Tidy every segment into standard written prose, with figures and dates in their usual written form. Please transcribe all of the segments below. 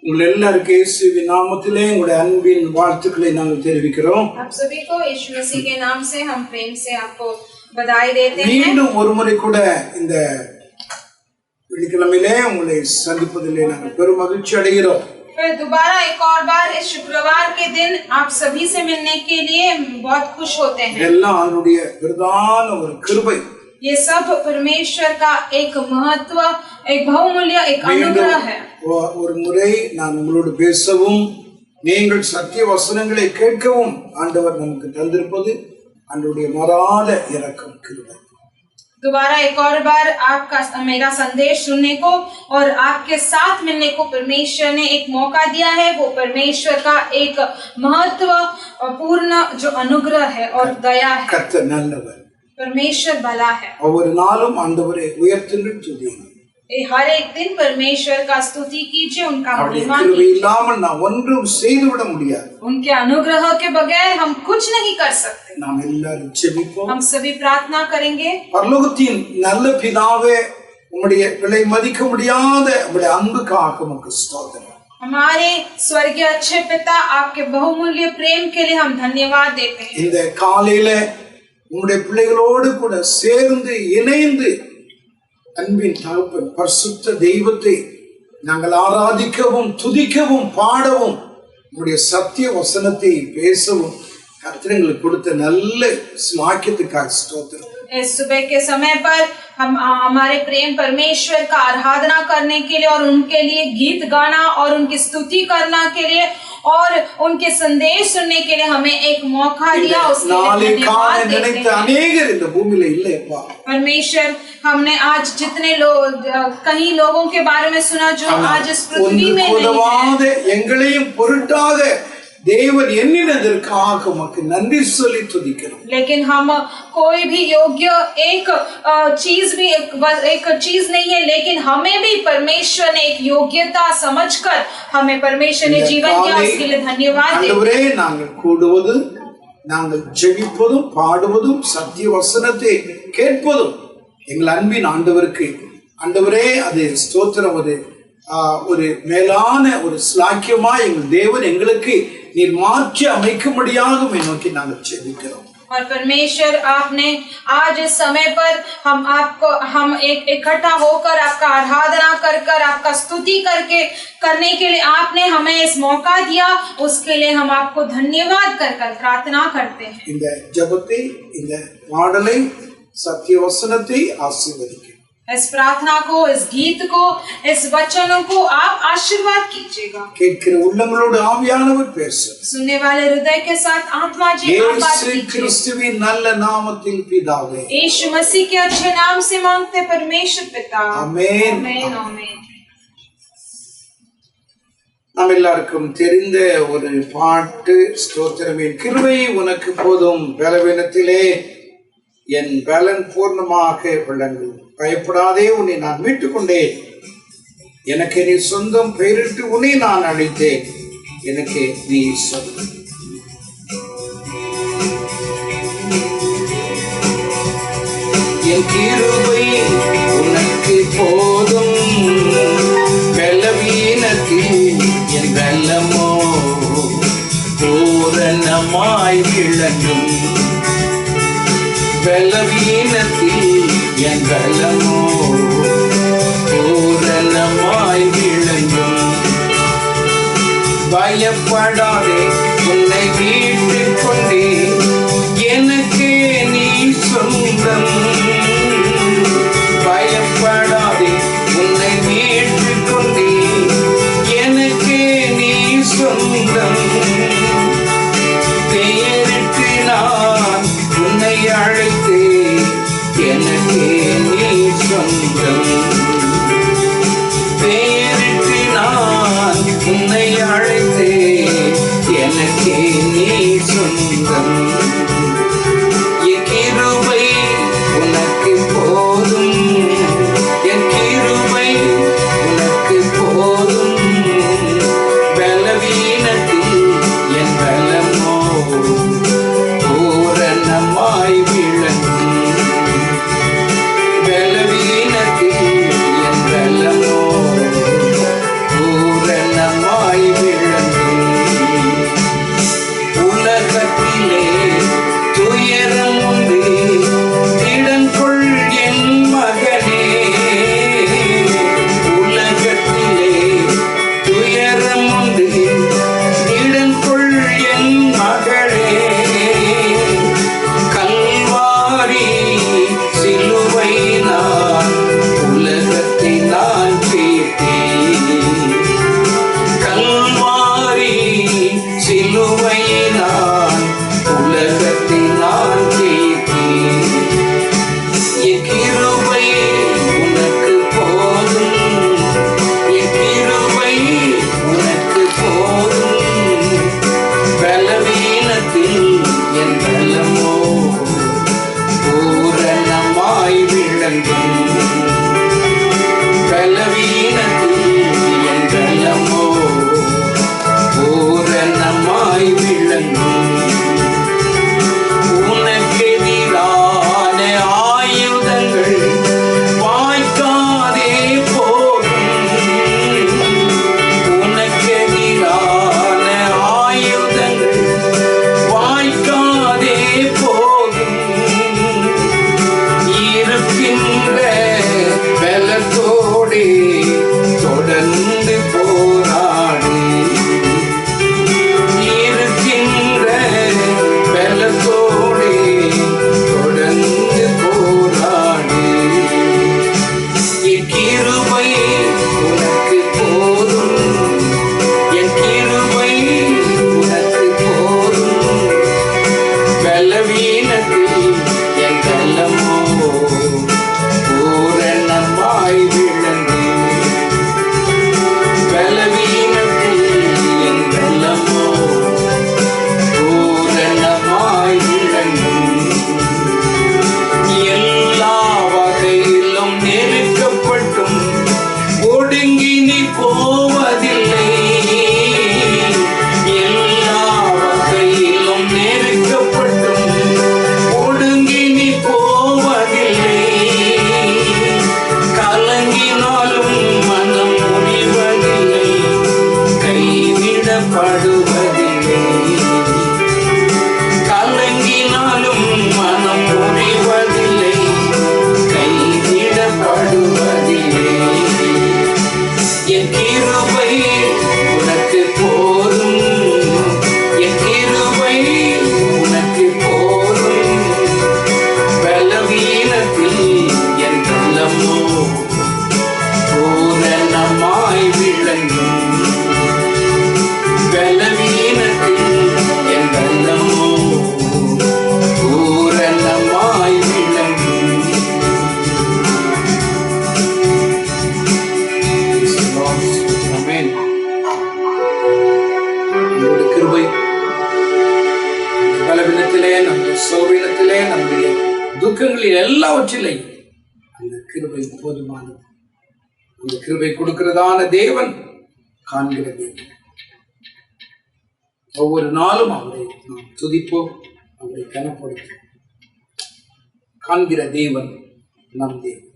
உங்கள் எல்லாருக்கும் இயேசுவின் நாமத்திலே உங்களுடைய அன்பின் வாழ்த்துக்களை நாங்கள் தெரிவிக்கிறோம். आप सभी को यीशु मसीह के नाम से हम प्रेम से आपको बधाई देते हैं. மீண்டும் ஒரு முறை கூட இந்த வெள்ளிக்கிழமையிலே உங்களை சந்திப்பதிலே நாங்கள் பெரும் மகிழ்ச்சி அடைகிறோம். फिर दोबारा एक और बार इस शुक्रवार के दिन आप सभी से मिलने के लिए बहुत खुश होते हैं. எல்லாம் அவருடைய பிரதான ஒரு கிருபை. ये सब परमेश्वर का एक महत्व, एक बहुमूल्य, एक अनुग्रह है. ஒரு முறை நான் உங்களோடு பேசவும் நீங்கள் சத்திய வசனங்களை கேட்கவும் ஆண்டவர் நமக்கு தந்திருப்பது ஆண்டவருடைய மாறாத இரக்கம் கிருபை. दोबारा एक और बार आपका मेरा संदेश सुनने को और आपके साथ मिलने को परमेश्वर ने एक मौका दिया है. वो परमेश्वर का एक महत्वपूर्ण जो अनुग्रह है और दया है. கர்த்தர் நல்லவர். परमेश्वर भला है. ஒவ்வொரு நாளும் ஆண்டவரை உயர்த்துங்கள் துதியுங்கள். हर एक दिन परमेश्वर का स्तुति कीजिए, उनका महिमा கிருபை कीजिए. இல்லாமல் நாம் ஒன்றும் செய்துவிட முடியாது. उनके अनुग्रह के बगैर हम कुछ नहीं कर सकते. நாம் எல்லாரும் ஜெபிப்போம். हम सभी प्रार्थना करेंगे. பரலோகத்தின் நல்ல பிதாவே, உம்முடைய விலை மதிக்க முடியாத உம்முடைய அன்புக்காக உமக்கு ஸ்தோத்திரம். हमारे स्वर्गीय अच्छे पिता, आपके बहुमूल्य प्रेम के लिए हम धन्यवाद देते हैं. இந்த காலையில உம்முடைய பிள்ளைகளோடு கூட சேர்ந்து இணைந்து அன்பின் தகப்பன் பரிசுத்த தெய்வத்தை நாங்கள் ஆராதிக்கவும் துதிக்கவும் பாடவும் உம்முடைய சத்திய வசனத்தை பேசவும் கர்த்தர் எங்களுக்கு கொடுத்த நல்ல ஸ்லாக்கியத்துக்காக ஸ்தோத்திரம். इस सुबह के समय पर हम हमारे प्रेम परमेश्वर का आराधना करने के लिए और उनके लिए गीत गाना और उनकी स्तुति करना के लिए और उनके संदेश सुनने के लिए हमें एक मौका दिया. उसके लिए धन्यवाद देते हैं. परमेश्वर, हमने आज जितने लोग कई लोगों के बारे में सुना जो आज इस पृथ्वी में नहीं है, தேவன் எண்ணினதற்காக உமக்கு நன்றி சொல்லி துதிக்கிறோம். लेकिन हम कोई भी योग्य एक चीज भी एक चीज नहीं है, लेकिन हमें भी परमेश्वर ने एक योग्यता समझकर हमें परमेश्वर ने जीवन दिया. उसके लिए धन्यवाद ஆண்டவரே, நாங்கள் கூடுவது, நாங்கள் ஜெபிப்பதும் பாடுவதும் சத்திய வசனத்தை கேட்பதும் எங்கள் அன்பின் ஆண்டவருக்கு ஆண்டவரே அது ஸ்தோத்திரம். ஒரு மேலான ஒரு ஸ்லாக்கியமா எங்கள் தேவன் எங்களுக்கு நீர் மாற்றி அமைக்கும்படியாக நோக்கி நாங்கள் ஜெபிக்கிறோம். और परमेश्वर, आपने आज इस समय पर हम एक इकट्ठा होकर आपका आराधना कर आपका स्तुति करने के लिए आपने हमें इस मौका दिया. उसके लिए हम आपको धन्यवाद कर प्रार्थना करते हैं. இந்த ஜெபத்தை, இந்த பாடலை, சத்திய வசனத்தை ஆசீர்வதிக்க, इस प्रार्थना को, इस गीत को, इस वचनों को आप आशीर्वाद कीजिएगा. கேட்கிற உள்ளங்களோடு ஆவியானவர் பேசும். सुनने वाले हृदय के साथ आत्मा जी आप बात कीजिए. கிறிஸ்துவின் நல்ல நாமத்தில் பிதாவே, यीशु मसीह के अच्छे नाम से मांगते परमेश्वर पिता. आमेन. आमेन. आमेन. நாம் எல்லாருக்கும் தெரிந்த ஒரு பாட்டு, ஸ்தோத்திரமே கிருபை உனக்கு போதும், பலவீனத்திலே என் பலன் பூர்ணமாக விளங்கும். பயப்படாதே, உன்னை நான் மீட்டுக் கொண்டேன். எனக்கு நீ சொந்தம், பெயரிட்டு உன்னை நான் அழைத்தேன். எனக்கு நீ சொந்தம். என் கிருபை உனக்கு போதும், பலவீனத்தில் என் பலமோ பூரணமாய் விளங்கும். பலவீனத்தில் என் பலமோ பூரணமாய் விளங்கும். பயப்படாதே, உன்னை மீட்டுக் கொண்டே, எனக்கு நீ சொந்தம். பயப்படாதே, உன்னை மீட்டுக் கொண்டே, எனக்கு நீ சொந்தம். பெயரிட்டு நான் உன்னை அழைத்தேன், எனக்கு நீ சொந்தம். பெயரிட்டு நான் உன்னை அழைத்தேன், எனக்கு நீ சொந்தம். கைவிடப்படுவதில்லை. கலங்கினாலும் மனம் முறிவதில்லை, கைவிடப்படுவதில்லை. என் கிருபை உனக்கு போதும், என் கிருபை உனக்கு போதும். பலவீனத்தில் என் பலமோ பூரணமாய் விளங்கும். பலவீனத்தில் என் பலமோ பூரணமாய் விளங்கும். ஆமென். நம்முடைய கிருபை பலவீனத்திலே, நம்முடைய சோபீனத்திலே, நம்முடைய துக்கங்களில் எல்லாவற்றிலே அந்த கிருபை போதுமானது. அந்த கிருபை கொடுக்கிறதான தேவன் காண்கிற தேவன். ஒவ்வொரு நாளும் அவரை நாம் துதிப்போம், அவரை கனப்படுத்தும். காண்கிற தேவன் நம் தேவன்.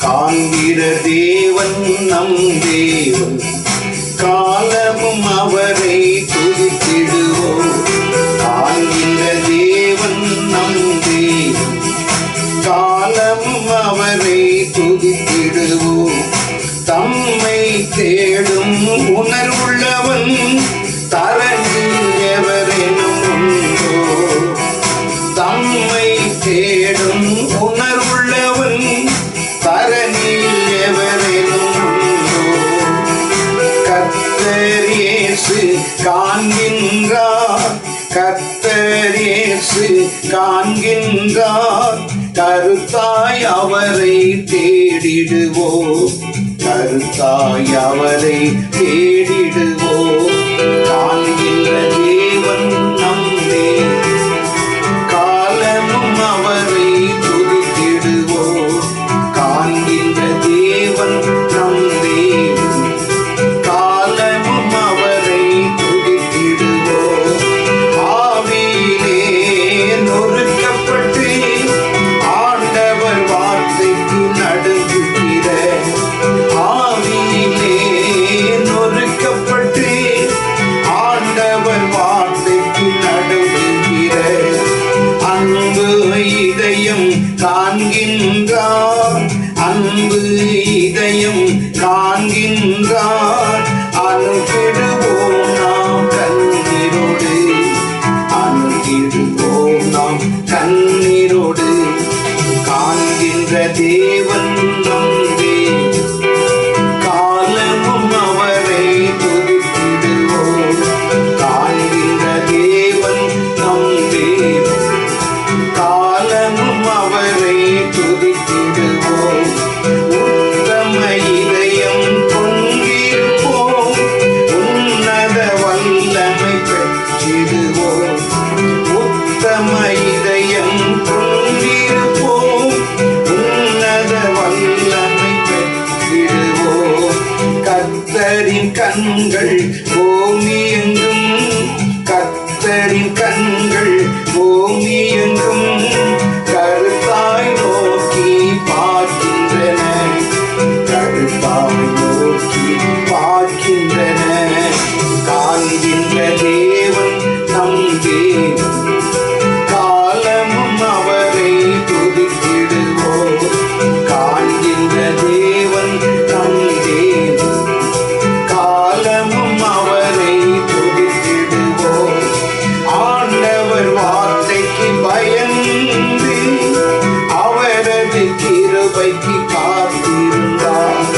காண்கிற தேவன் நம் தேவன், காலமும் அவரை துதித்திடுவோம். காண்கிற தேவன் நம் தேவன், காலமும் அவரை துதித்திடுவோம். தம்மை தேடும் உணர்வுள்ளவன் தரணில் எவரேனும் உண்டோ? தம்மை தேடும் உணர்வுள்ளவன் தரணில் எவரேனும் உண்டோ? கர்த்தர் இயேசு காண்கின்றார், கர்த்தர் இயேசு காண்கின்றார். கருத்தாய் அவரை தேடிடுவோம், கருத்தாய் அவரை தேடிடுவோம். காண்கின்ற தேவன் நம் தேவன், காலமும் அவரை துதித்திடுவோம். காண்கின்ற தேவன் நம் தேவன், காலமும் அவரை துதித்திடுவோம். ஆவியிலே நொறுக்கப்பட்டு ஆண்டவர் வார்த்தைக்கு நடுங்குகிற, ஆவியிலே நொறுக்கப்பட்டு ஆண்டவர் வார்த்தைக்கு நடுங்குகிற அன்பு இதயம் காண்கின்றார், அன்பு இதயம் காண்கின்றார். அணுகிடுவோம் நாம் கண்ணீரோடு, அணுகிடுவோம் நாம் கண்ணீரோடு. காண்கின்ற தேவன் நம் தேவன், காலமும் அவரை துதித்திடுவோம். காண்கின்ற தேவன் நம் தேவன், காலமும் அவரை துதித்திடுவோம். உத்தம இதயம் கொண்டிருப்போம், உன்னத வல்லமை பெற்றிடுவோம். உத்தம இதயம் கொண்டிருப்போம், உன்னத வல்லமை பெற்றிடுவோம். கர்த்தரின் கண்கள் பூமி எங்கும், கர்த்தரின் கண்கள் பூமி எங்கும் கருத்தாய் நோக்கி பார்க்கின்றன, கருத்தாய் நோக்கி பார்க்கின்றன. காண்கின்ற தேவன் நம் தேவன், காலமும் அவரை துதித்திடுவோம். காண்கின்ற தேவன் நம் தேவன், காலமும் அவரை துதித்திடுவோம். ஆண்டவர் வார்த்தைக்கு பயந்து அவரது கிருபைக்கு காத்திருந்தார்.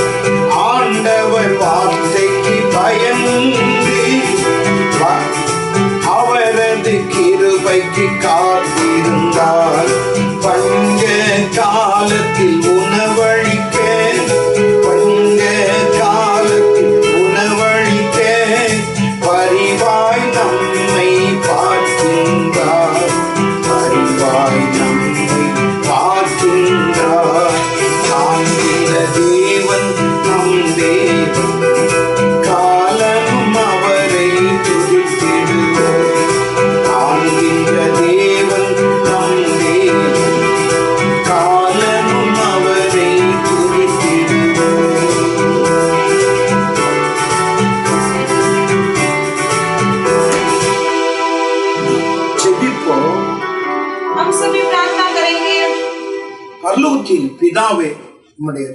ஆண்டவர் வார்த்தைக்கு பயந்து அவரது கிருபைக்கு காத்திருந்தார். பஞ்ச காலத்தில் உணவளிக்க, பஞ்ச காலத்தில் உணவளிக்க பரிவாய் நம்மை பார்க்கின்றார், பரிவாய் நம்மை பார்க்கின்றார். காண்கின்ற தேவன் நம் தேவன், காலமும் அவரை துதித்திடுவோம். காண்கின்ற सभी प्रार्थना करेंगे। பரலோகத்தின் பிதாவே, உம்முடைய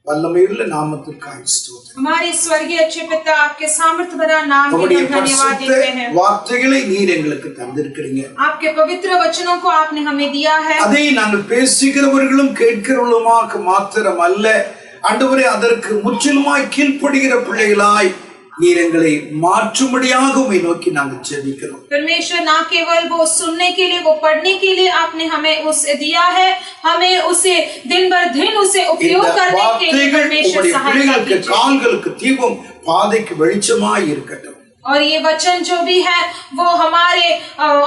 வல்லமையுள்ள நாமத்திற்காக ஸ்தோத்திரம். हमारे स्वर्गीय अच्छे पिता, आपके सामर्थ भरा नाम के உம்முடைய हम धन्यवाद देते பரிசுத்த हैं। வார்த்தைகளை நீர் எங்களுக்கு தந்திருக்கிறீங்க. आपके पवित्र वचनों को आपने हमें दिया है। அதை நாங்கள் பேசுகிறவர்களும் கேட்கிறவர்களுமாக மாத்திரம் அல்ல ஆண்டவரே, அதற்கு முற்றிலுமாய் கீழ்ப்படுகிற பிள்ளைகளாய் நீர் எங்களை மாற்றும்படியாக உம்மை நோக்கி நாங்கள் ஜெபிக்கிறோம். परमेश्वर ना केवल वो सुनने के लिए, वो पढ़ने के लिए आपने हमें उसे दिया है, हमें उसे दिन भर दिन उसे उपयोग இந்த करने के लिए வார்த்தைகள் परमेश्वर உம்முடைய सहायता பிள்ளைகளுக்கு कीजिए। கால்களுக்கு தீபம், பாதைக்கு வெளிச்சமாய் இருக்கட்டும். और ये वचन जो भी है वो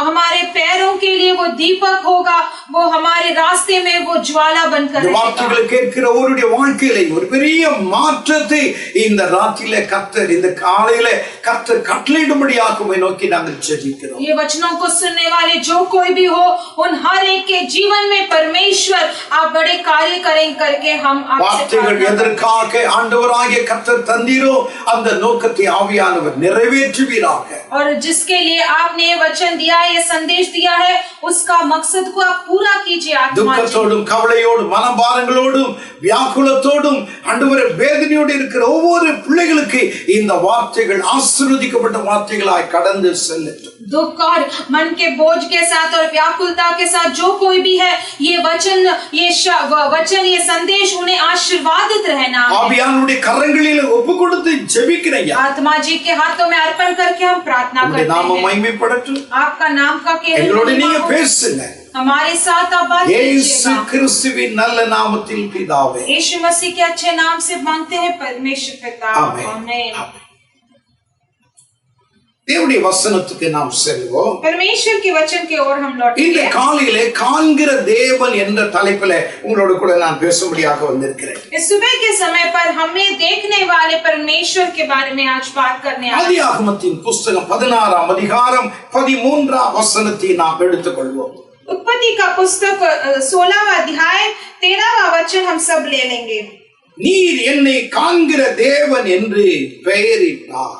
हमारे पैरों के लिए वो दीपक होगा, वो हमारे रास्ते में वो ज्वाला बनकर இந்த रहेगा। வார்த்தைகளை கேட்கிற ஒருவருடைய வாழ்க்கையில ஒரு பெரிய மாற்றத்தை இந்த ராத்திரியில கர்த்தர், இந்த காலையில கர்த்தர் கட்டளையிடும்படியாக உம்மை நோக்கி நாங்கள் ஜெபிக்கிறோம். ये वचनों को सुनने वाले जो कोई भी हो, उन हर एक के जीवन में परमेश्वर आप बड़े कार्य करें करके हम आपसे வார்த்தைகள் प्रार्थना करते हैं। எதற்காக ஆண்டவராகிய கர்த்தர் தந்தீரோ அந்த நோக்கத்தை ஆவியானவர் நிறைவேற்றுவீராக. और जिसके लिए आपने ये वचन दिया है, ये संदेश दिया है, उसका मकसद को आप पूरा कीजिए। आत्मा जी, துக்கத்தோடும் கவலையோடும் மனபாரங்களோடும் வியாக்குலத்தோடும் ஆண்டவரே வேதனையோடு இருக்கிற ஒவ்வொரு பிள்ளைகளுக்கு இந்த வார்த்தைகள் ஆசீர்வதிக்கப்பட்ட வார்த்தைகளாய் கடந்து செல்லட்டும். दुख और मन के बोझ के साथ और व्याकुलता के साथ जो कोई भी है, ये वचन ये संदेश उन्हें आशीर्वादित रहना है। ஆவியானவருடைய கரங்களில் ஒப்பு கொடுத்து ஜெபிக்கிறேன். आत्मा जी के हाथों में अर्पण करके हम प्रार्थना உம்முடைய करते நாமம் हैं। மகிமைப்படட்டும். आपका नाम का எங்களோட நீங்க केवल பேசுங்க. हमारे साथ आप बात இயேசு कीजिएगा। கிறிஸ்துவின் நல்ல நாமத்தில் பிதாவே. यीशु मसीह के अच्छे नाम से मांगते हैं परमेश्वर पिता। ஆமென். आमीन। ஆமென். தேவனுடைய வசனத்துக்கு நாம் செல்வோம். परमेश्वर के वचन की ओर हम இந்த लौटेंगे। காலையிலே காண்கிற தேவன் என்ற தலைப்பில உங்களோட கூட நான் பேசும்படியாக வந்திருக்கிறேன். इस सुबह के समय पर हमें देखने वाले परमेश्वर के बारे में आज बात करने आए हैं। ஆதியாகமத்தின் புஸ்தகம் 16ஆம் அதிகாரம் 13ஆம் வசனத்தை நாம் எடுத்துக்கொள்வோம். उत्पत्ति का पुस्तक 16वां अध्याय 13वां वचन हम सब ले लेंगे। நீர் என்னை காண்கிற தேவன் என்று பெயரிட்டார்.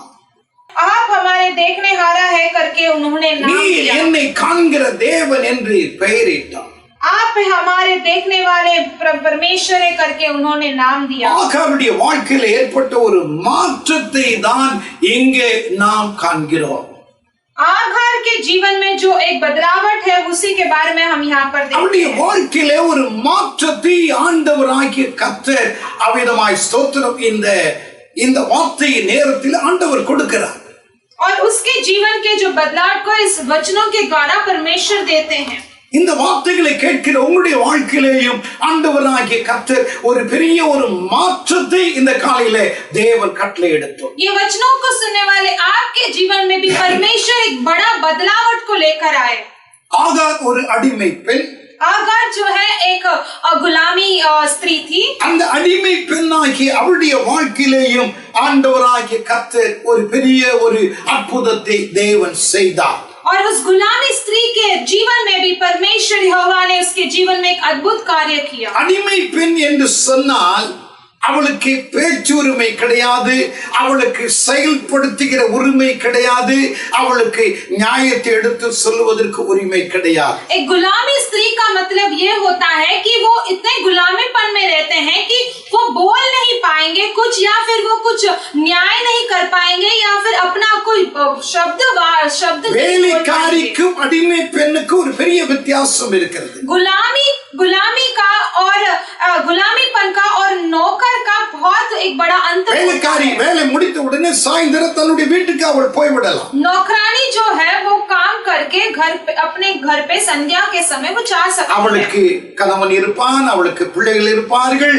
आप हमारे देखने हारा है करके उन्होंने नाम நீர் दिया। என்னை காண்கிற தேவன் என்று பெயரிட்டார். आप हमारे देखने वाले परमेश्वर है करके उन्होंने नाम दिया। ஆகாருடைய வாழ்க்கையில் ஏற்பட்ட ஒரு மாற்றத்தை தான் இங்கே நாம் காண்கிறோம். आगार के जीवन में जो एक बदलावट है उसी के बारे में हम यहाँ पर देखते அவருடைய हैं। வாழ்க்கையிலே ஒரு மாற்றத்தை ஆண்டவராகிய கர்த்தர் அவ்விதமாய் ஸ்தோத்திரம் இந்த வார்த்தையின் நேரத்தில் ஆண்டவர் கொடுக்கிறார். और उसके जीवन के जो बदलाव को इस वचनों के द्वारा परमेश्वर देते हैं। இந்த வார்த்தைகளை கேட்கிற உங்களுடைய வாழ்க்கையிலேயும் ஆண்டவராகிய கர்த்தர் ஒரு பெரிய ஒரு மாற்றத்தை இந்த காலையிலே தேவன் கட்டளை எடுத்தார். ये वचनों को सुनने वाले आपके जीवन में भी परमेश्वर एक बड़ा बदलावट को लेकर आए। ஆகார் ஒரு அடிமை பெண். आगार जो है एक गुलामी स्त्री थी। அந்த அடிமை பெண்ணாகி அவருடைய வாழ்க்கையிலேயும் ஆண்டவராகிய கர்த்தர் ஒரு பெரிய ஒரு அற்புதத்தை தேவன் செய்தார். और उस गुलामी स्त्री के जीवन में भी परमेश्वर यहोवा ने उसके जीवन में एक अद्भुत कार्य किया। அடிமை பெண் என்று சொன்னால் அவளுக்கு பேச்சுரிமை கிடையாது, அவளுக்கு செயல்படுத்துகிற உரிமை கிடையாது, அவளுக்கு நியாயத்தை எடுத்து சொல்லுவதற்கு உரிமை கிடையாது. एक गुलामी स्त्री का मतलब ये होता है कि वो इतने गुलामीपन में रहते हैं कि वो बोल नहीं पाएंगे कुछ, या फिर वो कुछ न्याय नहीं कर पाएंगे, या फिर अपना कोई शब्द வேலைக்காரிக்கும் அடிமை பெண்ணுக்கு ஒரு பெரிய வித்தியாசம் இருக்கிறது. गुलामी का और गुलामीपन का और नौकर का बहुत एक बड़ा अंतर। வேலைக்காரி வேலை முடித்த உடனே சாயந்தரம் தன்னுடைய வீட்டுக்கு அவள் போய்விடலாம். नौकरानी जो है वो काम करके अपने घर पे संध्या के समय वो जा सकती है। அவளுக்கு கணவன் இருப்பான், அவளுக்கு பிள்ளைகள் இருப்பார்கள்,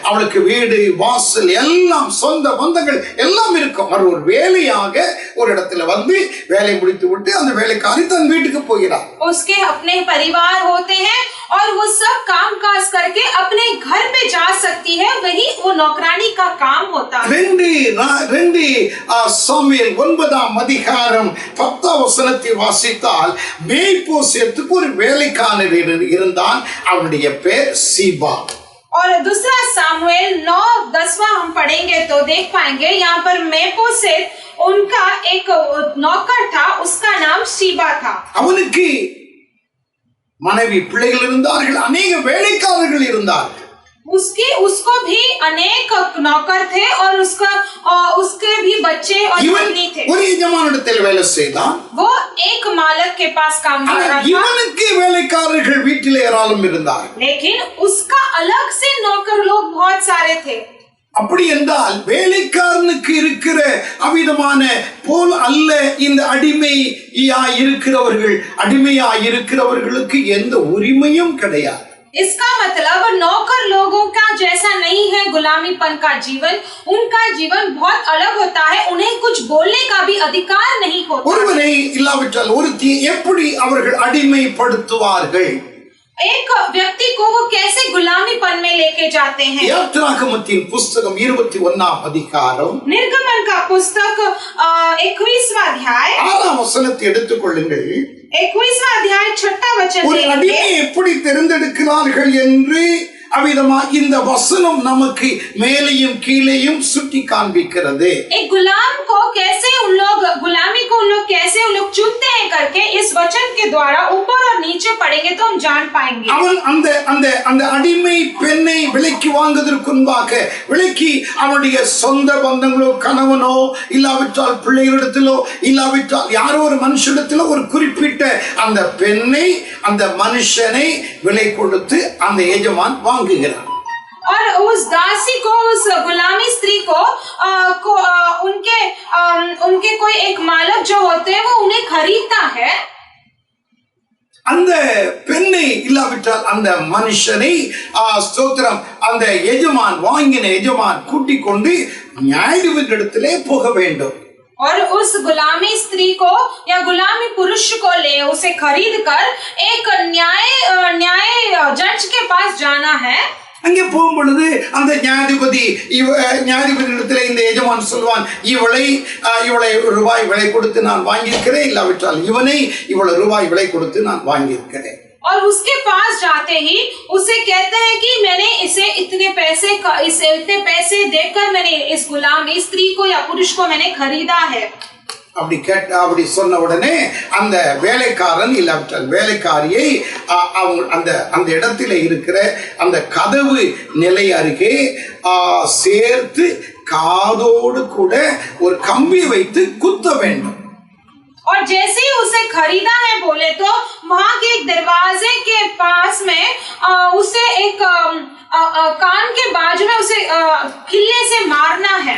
அவளுக்கு வீடு வாசல் எல்லாம் சொந்த பந்தங்கள் எல்லாம் இருக்கும். ஒரு வேலையாக ஒரு இடத்துல வந்து வேலை முடித்து விட்டு அந்த வேலைக்காரி தன் வீட்டுக்கு போகிறார். उसके अपने परिवार होते हैं और वो सब काम काज करके अपने घर पे जा सकती है, वही वो नौकरानी का काम होता है। 2 சாமுவேல் 9ஆம் அதிகாரம் 10ஆம் வசனத்தை வாசித்தால் மேய்ப்போசேத்துக்கு ஒரு வேலைக்காரர் இருந்தான். அவனுடைய பேர் சீபா. और दूसरा सामुएल 9:10 हम पढ़ेंगे तो देख पाएंगे यहाँ पर मेपोसेत उनका एक नौकर था, उसका नाम सीबा था। அவனுக்கு மனைவி பிள்ளைகள் இருந்தார்கள், அநேக வேலைக்காரர்கள் இருந்தார்கள். उसको भी अनेक नौकर थे और उसके भी बच्चे और पत्नी थे. ஒரு எஜமானிடத்தில் வேலை செய்தான். वो एक मालिक के पास काम कर रहा था. இவனுக்கு வேலைக்காரர்கள் வீட்டில் ஏராளம் இருந்தார்கள். लेकिन उसका अलग से नौकर लोग बहुत सारे थे. அப்படி என்றால் வேலைக்காரனுக்கு இருக்கிற அவிதமான போல் அல்ல இந்த அடிமையா இருக்கிறவர்களுக்கு எந்த உரிமையும் கிடையாது. इसका मतलब नौकर लोगों का जैसा नहीं है गुलामीपन का जीवन. उनका जीवन बहुत अलग होता है. उन्हें कुछ बोलने का भी अधिकार नहीं होता. ஒருவனை இல்லாவிட்டால் ஒருத்தியை எப்படி அவர்கள் அடிமைப்படுத்துவார்கள்? एक व्यक्ति को वो कैसे गुलामीपन में लेके जाते हैं? யாத்ராகமத்தின் புஸ்தகம் 21ஆம் அதிகாரம் निर्गमन का पुस्तक 21वां अध्याय 6ஆம் வசனத்தை எடுத்துக்கொள்ளுங்கள். 21वां अध्याय 6वां वचन ஒரு அடிமையை எப்படி தெரிந்தெடுக்கிறார்கள் என்று அவ்விதமா இந்த வசனம் நமக்கு மேலேயும் கீழேயும் சுட்டி காண்பிக்கிறது. एक गुलाम को कैसे उन लोग कैसे चुनते हैं करके इस वचन के द्वारा ऊपर और नीचे पढ़ेंगे तो हम जान पाएंगे. அவன் அந்த அடிமை பெண்ணை விலைக்கு வாங்குவதற்கு முன்பாக விலைக்கு அவனுடைய சொந்த பந்தங்களோ கணவனோ இல்லாவிட்டால் பிள்ளைகளிடத்திலோ இல்லாவிட்டால் யாரோ ஒரு மனுஷனிடத்திலோ ஒரு குறிப்பிட்ட அந்த பெண்ணை அந்த மனுஷனை விலை கொடுத்து அந்த எஜமான் வாங்குகிறான். और उस दासी को, उस गुलामी स्त्री को उनके कोई एक मालिक जो होते हैं वो उन्हें खरीदता है. அந்த பெண்ணை இல்லாவிட்டால் அந்த மனுஷனை ஸ்தோத்திரம் அந்த வாங்கின எஜமான் கூட்டிக் கொண்டு நியாயாதிபதியிடத்திலே போக வேண்டும். और उस गुलामी स्त्री को या गुलामी पुरुष को ले उसे खरीद कर एक न्याय जज के पास जाना है. அங்கே போகும் பொழுது அந்த நியாயாதிபதியிடத்தில் இந்த எஜமான் சொல்வான், இவளை ரூபாய் விலை கொடுத்து நான் வாங்கியிருக்கிறேன், இல்லாவிட்டால் இவனை இவ்வளவு ரூபாய் விலை கொடுத்து நான் வாங்கியிருக்கிறேன். और उसके पास जाते ही उसे कहते हैं कि मैंने इसे इतने पैसे देकर मैंने इस गुलामी स्त्री को या पुरुष को मैंने खरीदा है. அப்படி சொன்ன உடனே அந்த வேலைக்காரன் இல்லாவிட்டால் வேலைக்காரியை அந்த இடத்துல இருக்கிற அந்த கதவு நிலை அருகே சேர்த்து காதோடு கூட ஒரு கம்பி வைத்து குத்த வேண்டும். और जैसे ही उसे खरीदा है बोले तो वहां के एक दरवाजे के पास में उसे एक कान के बाजू में उसे किल्ले से मारना है.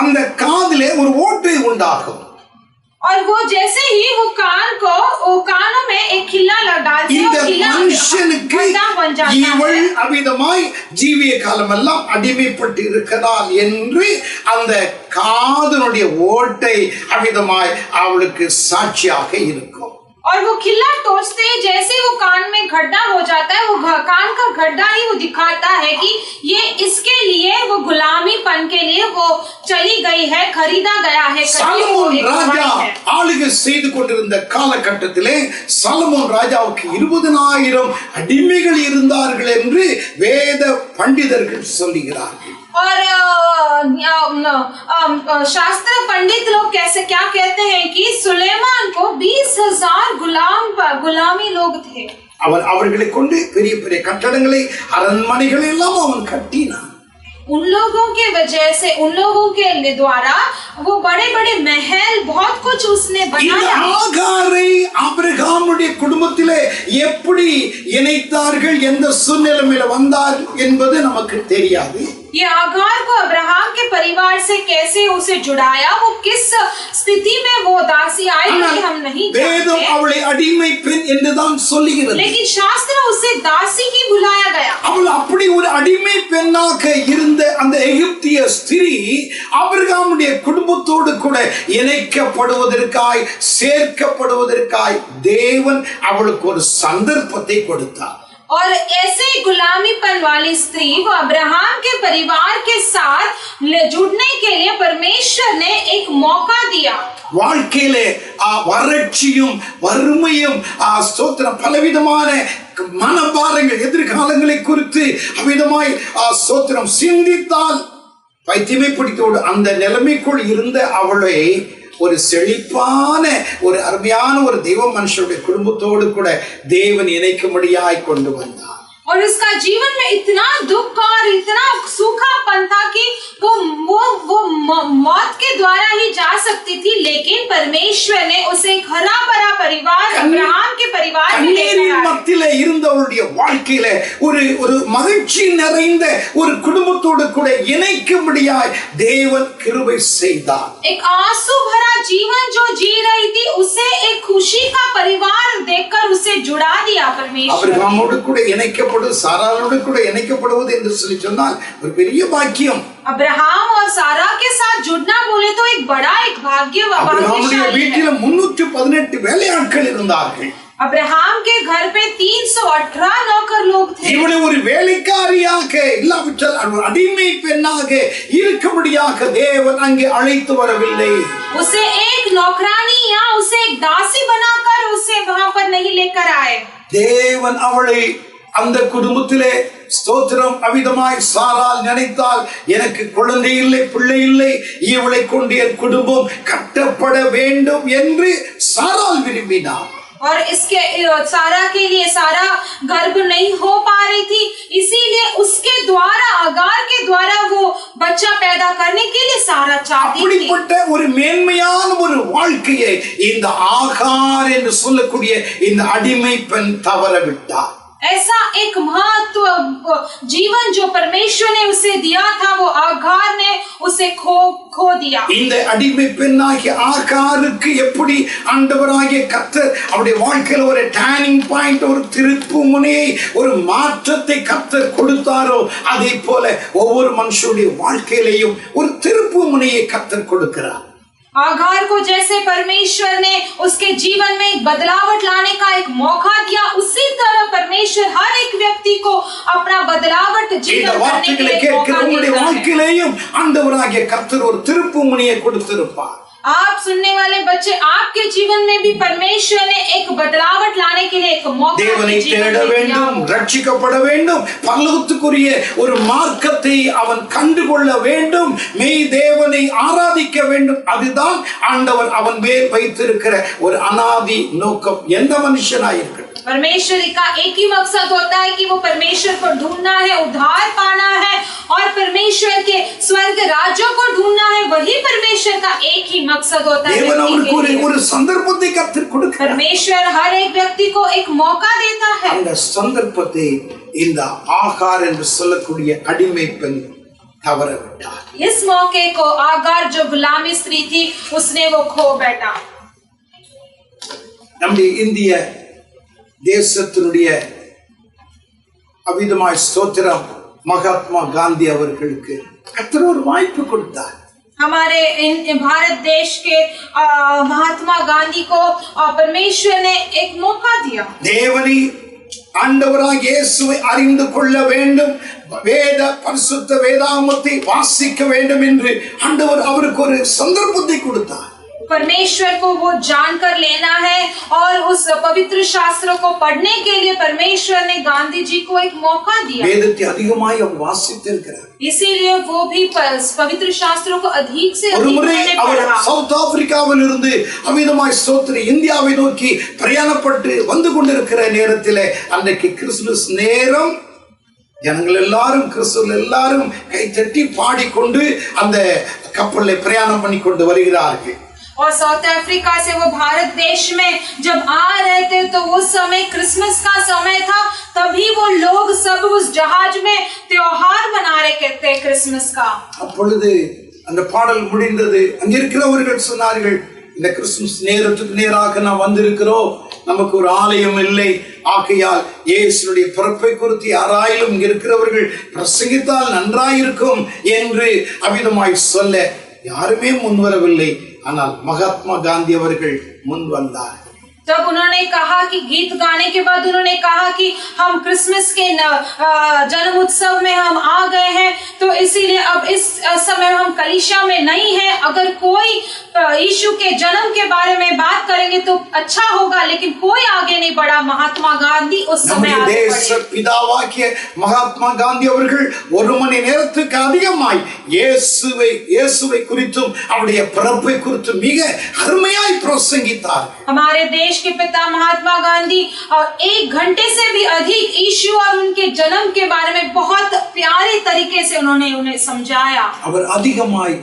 அந்த காதிலே ஒரு ஓட்டை உண்டாகும். और वो जैसे ही वो कानों में एक खिल्ला डालते हैं और खिल्ला बन जाता है. இவள் அவிதமாய் ஜீவிய காலமெல்லாம் அடிமைப்பட்டு இருக்கிறாள் என்று அந்த காதினுடைய ஓட்டை அவிதமாய் அவளுக்கு சாட்சியாக இருக்கும். और वो खिल्ला टोचते ही जैसे वो कान में गड्ढा हो जाता है, वो कान का गड्ढा ही वो दिखाता है कि ये इसके लिए वो गुलामीपन के लिए वो चली गई है, खरीदा गया है. சாலமோன் ராஜா ஆளுகை செய்து கொண்டிருந்த காலகட்டத்திலே சாலமோன் ராஜாவுக்கு 20,000 அடிமைகள் இருந்தார்கள் என்று வேத பண்டிதர்கள் சொல்லுகிறார்கள். और शास्त्र पंडित लोग क्या कहते हैं कि सुलेमान को 20,000 गुलामी लोग थे. அவர்களை கொண்டு பெரிய பெரிய கட்டடங்களை அரண்மனைகளை எல்லாம் அவன் கட்டினான். उन लोगों के वजह से, उन लोगों के द्वारा वो बड़े बड़े महल बहुत कुछ उसने बनाया. ஆகாரை ஆபிரகாமுடைய குடும்பத்திலே எப்படி இணைத்தார்கள், எந்த சூழ்நிலையில வந்தார் என்பது நமக்கு தெரியாது. ये आगार को अब्राहम के परिवार से कैसे उसे जुड़ाया, वो किस स्थिति में वो दासी आई कि हम नहीं जानते. வேதம் அவளை அடிமை பெண் என்றுதான் சொல்லுகிறது. लेकिन शास्त्र उसे दासी ही बुलाया गया. அவள் அப்படி ஒரு அடிமை பெண்ணாக இருந்த அந்த எகிப்திய ஸ்திரீ ஆபிரகாமுடைய குடும்பத்தோடு கூட இணைக்கப்படுவதற்காய் சேர்க்கப்படுவதற்காய் தேவன் அவளுக்கு ஒரு சந்தர்ப்பத்தை கொடுத்தார். और ऐसे गुलामीपन वाली स्त्री वो अब्राहम के परिवार के साथ जुड़ने के लिए परमेश्वर ने एक मौका दिया. வாழ்க்கையிலே வறட்சியும் வறுமையும் ஸ்தோத்திரம் பலவிதமான மனபாரங்கள் எதிர்காலங்களை குறித்து அவ்விதமாய் ஸ்தோத்திரம் சிந்தித்தால் பைத்தியமே பிடித்தோடு அந்த நிலைமைக்குள் இருந்த அவளை ஒரு செழிப்பான ஒரு அருமையான ஒரு தெய்வ மனுஷனுடைய குடும்பத்தோடு கூட தேவன் இணைக்கும்படியாய் கொண்டு வந்தார். और उसका जीवन में इतना दुख और इतना सूखापन था कि वो मौत के द्वारा ही जा सकती थी, लेकिन परमेश्वर ने उसे एक हरा भरा परिवार अब्राहम के परिवार में लेकर आया। மத்தியிலே இருந்தவருடைய வாழ்க்கையில ஒரு மகிழ்ச்சி நிறைந்த ஒரு குடும்பத்தோடு கூட இணைக்கும்படியாய் தேவன் கிருபை செய்தார். एक आंसू भरा जीवन जो जी रही थी उसे एक खुशी का परिवार देखकर उसे जुड़ा दिया परमेश्वर। அபிரகாமோடு கூட இணைக்க சாராளோடு கூட இணைக்கப்படுவது என்று சொல்லி சொன்னால் ஒரு பெரிய பாக்கியம். अब्राहम और सारा के साथ जुड़ना बोले तो एक बड़ा एक भाग्यशाली है। வீட்டில 318 வேலையாட்கள் இருந்தார்கள். अब्राहम के घर पे 318 नौकर लोग थे. இவளை ஒரு வேலைக்காரியாக இல்லாவிட்டால் அடிமை பெண்ணாக இருக்கும்படியாக தேவன் அங்கே அழைத்து வரவில்லை. उसे एक नौकरानी या उसे एक दासी बनाकर उसे वहां पर नहीं लेकर आए. தேவன் அவளை அந்த குடும்பத்திலே ஸ்தோத்திரம் அவிதமாய் சாரால் நினைத்தால் எனக்கு குழந்தை இல்லை பிள்ளை இல்லை, இவளை கொண்டு என் குடும்பம் கட்டப்பட வேண்டும் என்று சாரால் விரும்பினார். और इसके सारा के लिए सारा गर्भ नहीं हो पा रही थी, इसीलिए उसके द्वारा अगार के द्वारा वो बच्चा पैदा करने के लिए सारा चाहती थी. அப்படிப்பட்ட ஒரு மேன்மையான ஒரு வாழ்க்கையை இந்த ஆகார் என்று சொல்லக்கூடிய இந்த அடிமை பெண் தவறவிட்டார். ऐसा एक महत्व जीवन जो परमेश्वर ने उसे दिया था वो आगार ने उसे खो दिया. இந்த அடிமை பெண்ணாகிய ஆகாருக்கு எப்படி ஆண்டவராகிய கர்த்தர் அவருடைய வாழ்க்கையில ஒரு டர்னிங் பாயிண்ட், ஒரு திருப்பு முனையை, ஒரு மாற்றத்தை கர்த்தர் கொடுத்தாரோ அதே போல ஒவ்வொரு மனுஷனுடைய வாழ்க்கையிலையும் ஒரு திருப்பு முனையை கர்த்தர் கொடுக்கிறார். आगार को जैसे परमेश्वर ने उसके जीवन में एक बदलावट लाने का एक मौका दिया, उसी तरह परमेश्वर हर एक व्यक्ति को अपना बदलावट जीवन करने के लिए मौका देता है. ஆண்டவராகிய கர்த்தர் ஒரு திருப்புமுனையை கொடுத்திருப்பார். आप सुनने वाले बच्चे, आपके जीवन में भी परमेश्वर ने एक बदलावट लाने के लिए एक मौका தேவனை தேட வேண்டும், ரட்சிக்கப்பட வேண்டும், பரலோகத்துக்குரிய ஒரு மார்க்கத்தை அவன் கண்டுகொள்ள வேண்டும், மெய் தேவனை ஆராதிக்க வேண்டும். அதுதான் ஆண்டவர் அவன் மேல் வைத்திருக்கிற ஒரு அனாதி நோக்கம். எந்த மனுஷனாயிருக்க परमेश्वर का एक ही मकसद होता है कि वो परमेश्वर को ढूंढना है, उद्धार पाना है और परमेश्वर के स्वर्ग राज्यों को ढूंढना है. वही परमेश्वर का एक ही मकसद होता है. ஒரு சந்தர்ப்பத்தை கர்த்தர் கொடுக்கிறார். परमेश्वर हर एक व्यक्ति को एक मौका देता है. அந்த சந்தர்ப்பத்தை இந்த ஆகார் என்று சொல்லக்கூடிய அடிமை பெண் தவறவிட்டார். इस मौके को आगार जो गुलामी स्त्री थी उसने वो खो बैठा. நம்முடைய இந்திய தேசத்தினுடைய அவிதமாய் ஸ்தோத்திரம் மகாத்மா காந்தி அவர்களுக்கு கர்த்தர் ஒரு வாய்ப்பு கொடுத்தார். हमारे भारत देश के महात्मा गांधी को परमेश्वर ने एक मौका दिया. தேவனை ஆண்டவராகிய இயேசுவை அறிந்து கொள்ள வேண்டும், வேத பரிசுத்த வேதாகமத்தை வாசிக்க வேண்டும் என்று ஆண்டவர் அவருக்கு ஒரு சந்தர்ப்பத்தை கொடுத்தார். परमेश्वर को वो जानकर लेना है और उस पवित्र शास्त्रों को पढ़ने के लिए परमेश्वर ने गांधी जी को एक मौका दिया. வேதத்தை அதிகமாய் அவர் வாசித்திருக்கிறார். इसीलिए वो भी पवित्र शास्त्रों को अधिक से ஒரு अधिक முறை उन्होंने அவர் पढ़ा. சவுத் ஆப்பிரிக்காவில் இருந்து அமிதமாய் ஸ்தோத்திர இந்தியாவை நோக்கி பிரயாணப்பட்டு வந்து கொண்டிருக்கிற நேரத்திலே அன்றைக்கு கிறிஸ்துமஸ் நேரம், ஜனங்கள் எல்லாரும் கிறிஸ்துவர்கள் எல்லாரும் கைத்தட்டி பாடிக்கொண்டு அந்த கப்பலில் பிரயாணம் பண்ணி கொண்டு வருகிறார்கள். और साउथ अफ्रीका से वो भारत देश में जब आ रहे थे तो उस समय क्रिसमस का समय था, तभी वो लोग सब उस जहाज में त्योहार मना रहे थे क्रिसमस का. அப்பொழுது அந்த பாடல் முடிந்தது. அங்கிருக்கிறவர்கள் சொன்னார்கள், இந்த கிறிஸ்துமஸ் நேரத்துக்கு நேராக நாம் வந்திருக்கிறோம், நமக்கு ஒரு ஆலயம் இல்லை, ஆகையால் இயேசுடைய பிறப்பை குறித்து யாராயிலும் இங்க இருக்கிறவர்கள் பிரசங்கித்தால் நன்றாயிருக்கும் என்று அவிதமாய் சொல்ல யாருமே முன்வரவில்லை. ஆனால் மகாத்மா காந்தி அவர்கள் முன் வந்தார். जब उन्होंने कहा कि गीत गाने के बाद उन्होंने कहा कि हम क्रिसमस के जन्म उत्सव में हम आ गए हैं, तो इसीलिए अब इस समय हम कलीसिया में नहीं हैं। अगर कोई यीशु के जन्म के बारे में बात करेंगे तो अच्छा होगा, लेकिन कोई आगे नहीं बढ़ा। महात्मा गांधी उस समय आगे बढ़े। பிதாவாகிய மகாத்மா காந்தி அவர்கள் ஒரு மணி நேரத்துக்கு அதிகமாய் இயேசுவை குறித்தும் அவருடைய பிறப்பை குறித்தும் மிக அருமையாய் பிரசங்கித்தார்। हमारे देश के पिता महात्मा गांधी और 1 घंटे से भी अधिक यीशु और उनके जन्म के बारे में बहुत प्यारे तरीके से उन्होंने उन्हें समझाया। அவர் அதிகமாய்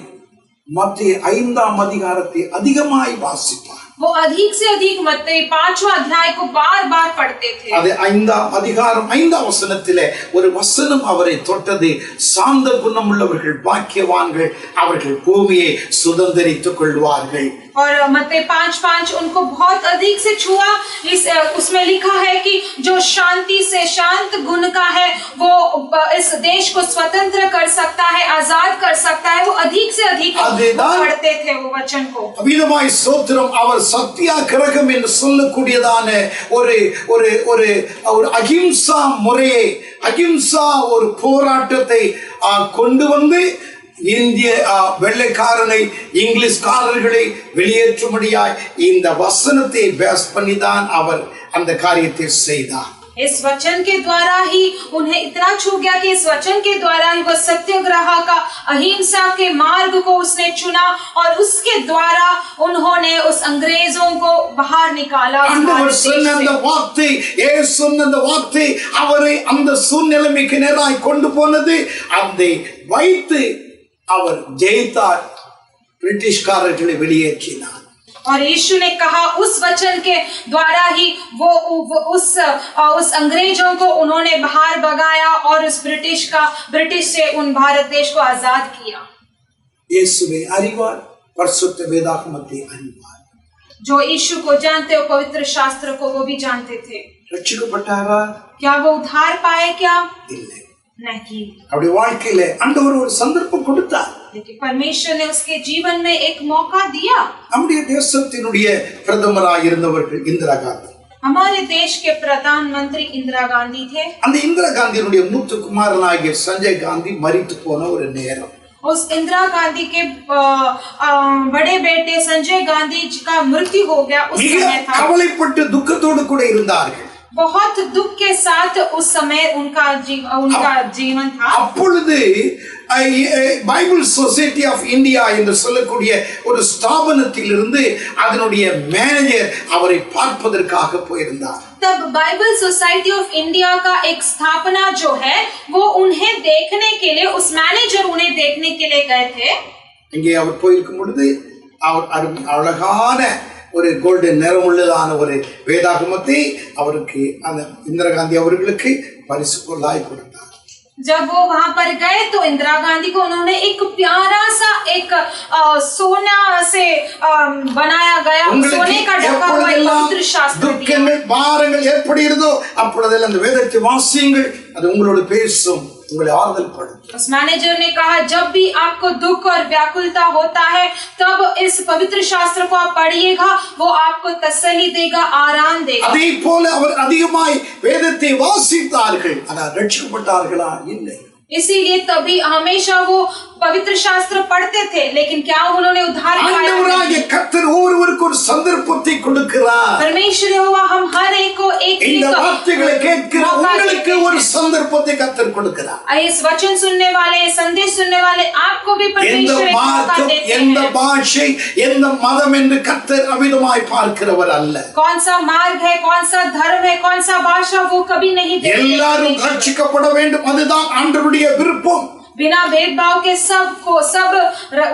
மத்திய 5ஆம் அதிகாரத்தை அதிகமாய் வாசித்தார்। वो अधिक से अधिक मत्ती 5वां अध्याय को बार-बार पढ़ते थे। அது 5ஆம் அதிகாரம் 5ஆம் வசனத்திலே ஒரு வசனம் அவரை தொட்டது, சாந்த குணமுள்ளவர்கள் பாக்கியவான்கள், அவர்கள் பூமியை சுதந்தரித்துக் கொள்வார்கள்। और मत्ती 5:5 उनको बहुत अधिक से छुआ। उसमें लिखा है कि जो शांति से शांत गुण का है वो इस देश को स्वतंत्र कर सकता है, आजाद कर सकता है। वो अधिक से अधिक पढ़ते थे वो वचन को। அபிதமாய் ஸ்தோத்திரம்। அவர் சத்தியாகிரகம் என்று சொல்லக்கூடியதான ஒரு அகிம்சா முறையை, அகிம்சா ஒரு போராட்டத்தை கொண்டு வந்து இந்திய வெள்ளைக்காரனை, இங்கிலீஷ்காரர்களை வெளியேற்றும்படியாய் இந்த வசனத்தை பேஸ் பண்ணி தான் அவர் அந்த காரியத்தை செய்தார்। इस वचन के द्वारा ही उन्हें इतना छू गया कि इस वचन के द्वारा ही वह सत्याग्रह का, अहिंसा के मार्ग को उसने चुना और उसके द्वारा उन्होंने उस अंग्रेजों को बाहर निकाला। ஆண்டவர் சொன்ன அந்த வார்த்தை, இயேசு சொன்ன அந்த வார்த்தை அவரை அந்த சூழ்நிலைக்கு நேராய் கொண்டு போனது। அதை வைத்து அவர் ஜெயித்தார், பிரிட்டிஷ்காரர்களை வெளியேற்றினார்। और यीशु ने कहा उस वचन के द्वारा ही वो उस अंग्रेजों को उन्होंने बाहर भगाया और उस ब्रिटिश से उन भारत देश को आजाद किया। இயேசுவை அறிவார், பரிசுத்த வேதாகமத்தை அறிவார்। जो यीशु को जानते हो, पवित्र शास्त्र को वो भी जानते थे। ரட்சிக்கப்பட்டாரா? क्या वो उद्धार पाए? क्या இல்லை। नहीं। அவருடைய வாழ்க்கையில ஆண்டவர் ஒரு சந்தர்ப்பம் கொடுத்தார், लेकिन परमेश्वर ने उसके जीवन में एक मौका दिया। நம்முடைய தேசத்தினுடைய பிரதமராக இருந்தவர்கள் இந்திரா காந்தி। हमारे देश के प्रधानमंत्री इंदिरा गांधी थे। அந்த இந்திரா காந்தியினுடைய மூத்த குமாரனாகிய சஞ்சய் காந்தி மரித்து போன ஒரு நேரம், उस इंदिरा गांधी के बड़े बेटे संजय गांधी का मृत्यु हो गया। उस समय था கவலைப்பட்டு துக்கத்தோடு கூட இருந்தார்கள்। बहुत दुख के साथ उस समय उनका जीवन था। அப்பொழுது பைபிள் சொசைட்டி ஆஃப் இந்தியா என்று சொல்லக்கூடிய ஒரு ஸ்தாபனத்திலிருந்து அதனுடைய மேனேஜர் அவரை பார்ப்பதற்காக போயிருந்தார்। तब बाइबल सोसाइटी ऑफ इंडिया का एक स्थापना जो है वो उन्हें देखने के लिए, उस मैनेजर उन्हें देखने के लिए गए थे। இங்கே அவர் போயிருக்கும் பொழுது அவர் அழகான ஒரு கோல்டன் நிறமுள்ளதான ஒரு வேதாகமத்தை அவருக்கு, அந்த இந்திரா காந்தி அவர்களுக்கு பரிசு பொருளாய் கொடுத்தார்। जब वो वहां पर गए तो इंदिरा गांधी को उन्होंने एक प्यारा सा एक सोना से बनाया गया, सोने का ढका हुआ एक पवित्र शास्त्र दिया। துக்கங்கள் பாரங்கள் ஏற்படுகிறதோ அப்பொழுதெல்லாம் அந்த வேதத்தை வாசியுங்கள், அது உங்களோடு பேசும், उंगले आदल पड़े। उस मैनेजर ने कहा जब भी आपको दुख और व्याकुलता होता है तब इस पवित्र शास्त्र को आप पढ़िएगा, वो आपको तसल्ली देगा, आराम देगा। அதே போல அவர் அதிகமாய் வேதத்தை வாசித்தார்கள், ஆனால் ரட்சிக்கப்பட்டார்களா? இல்லை। इसीलिए तभी हमेशा वो पवित्र शास्त्र पढ़ते थे, लेकिन क्या उन्होंने उद्धार पाया? ஆண்டவராகிய கர்த்தர் ஒவ்வொருவருக்கும் ஒரு சந்தர்ப்பத்தை கொடுக்கிறார்। परमेश्वर यहोवा हम हर एक को एक இந்த வார்த்தைகளை கேட்கிற உங்களுக்கு ஒரு சந்தர்ப்பத்தை கர்த்தர் கொடுக்கிறார்। इस वचन सुनने वाले, संदेश सुनने वाले आपको भी परमेश्वर एक मौका देते हैं। எந்த பாஷை, எந்த மதம் என்று கர்த்தர் அவிதமாய் பார்க்கிறவர் அல்ல। कौन सा मार्ग है, कौन सा धर्म है, कौन सा भाषा, वो कभी नहीं देखते। எல்லாரும் ரட்சிக்கப்பட வேண்டும், அதுதான் ஆண்டவருடைய விருப்பம்। बिना भेदभाव के सबको सब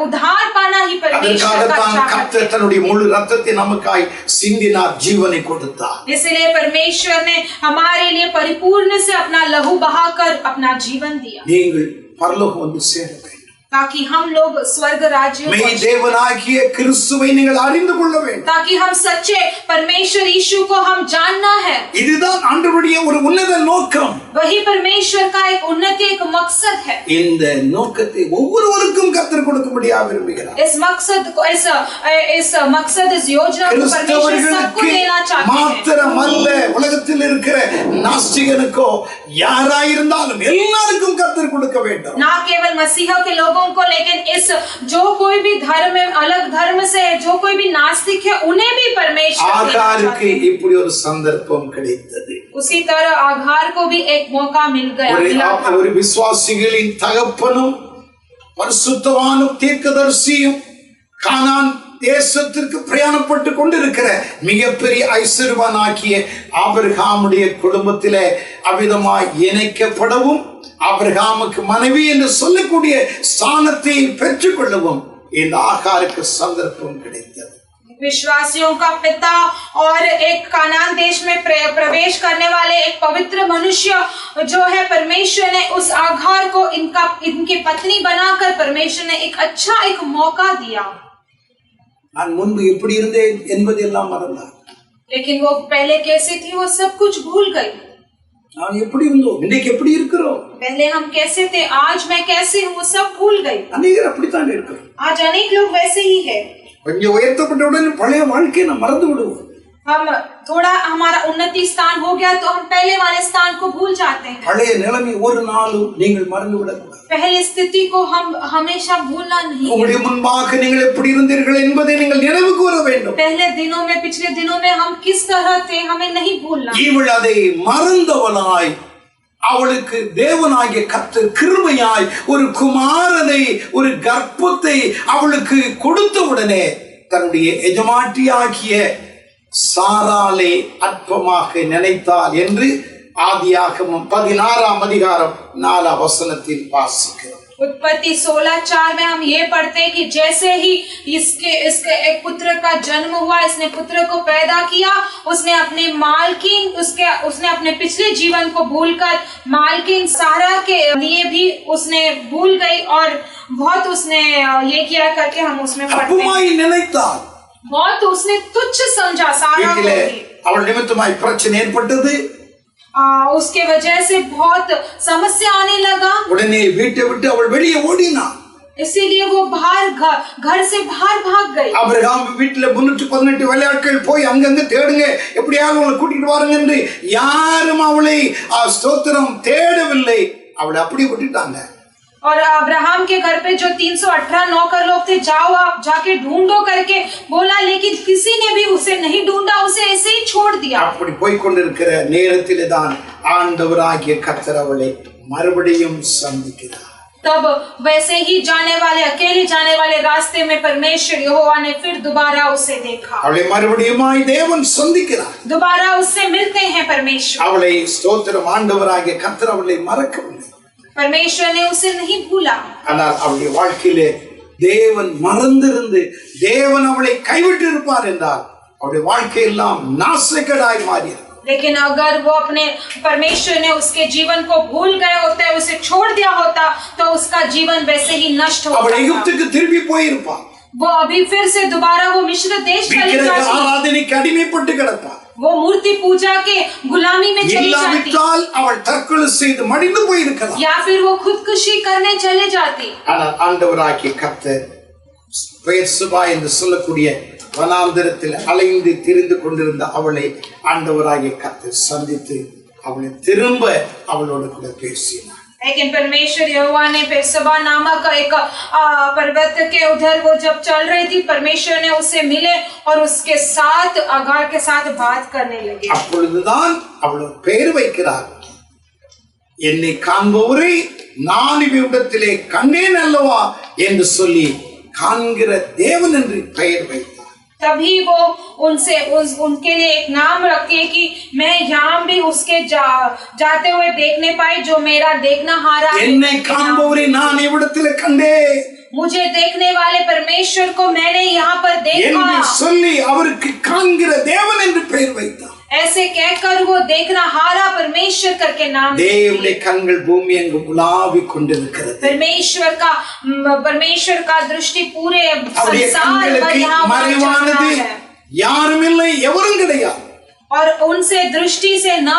उद्धार पाना ही परमेश्वर का चाहत है। கர்த்தர் தன்னுடைய முழு ரத்தத்தை நமக்காய் சிந்தினார், ஜீவனை கொடுத்தார்। इसलिए परमेश्वर ने हमारे लिए परिपूर्ण से अपना लहू बहाकर अपना जीवन दिया, நீங்கள் பரலோகம் வந்து சேர வேண்டும், ताकि हम लोग स्वर्ग राज्य மெய் தேவனாகிய கிறிஸ்துவை நீங்கள் அறிந்து கொள்ள வேண்டும், ताकि हम सच्चे परमेश्वर यीशु को हम जानना है। இதுதான் ஆண்டவருடைய ஒரு உன்னத நோக்கம்। वही परमेश्वर का एक उन्नति, एक मकसद है। இந்த நோக்கத்தை ஒவ்வொருவருக்கும் கர்த்தர் கொடுக்கும்படியாக விரும்புகிறார்। इस मकसद को, इस मकसद, इस योजना को परमेश्वर सबको देना चाहते हैं। மாத்திரமல்ல உலகத்தில் இருக்கிற நாஸ்திகனுக்கோ யாராயிருந்தாலும் எல்லாருக்கும் கர்த்தர் கொடுக்க வேண்டும். ना केवल मसीहा के लोगों को, लेकिन इस जो कोई भी धर्म है, अलग धर्म से है, जो कोई भी नास्तिक है, उन्हें भी परमेश्वर देना ஆகாருக்கு चाहते हैं। இப்படி ஒரு சந்தர்ப்பம் கிடைத்தது. उसी तरह आगार को भी एक मौका मिल गया। ஒரு விசுவாசிகளின் தகப்பனும் பரிசுத்தவானும் தீர்க்கதரிசியும் கானான் தேசத்திற்கு பிரயாணப்பட்டு கொண்டிருக்கிற மிகப்பெரிய ஐஸ்வர்யவானாகிய ஆபிரகாமுடைய குடும்பத்திலே அவ்விதமாய் இணைக்கப்படவும் ஆபிரகாமுக்கு மனைவி என்று சொல்லக்கூடிய ஸ்தானத்தை பெற்றுக் கொள்ளவும் இந்த ஆகாருக்கு சந்தர்ப்பம் கிடைத்தது. विश्वासियों का पिता और एक कानान देश में प्रवेश करने वाले एक पवित्र मनुष्य जो है, परमेश्वर ने उस आगार को इनकी पत्नी बनाकर परमेश्वर ने एक अच्छा एक मौका दिया। நான் முன்பு எப்படி இருந்தேன் என்பதெல்லாம் மறந்தார். लेकिन वो पहले कैसे थी वो सब कुछ भूल गई। நான் எப்படி இருந்தோம், இன்னைக்கு எப்படி இருக்கிறோம், पहले हम कैसे थे, आज मैं कैसे हूँ, वो सब भूल गई। அநேகர் அப்படித்தான் இருக்கிறோம். आज अनेक लोग वैसे ही है। கொஞ்சம் உயர்த்தப்பட்டவுடன் பழைய வாழ்க்கையை நாம் மறந்து விடுவோம். हम थोड़ा हमारा उन्नति स्थान हो गया तो हम पहले वाले स्थान को भूल जाते हैं। பழைய நிலைமை ஒரு நாளும் நீங்கள் மறந்து விடக்கூடாது. पहले स्थिति को हम हमेशा भूलना नहीं। உங்களுடைய முன்பாக நீங்கள் எப்படி இருந்தீர்கள் என்பதை நீங்கள் நினைவு கூற வேண்டும். पहले दिनों में, पिछले दिनों में हम किस तरह थे, हमें नहीं भूलना। இவள் அதை மறந்தவளாய் அவளுக்கு தேவனாகிய கர்த்தர் கிருபையாய் ஒரு குமாரனை, ஒரு கர்ப்பத்தை அவளுக்கு கொடுத்த உடனே தன்னுடைய எஜமாட்டியாகிய சாராளை அற்பமாக நினைத்தாள் என்று ஆதியாகமம் 16ஆம் அதிகாரம் 4ஆம் வசனத்தில் வாசிக்கிறோம். उत्पत्ति 16:4 में हम ये पढ़ते हैं कि जैसे ही इसके एक पुत्र का जन्म हुआ, इसने पुत्र को पैदा किया, उसने अपने मालकिन उसने अपने पिछले जीवन को भूलकर मालकिन सारा के लिए भी उसने भूल गई और बहुत उसने ये किया करके हम उसमें पढ़ते हैं। बहुत उसने तुच्छ समझा सारा को भी। அவள் நிமித்தமாய் பிரச்சனை ஏற்பட்டது. उसके वजह से बहुत समस्या आने लगा। உடனே வீட்டை விட்டு அவள் வெளியே ஓடினாள். इसीलिए वो घर से बाहर भाग गई। ஆபிரகாம் வீட்டுல 318 வேலையாட்கள் போய் அங்கங்க தேடுங்க, எப்படியாவது அவளை கூட்டிட்டு வாருங்க என்று யாரும் அவளை ஸ்தோத்திரம் தேடவில்லை. அவளை அப்படி விட்டுட்டாங்க. और अब्राहम के घर पे जो 318 नौकर लोग थे, जाओ आप जाके ढूंढो करके बोला, लेकिन किसी ने भी उसे नहीं ढूंढा, उसे ऐसे ही छोड़ दिया। அப்படி போய் கொண்டிருக்கிற நேரத்திலே தான் ஆண்டவராகிய கர்த்தர் அவளை மறுபடியும் சந்திக்கிறார். तब वैसे ही अकेले जाने वाले रास्ते में परमेश्वर यहोवा ने फिर दोबारा उसे देखा। அவளை மறுபடியுமாய் தேவன் சந்திக்கிறார். दोबारा उससे मिलते हैं परमेश्वर। அவளை ஸ்தோத்திரம் ஆண்டவராகிய கர்த்தர் அவளை மறக்கவில்லை. परमेश्वर ने उसे नहीं भूला। ஆனால் அவளுடைய வாழ்க்கையிலே தேவன் மறந்திருந்து தேவன் அவளை கைவிட்டு இருப்பார் என்றால் அவளுடைய வாழ்க்கையெல்லாம் நாசகேடாய் மாறியது. लेकिन अगर वो अपने परमेश्वर ने उसके जीवन को भूल गए होते, उसे छोड़ दिया होता, तो उसका जीवन वैसे ही नष्ट हो அவள் जाता। எகிப்துக்கு திரும்பி போயிருப்பாள். वो अभी फिर से दोबारा वो मिस्र देश चली जाती। ஆராதனைக்கு அடிமைப்பட்டு கிடப்பாள். वो मूर्ति पूजा के गुलामी में चली जाती। இல்லாவிட்டால் அவள் தற்கொலை செய்து மடிந்து போயிருக்கலாம். या फिर वो खुदकुशी करने चले जाती। ஆனால் ஆண்டவராகிய கர்த்தர் பெயர்சுபா என்று சொல்லக்கூடிய வனாந்தரத்தில் அலைந்து திரிந்து கொண்டிருந்த அவளை ஆண்டவராகிய கர்த்தர் சந்தித்து அவளை திரும்ப அவளோடு கூட பேசினார். लेकिन परमेश्वर यहोवा ने बेर्शेबा नामक एक पर्वत के उधर वो जब चल रही थी, परमेश्वर ने उसे मिले और उसके साथ आगार के साथ बात करने लगे। அப்பொழுதுதான் அவள் பெயர் வைக்கிறார். என்னை காண்பவரை நான் இவ்விடத்திலே கண்டேன் அல்லவா என்று சொல்லி காண்கிற தேவன் என்று பெயர் வைத்தார். तभी वो उनके लिए एक नाम रखती है कि मैं यहाँ भी उसके जाते हुए देखने पाए जो मेरा देखना हारा है। என்னை காண்பவரை நான் இவ்விடத்திலே கண்டேன், मुझे देखने वाले परमेश्वर को मैंने यहाँ पर देखा என்று சொல்லி அவருக்கு காண்கிற தேவன் என்று பெயர் வைத்தார். ऐसे कहकर वो देखना हारा परमेश्वर करके नाम தேவனுடைய கண்கள் பூமி எங்கும் உலாவிக் கொண்டிருக்கிறது. परमेश्वर का दृष्टि पूरे அவருடைய संसार पर கண்களுக்கு यहाँ மறைவானது யாரும் இல்லை, எவரும் கிடையாது. और उनसे दृष्टि से न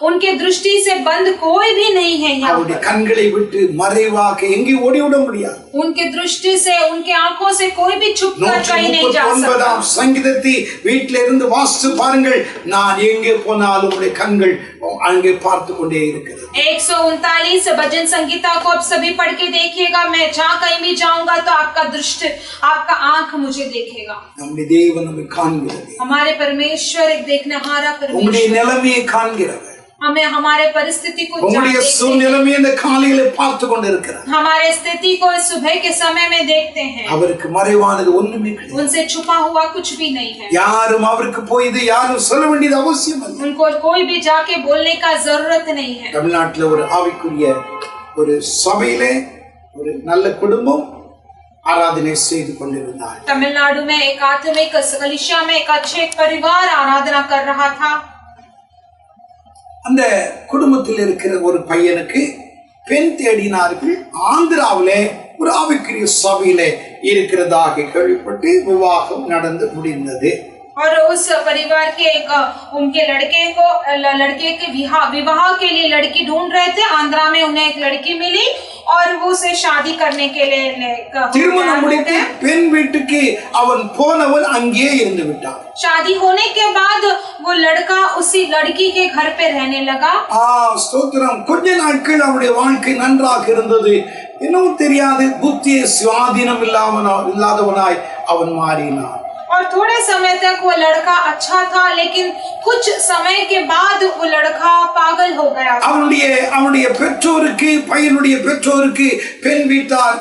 उनके दृष्टि से बंद कोई भी नहीं है यहाँ அவருடைய पर। கண்களை விட்டு மறைவாக எங்கே ஓடிவிட முடியாது. उनके दृष्टि से उनके आंखों से कोई भी छुप कर कहीं नहीं जा 139 सकता। சங்கீதத்தை வீட்டில இருந்து வாசித்து பாருங்கள். நான் எங்கே போனாலும் உடைய கண்கள் அங்கே பார்த்து கொண்டே இருக்கிறது. 139 भजन संगीता को आप सभी पढ़ के देखिएगा। मैं जहाँ कहीं भी जाऊंगा तो आपका दृष्टि, आपका आंख मुझे देखेगा। நம்முடைய தேவன் நம்மை காண்கிறது. हमारे परमेश्वर एक देखनेहारा உங்களுடைய परमेश्वर, நிலைமையை காண்கிறவர். हमें हमारे परिस्थिति को உங்களுடைய देखते हैं। சூழ்நிலையை இந்த காலையில பார்த்து கொண்டிருக்கிறார். हमारे स्थिति को इस सुबह के समय में देखते हैं। அவருக்கு மறைவானது ஒண்ணுமே கிடையாது. उनसे छुपा हुआ कुछ भी नहीं है। யாரும் அவருக்கு போய் இது யாரும் சொல்ல வேண்டியது அவசியம் இல்லை. उनको कोई भी जाके बोलने का जरूरत नहीं है। தமிழ்நாட்டில் ஒரு ஆவிக்குரிய ஒரு சபையிலே ஒரு நல்ல குடும்பம் ஆராதனை செய்து கொண்டிருந்தார். तमिलनाडु में एक आत्मिक कलीसिया में एक अच्छे परिवार आराधना कर रहा था। அந்த குடும்பத்தில் இருக்கிற ஒரு பையனுக்கு பெண் தேடினார்கள். ஆந்திராவிலே ஒரு ஆவிக்குரிய சபையிலே இருக்கிறதாக கேள்விப்பட்டு விவாகம் நடந்து முடிந்தது. और उस परिवार के एक उनके लड़के के विवाह के लिए लड़की ढूंढ रहे थे। आंध्रा में उन्हें एक लड़की मिली और वो उसे शादी करने के लिए திருமணம் முடித்து பெண் வீட்டுக்கு அவன் போனவன் அங்கே இருந்து விட்டான். शादी होने के बाद वो लड़का उसी लड़की के घर पे रहने लगा। ஸ்தோத்திரம். கொஞ்ச நாட்கள் அவனுடைய வாழ்க்கை நன்றாக இருந்தது. இன்னும் தெரியாது புத்தியை சுவாதீனம் இல்லாதவனாய் அவன் மாறினான். और थोड़े समय तक वो लड़का अच्छा था, लेकिन कुछ समय के बाद वो लड़का पागल हो गया। அவனுடைய பெற்றோருக்கு, பையனுடைய பெற்றோருக்கு பெண் வீட்டார்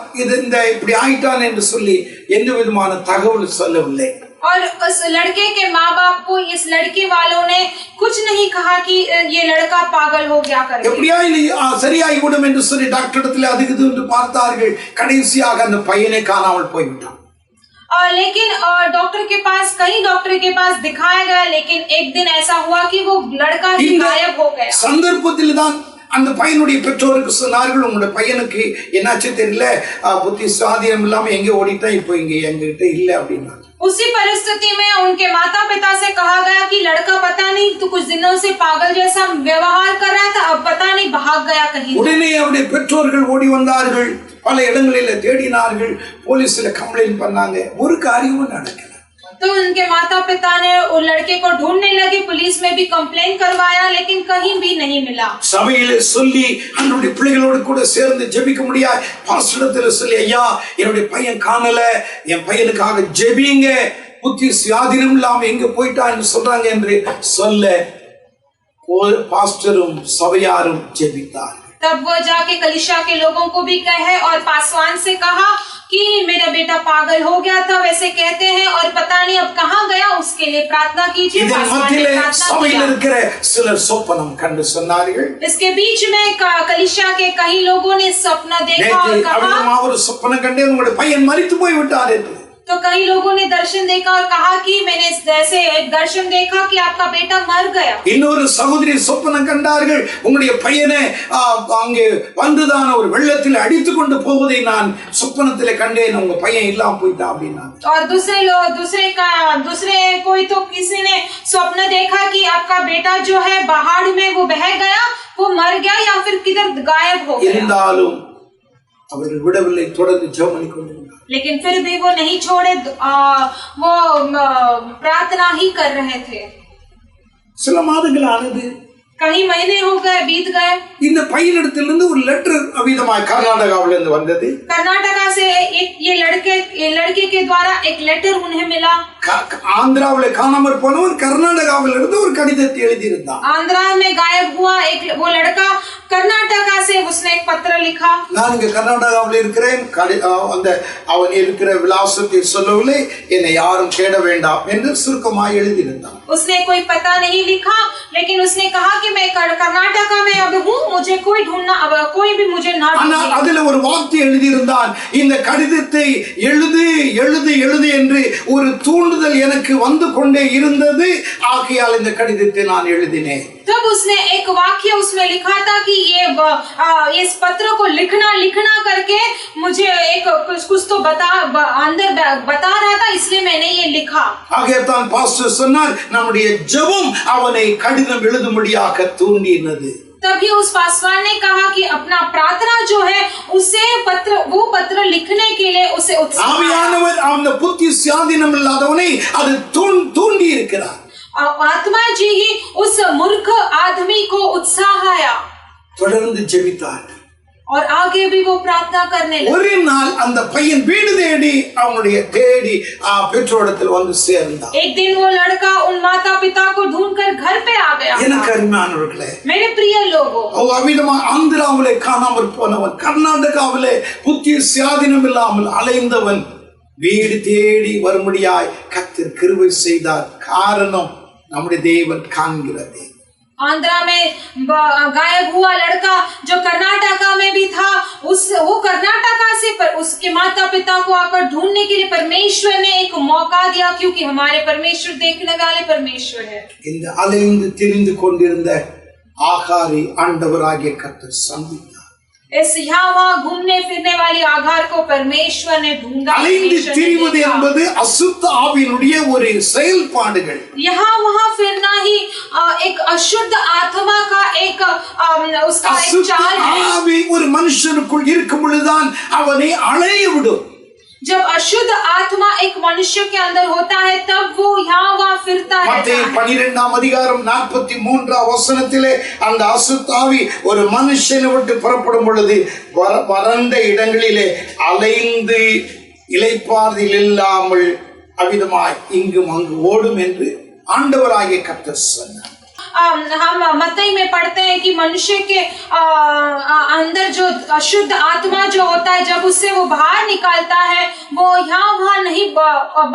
இப்படி ஆயிட்டான் என்று சொல்லி எந்த விதமான தகவல் சொல்லவில்லை. और उस लड़के के माँ बाप को इस लड़की वालों ने कुछ नहीं कहा कि ये लड़का पागल हो गया करके। எப்படியா சரியாகி விடும் என்று சொல்லி டாக்டர் இடத்துல அதுக்கு என்று பார்த்தார்கள். கடைசியாக அந்த பையனை காணாமல் போய்விட்டான். लेकिन डॉक्टर के पास दिखाया गया, लेकिन एक दिन ऐसा हुआ कि वो लड़का ही गायब हो गया। சந்தர்ப்பத்தில் தான் அந்த பையனுடைய பெற்றோருக்கு சொன்னார்கள், உங்களுடைய பையனுக்கு என்னாச்சு தெரியல, புத்தி சுவாதீனம் இல்லாம எங்க ஓடிட்டா, இப்போ இங்க எங்ககிட்ட இல்ல அப்படின்னா। उसी परिस्थिति में उनके माता पिता से कहा गया कि लड़का पता नहीं तो कुछ दिनों से पागल जैसा व्यवहार कर रहा था, अब पता नहीं भाग गया कहीं। உடனே அவருடைய பெற்றோர்கள் ஓடி வந்தார்கள், பல இடங்களில தேடினார்கள், போலீஸ்ல கம்ப்ளைன்ட் பண்ணாங்க, ஒரு காரியமும் நடக்கல। तो उनके माता पिता ने उस लड़के को ढूंढने लगे, पुलिस में भी कंप्लेन करवाया, लेकिन कहीं भी नहीं मिला। சபையிலே சொல்லி அவருடைய பிள்ளைகளோடு கூட சேர்ந்து ஜெபிக்க முடியாது, பாஸ்டரிடத்துல சொல்லி, ஐயா என்னுடைய பையன் காணல, என் பையனுக்காக ஜெபிங்க, புத்தி சுயாதீனம் இல்லாம எங்க போயிட்டான்னு சொல்றாங்க என்று சொல்ல ஒரு பாஸ்டரும் சபையாரும் ஜெபித்தார்। तब वो जाके कलीसिया के लोगों को भी कहे और पासवान से कहा कि मेरा बेटा पागल हो गया था, वैसे कहते हैं, और पता नहीं अब कहाँ गया, उसके लिए प्रार्थना कीजिए। इसके बीच में कलीसिया के कई लोगों ने सपना देखा और कहा, तो कई लोगों ने दर्शन देखा और कहा कि मैंने जैसे एक दर्शन देखा कि आपका बेटा मर गया। இன்னொரு சகோதரி சொப்பனம் கண்டார்கள், உங்களுடைய பையனை அங்கே வந்துதான் ஒரு வெள்ளத்தில் அடித்து கொண்டு போவதை நான் சொப்பனத்திலே கண்டேன், உங்க பையன் இல்லாம போயிட்டா அப்படின்னா। और दूसरे कोई तो किसी ने स्वप्न देखा कि आपका बेटा जो है पहाड़ में वो बह गया, वो मर गया या फिर किधर गायब हो गया। இருந்தாலும் அவர்கள் விடவில்லை, தொடர்ந்து ஜெபம் பண்ணி கொண்டிருந்தார்கள்। लेकिन फिर भी वो नहीं छोड़े, वो प्रार्थना ही कर रहे थे। சில மாதங்கள் ஆனது, कई महीने हो गए, बीत गए। இந்த பையனிடத்திலிருந்து ஒரு லெட்டர் அவிதமாய் கர்நாடகாவிலிருந்து வந்தது। कर्नाटका से एक ये लड़के के द्वारा एक लेटर उन्हें मिला। ஆந்திராவிலே காணாமற் போனவன் கர்நாடகாவிலிருந்து ஒரு கடிதத்தை எழுதியிருந்தான்। आंध्रा में गायब हुआ वो लड़का कर्नाटका से उसने एक पत्र लिखा। நான் இங்க கர்நாடகாவில் இருக்கிறேன், அந்த அவன் இருக்கிற விலாசத்தை சொல்லவில்லை, என்னை யாரும் தேட வேண்டாம் என்று சுருக்கமாய் எழுதியிருந்தான்। उसने कोई पता नहीं लिखा, लेकिन उसने कहा कि मैं कर्नाटका में अब हूँ, मुझे कोई ढूंढना, अब कोई भी मुझे ना ढूंढे। அதுல ஒரு வார்த்தை எழுதியிருந்தான், இந்த கடிதத்தை எழுது எழுது எழுது என்று ஒரு தூண்டுதல் எனக்கு வந்து கொண்டே இருந்தது, ஆகையால் இந்த கடிதத்தை நான் எழுதினேன்। तब उसने एक वाक्य उसमें लिखा था कि इस पत्र को लिखना करके मुझे एक कुछ तो अंदर बता रहा था, इसलिए मैंने ये लिखा। ஆகையால் பாஸ்டர் சொன்னார், நம்முடைய ஜெபம் அவனை கடிதம் எழுதும்படியாக தூண்டினது। तभी उस पासवान ने कहा कि अपना प्रार्थना जो है उसे वो पत्र लिखने के लिए उसे उत्साह, ஆவியானவர் அந்த புத்தி சுயாதீனம் இல்லாதவனை அது தூண்டி இருக்கிறார்। आत्मा जी ही उस मूर्ख आदमी को उत्साह आया, தொடர்ந்து ஜெபித்தார்। और आगे भी वो प्रार्थना करने लगा। ஒரு நாள் அந்த பையன் வீடு தேடி பெற்றோரிடத்தில் வந்து சேர்ந்தான்। एक दिन वो लड़का उन माता पिता को ढूंढकर घर पे आ गया। எனக்கு அருமையானவர்களே, मेरे प्रिय लोगों, அவ்விதமா ஆந்திராவிலே காணாமல் போனவன், கர்நாடகாவிலே புத்தி சுயாதீனம் இல்லாமல் அலைந்தவன் வீடு தேடி வரும்படியாய் கர்த்தர் கிருபை செய்தார்। காரணம் நம்முடைய தேவன் காண்கிறது। आंध्रा में गायब हुआ लड़का जो कर्नाटका में भी था, वो कर्नाटका से पर उसके माता पिता को आकर ढूंढने के लिए परमेश्वर ने एक मौका दिया, क्योंकि हमारे परमेश्वर देखने वाले परमेश्वर है। இந்த அலைந்து திரிந்து கொண்டிருந்த ஆகாரை ஆண்டவராகிய கர்த்தர் சந்தித்தார்। इस यहाँ वहाँ घूमने फिरने वाली आगार को परमेश्वर ने ढूंढा। அலைந்து திரிவது என்பது அசுத்த ஆவியினுடைய ஒரு செயல்பாடுகள்। यहाँ वहाँ फिरना ही एक अशुद्ध आत्मा का एक उसका एक चाल है। ஆவி ஒரு மனுஷனுக்குள் இருக்கும் பொழுதுதான் அவனை அலைய விடும்। जब अशुद्ध आत्मा एक मनुष्य के अंदर होता है, तब वो यहाँ वहाँ फिरता है। மத்தேயு 12ஆம் அதிகாரம் 43ஆம் வசனத்திலே அந்த அசுத்த ஆவி ஒரு மனுஷனை விட்டு புறப்படும் பொழுது வறண்ட இடங்களிலே அலைந்து இளைப்பாறுதல் இல்லாமல் அவிதமாய் இங்கும் அங்கு ஓடும் என்று ஆண்டவராகிய கர்த்தர் சொன்னார்। हम मत्ती में पढ़ते हैं कि मनुष्य के अंदर जो अशुद्ध आत्मा जो होता है, जब उससे वो बाहर निकालता है, वो यहाँ वहाँ नहीं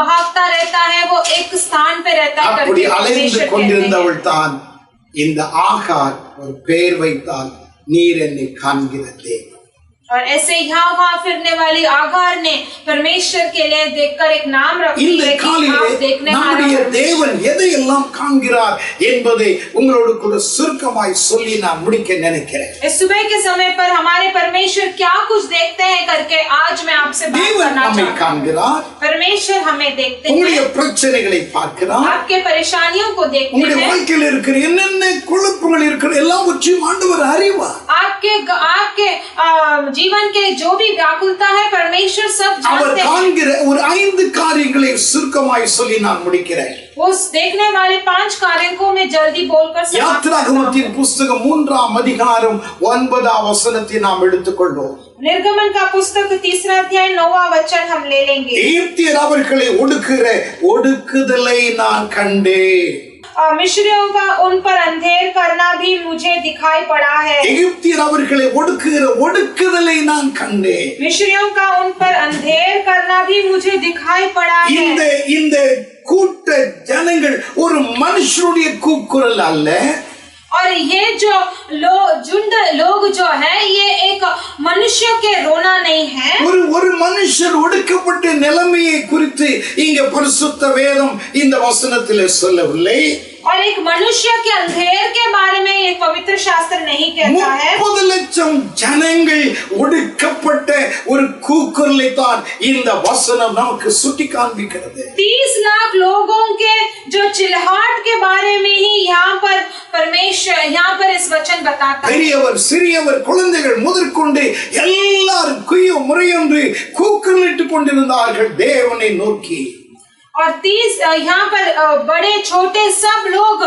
भागता रहता है, वो एक स्थान पे रहता है। அப்படி அலைந்து கொண்டிருந்தவள் தான் இந்த ஆகார் ஒரு பெயர் வைத்தால் நீர் என்னை காண்கிற தேவன்। और ऐसे यहाँ वहाँ फिरने वाली आगार ने परमेश्वर के लिए देखकर एक नाम रखी है कि आप देखने वाला தேவன் எதையெல்லாம் காண்கிறார் என்பதை உங்களோடு கூட சுருக்கமாய் சொல்லி நான் முடிக்க நினைக்கிறேன்। इस सुबह के समय पर हमारे परमेश्वर क्या कुछ देखते हैं करके आज मैं आपसे बात करना चाहता हूँ। परमेश्वर हमें देखते हैं, உங்களுடைய பிரச்சனைகளை பார்க்கிறார், आपके परेशानियों को देखते हैं, உங்களுடைய வாழ்க்கையில் இருக்கிற என்னென்ன குழப்பங்கள் இருக்கிற எல்லாவற்றையும் ஆண்டவர் அறிவார்। आपके जीवन के जो भी व्याकुलता है परमेश्वर सब जानते हैं। காண்கிற ஒரு 5 காரியங்களை சுருக்கமாய் சொல்லி நான் முடிக்கிறேன்। उस देखने वाले 5 कार्यों को मैं जल्दी बोलकर समाप्त யாத்ராகமத்தின் புத்தகம் 3ஆம் அதிகாரம் 9ஆம் வசனத்தை நாம் எடுத்துக்கொள்வோம்। निर्गमन का पुस्तक 3 अध्याय 9वां वचन हम ले लेंगे। எகிப்தியர் அவர்களை ஒடுக்குதலை நான் கண்டேன்। मिस्रियों का उन पर अंधेर करना भी मुझे दिखाई पड़ा है। எகிப்தியர் அவர்களை ஒடுக்குதலை நான் கண்டேன்। मिस्रियों का उन पर अंधेर करना भी मुझे दिखाई पड़ा है। இந்த கூட்ட ஜனங்கள் ஒரு மனுஷனுடைய கூக்குரல் அல்ல, और ये जो झुंड लोग जो है, ये एक मनुष्य के रोना नहीं है। ஒரு மனுஷர் ஒடுக்கப்பட்ட நிலைமையை குறித்து இங்க பரிசுத்த வேதம் இந்த வசனத்திலே சொல்லவில்லை। और एक मनुष्य के अंधेर के बारे में ये पवित्र शास्त्र नहीं कहता है। 30 லட்சம் ஜனங்கள் ஒடுக்கப்பட்ட ஒரு கூக்குரலை தான் இந்த வசனம் நமக்கு சுட்டி காண்பிக்கிறது। 30 लाख लोगों के जो चिल्लाहट के बारे में ही यहाँ पर परमेश्वर यहाँ पर इस वचन बताता है। பெரியவர் சிறியவர் குழந்தைகள் முதற்கொண்டு எல்லாரும் குய்யோ முறையொன்று கூக்குரலிட்டுக் கொண்டிருந்தார்கள் தேவனை நோக்கி। और 30 यहाँ पर बड़े छोटे सब लोग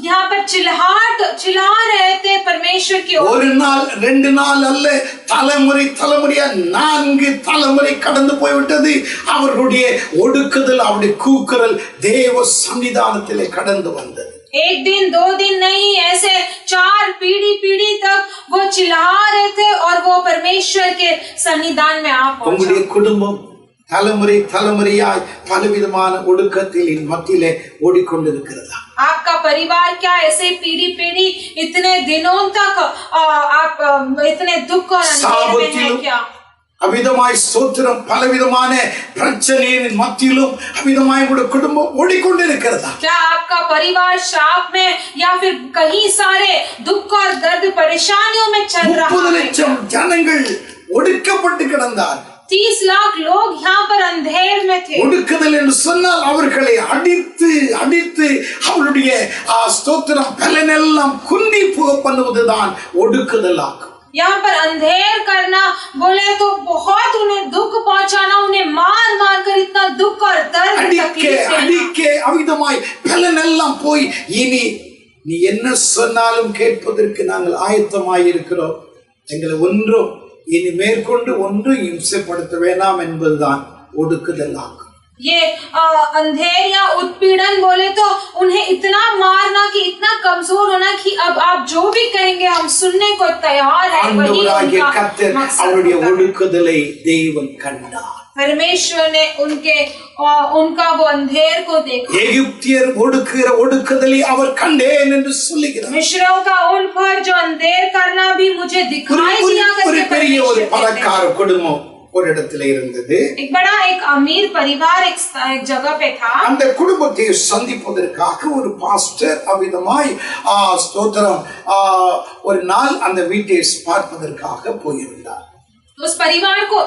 यहाँ पर चिल्ला रहे थे परमेश्वर की ओर। ஒரு நாள் 2 நாள் அல்ல, தலைமுறையா 4 தலைமுறை கடந்து போய்விட்டது। அவர்களுடைய ஒடுக்குதல், அவருடைய கூக்குரல் தேவ சன்னிதானத்திலே கடந்து வந்தது। एक दिन 2 दिन नहीं, ऐसे 4 पीढ़ी तक वो चिल्ला रहे थे और वो परमेश्वर के सन्निधान में आ पहुंचा। உங்களுடைய குடும்பம் தலைமுறையாய் பலவிதமான ஒடுக்கத்தில் மத்தியிலே ஓடிக்கொண்டிருக்கிறதா? आपका परिवार क्या ऐसे पीढ़ी इतने दिनों तक आप इतने दुख और अंधेरे में है क्या? அவிதமாய் ஸ்தோத்திரம் பலவிதமான பிரச்சனையின் மத்தியிலும் அவிதமாய் உங்களுடைய குடும்பம் ஓடிக்கொண்டிருக்கிறதா? क्या आपका परिवार श्राप में या फिर कहीं सारे दुख और दर्द परेशानियों में चल रहा 30 है? லட்சம் ஜனங்கள் ஒடுக்கப்பட்டு கிடந்தார். 30 लाख लोग यहाँ पर अंधेर में थे. ஒடுக்குதல் என்று சொன்னால் அவர்களை அடித்து அடித்து அவருடைய ஸ்தோத்திரம் பலனெல்லாம் குந்தி போக பண்ணுவதுதான் ஒடுக்குதல் ஆகும். यहाँ पर अंधेर करना बोले तो बहुत उन्हें दुख पहुंचाना, उन्हें मार मार कर इतना दुख और दर्द तकलीफ அடிக்க அவிதமாய் பலனெல்லாம் போய் இனி நீ என்ன சொன்னாலும் கேட்பதற்கு நாங்கள் ஆயத்தமாய் இருக்கிறோம், எங்களை ஒன்றும் இனி மேற்கொண்டு ஒன்றும் இம்சைப்படுத்த வேண்டாம் என்பதுதான் ஒடுக்குதல் ஆகும். ये अंधेर या उत्पीड़न बोले तो उन्हें इतना मारना कि इतना कमजोर होना कि अब आप जो भी कहेंगे हम सुनने को तैयार है. वही அவருடைய ஒடுக்குதலை தேவன் கண்டார். परमेश्वर ने उनका वो अंधेर को देखा. எகிப்தியர் ஒடுக்குதலை அவர் கண்டேன் என்று சொல்லுகிறார். मिस्रियों का उन पर जो अंधेर करना भी मुझे दिखाई दिया करके பெரிய ஒரு பணக்கார குடும்பம் ஒரு இடத்துல இருந்தது. एक बड़ा एक अमीर परिवार एक जगह पे था. அந்த குடும்பத்தை சந்திப்பதற்காக ஒரு பாஸ்டர் அவிதமாய் ஸ்தோத்திரம் ஒரு நாள் அந்த வீட்டை பார்ப்பதற்காக போயிருந்தார். उस परिवार को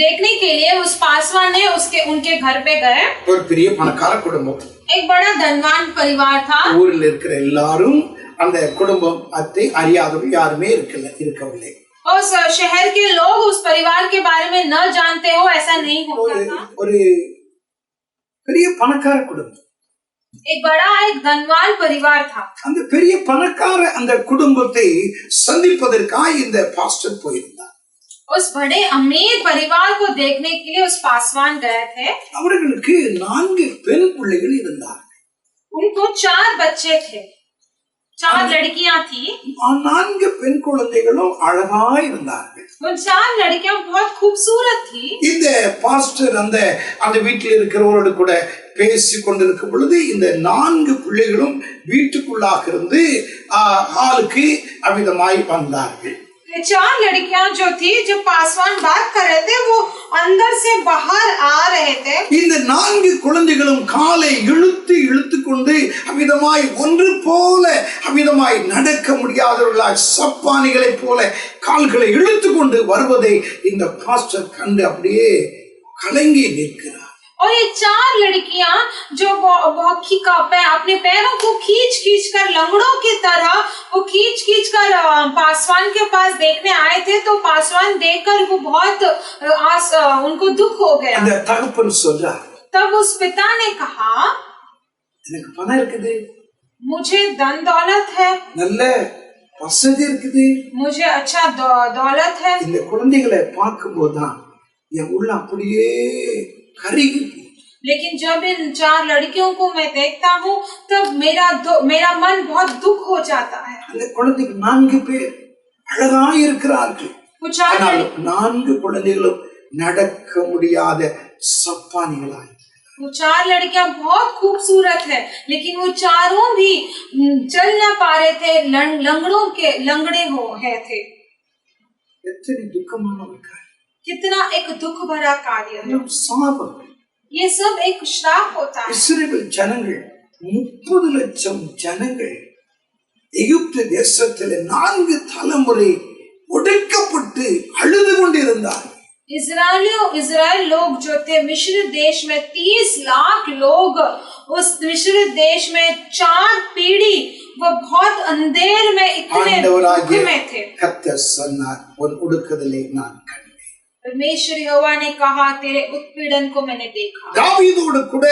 देखने के लिए उस पासवान ने उनके घर पे गए. ஒரு பெரிய பணக்கார குடும்பம், एक बड़ा धनवान परिवार था. ஊரில் இருக்கிற எல்லாரும் அந்த குடும்பம் அத்தை அறியாதவர்கள் யாருமே இருக்கவில்லை. उस शहर के लोग उस परिवार के बारे में न जानते हो ऐसा नहीं होता था. ஒரு பெரிய பணக்கார குடும்பம், एक बड़ा एक धनवान परिवार था. அந்த பெரிய பணக்கார அந்த குடும்பத்தை சந்திப்பதற்காக இந்த பாஸ்டர் போயிருந்தார். उस बड़े अमीर परिवार को देखने के लिए उस पासवान गए थे. அவர்களுக்கு 4 பெண் பிள்ளைகள் இருந்தார்கள். उनको 4 बच्चे थे, 4 लड़कियां थी. 4 பெண் குழந்தைகளும் அழகா இருந்தார்கள். उन 4 लड़कियां बहुत खूबसूरत थी. இந்த பாஸ்டர் அந்த வீட்டில் இருக்கிறவரோடு கூட பேசி கொண்டிருக்கும் பொழுது இந்த 4 பிள்ளைகளும் வீட்டுக்குள்ளாக இருந்து ஹாலுக்கு அவிதமாய் வந்தார்கள். 4 लड़कियां जो थी, जो पासवान बात कर रहे थे, वो अंदर से बाहर आ रहे थे. இந்த 4 குழந்தைகளும் காலை இழுத்து கொண்டு அவிதமாய் ஒன்று போல அவிதமாய் நடக்க முடியாதவர்களாய் சப்பானிகளை போல கால்களை இழுத்து கொண்டு வருவதை இந்த பாஸ்டர் கண்டு அப்படியே கலங்கி நிற்கிறார். और ये 4 लड़कियां जो अपने पैरों को खींच कर लंगड़ों की तरह वो खींच कर पासवान के पास देखने आए थे. तो पासवान देखकर वो बहुत उनको दुख हो गया. அந்த தகப்பன் சொல்றார், तब उस पिता ने कहा, எனக்கு பணம் இருக்குது, मुझे धन दौलत है, நல்ல வசதி இருக்குது, मुझे अच्छा दौलत है. இந்த குழந்தைகளை பார்க்கும்போதுதான் என் உள்ள அப்படியே கருகி. लेकिन जब इन 4 लड़कियों को मैं देखता हूँ तब मेरा मन बहुत दुख हो जाता है. அந்த குழந்தைக்கு 4 பேர் அழகா இருக்கிறார்கள். ஆனால் 4 குழந்தைகளும் நடக்க முடியாத சப்பானிகளாய். वो 4 लड़कियां बहुत खूबसूरत है, लेकिन वो चारों भी चल न पा रहे थे, लंगड़े थे. எத்தனை துக்கமான ஒரு காரியம். कितना एक दुख भरा कार्य है. சாபம். ये सब एक श्राप होता है. இஸ்ரவேல் ஜனங்கள் 30 லட்சம் ஜனங்கள் எகிப்து தேசத்தில் 4 தலைமுறை ஒடுக்கப்பட்டு அழுது கொண்டிருந்தார். इजराइल लोग जो थे मिस्र देश में 30 लाख लोग उस मिस्र देश में 4 पीढ़ी वो बहुत अंधेर में इतने दुख में थे. கர்த்தர் சொன்னார், உன் ஒடுக்குதலை நான் கண்டேன். परमेश्वर यहोवा ने कहा, तेरे उत्पीड़न को मैंने देखा. தாவீதோடு கூட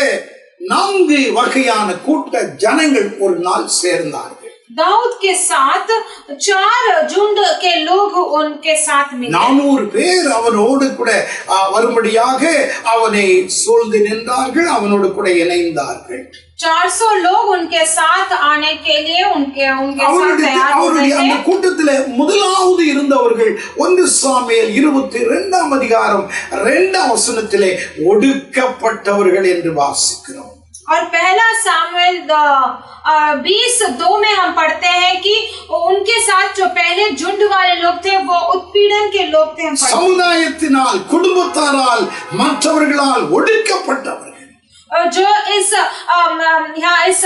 4 வகையான கூட்ட ஜனங்கள் ஒரு நாள் சேர்ந்தார்கள். दाऊद के साथ 4 झुंड के लोग उनके साथ मिले. 400 பேர் அவனோடு கூட வரும்படியாக அவனை சூழ்ந்து நின்றார்கள், அவனோடு கூட இணைந்தார்கள். 400 लोग उनके साथ आने के लिए उनके साथ तैयार हो गए थे. அந்த கூட்டத்திலே முதலாவது இருந்தவர்கள் 1 சாமுவேல் 22ஆம் அதிகாரம் 2ஆம் வசனத்திலே ஒடுக்கப்பட்டவர்கள் என்று வாசிக்கிறோம். और पहला सामुएल 20:2 में हम पढ़ते हैं कि उनके साथ जो पहले झुंड वाले लोग थे वो उत्पीड़न के लोग थे। हम पढ़ते हैं। சமுதாயத்தினால் குடும்பத்தாரால் மற்றவர்களால் ஒடுக்கப்பட்டவர்கள் और जो इस यहाँ इस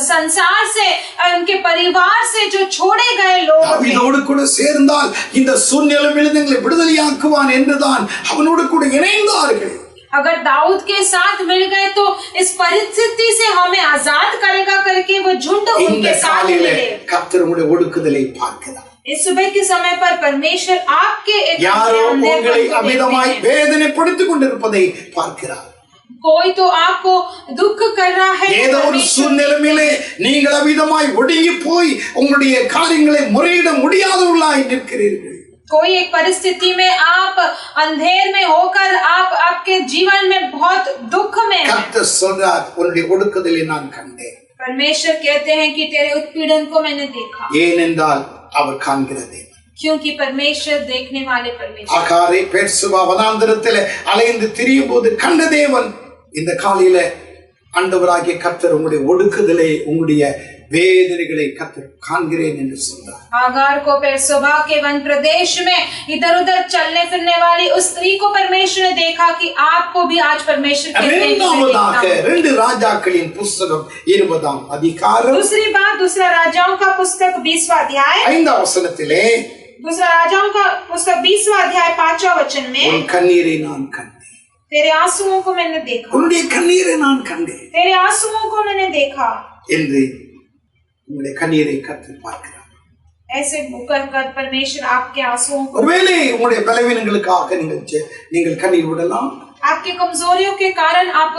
संसार से उनके परिवार से जो छोड़े गए लोग थे। தாவீதோடு கூட சேர்ந்தால் இந்த சூழ்நிலையில் எங்களை விடுதலையாக்குவான் என்றுதான் அவனோடு கூட இணைந்தார்கள்। अगर दाऊद के साथ मिल गए तो इस परिस्थिति से हमें आजाद करेगा करके वो झुंड இந்த उनके साथ காலையிலே मिले। கர்த்தர் உம்முடைய ஒடுக்குதலை பார்க்கிறார்। इस सुबह के समय पर परमेश्वर आपके एक யாரோ अंधेरपन உங்களை को देखते அமிதமாய் हैं। வேதனைப்படுத்திக் கொண்டிருப்பதை பார்க்கிறார்। कोई तो आपको दुख कर रहा है। ஏதோ ஒரு சூழ்நிலையிலே நீங்கள் அமிதமாய் ஒடுங்கி போய் உங்களுடைய காரியங்களை முறையிட முடியாதவர்களாய் நிற்கிறீர்கள்। कोई एक परिस्थिति में आप अंधेर में होकर आप आपके जीवन में बहुत दुख में हैं। கர்த்தர் சொல்றார் உன்னுடைய ஒடுக்குதலை நான் கண்டேன்। परमेश्वर कहते हैं कि तेरे उत्पीड़न को मैंने देखा। ஏனென்றால் அவர் காண்கிறதே क्योंकि परमेश्वर देखने वाले परमेश्वर। ஆகாரை பெர்சுபா வனாந்தரத்திலே அலைந்து திரியும் போது கண்ட தேவன் இந்த காலையில ஆண்டவராகிய கர்த்தர் உங்களுடைய ஒடுக்குதலை உங்களுடைய வேதனைகளை கர்த்தர் காண்கிறேன் என்று சொன்னார்। आगार को पेरसोबा के वन प्रदेश में इधर उधर चलने फिरने वाली उस स्त्री को परमेश्वर ने देखा कि आपको भी आज परमेश्वर कहते हैं कि मैं இரண்டாவதாக देखता हूं। 2 ராஜாக்களின் புத்தகம் 20ஆம் அதிகாரம் दूसरी बात दूसरा राजाओं का पुस्तक 20वां अध्याय 5ஆம் வசனத்திலே दूसरा राजाओं का पुस्तक 20वां अध्याय 5वां वचन में உன் கண்ணீரை நான் கண்டேன்। तेरे आंसुओं को मैंने देखा। உன்னுடைய கண்ணீரை நான் கண்டேன் तेरे आंसुओं को मैंने देखा। என்று உங்களுடைய கண்ணீரை கர்த்தர் பார்க்கிறார்। ऐसे कर कर परमेश्वर आपके आंसुओं को, ஒருவேளை உங்களுடைய பலவீனங்களுக்காக நீங்கள் கண்ணீர் விடலாம்। आपकी कमजोरियों के कारण आप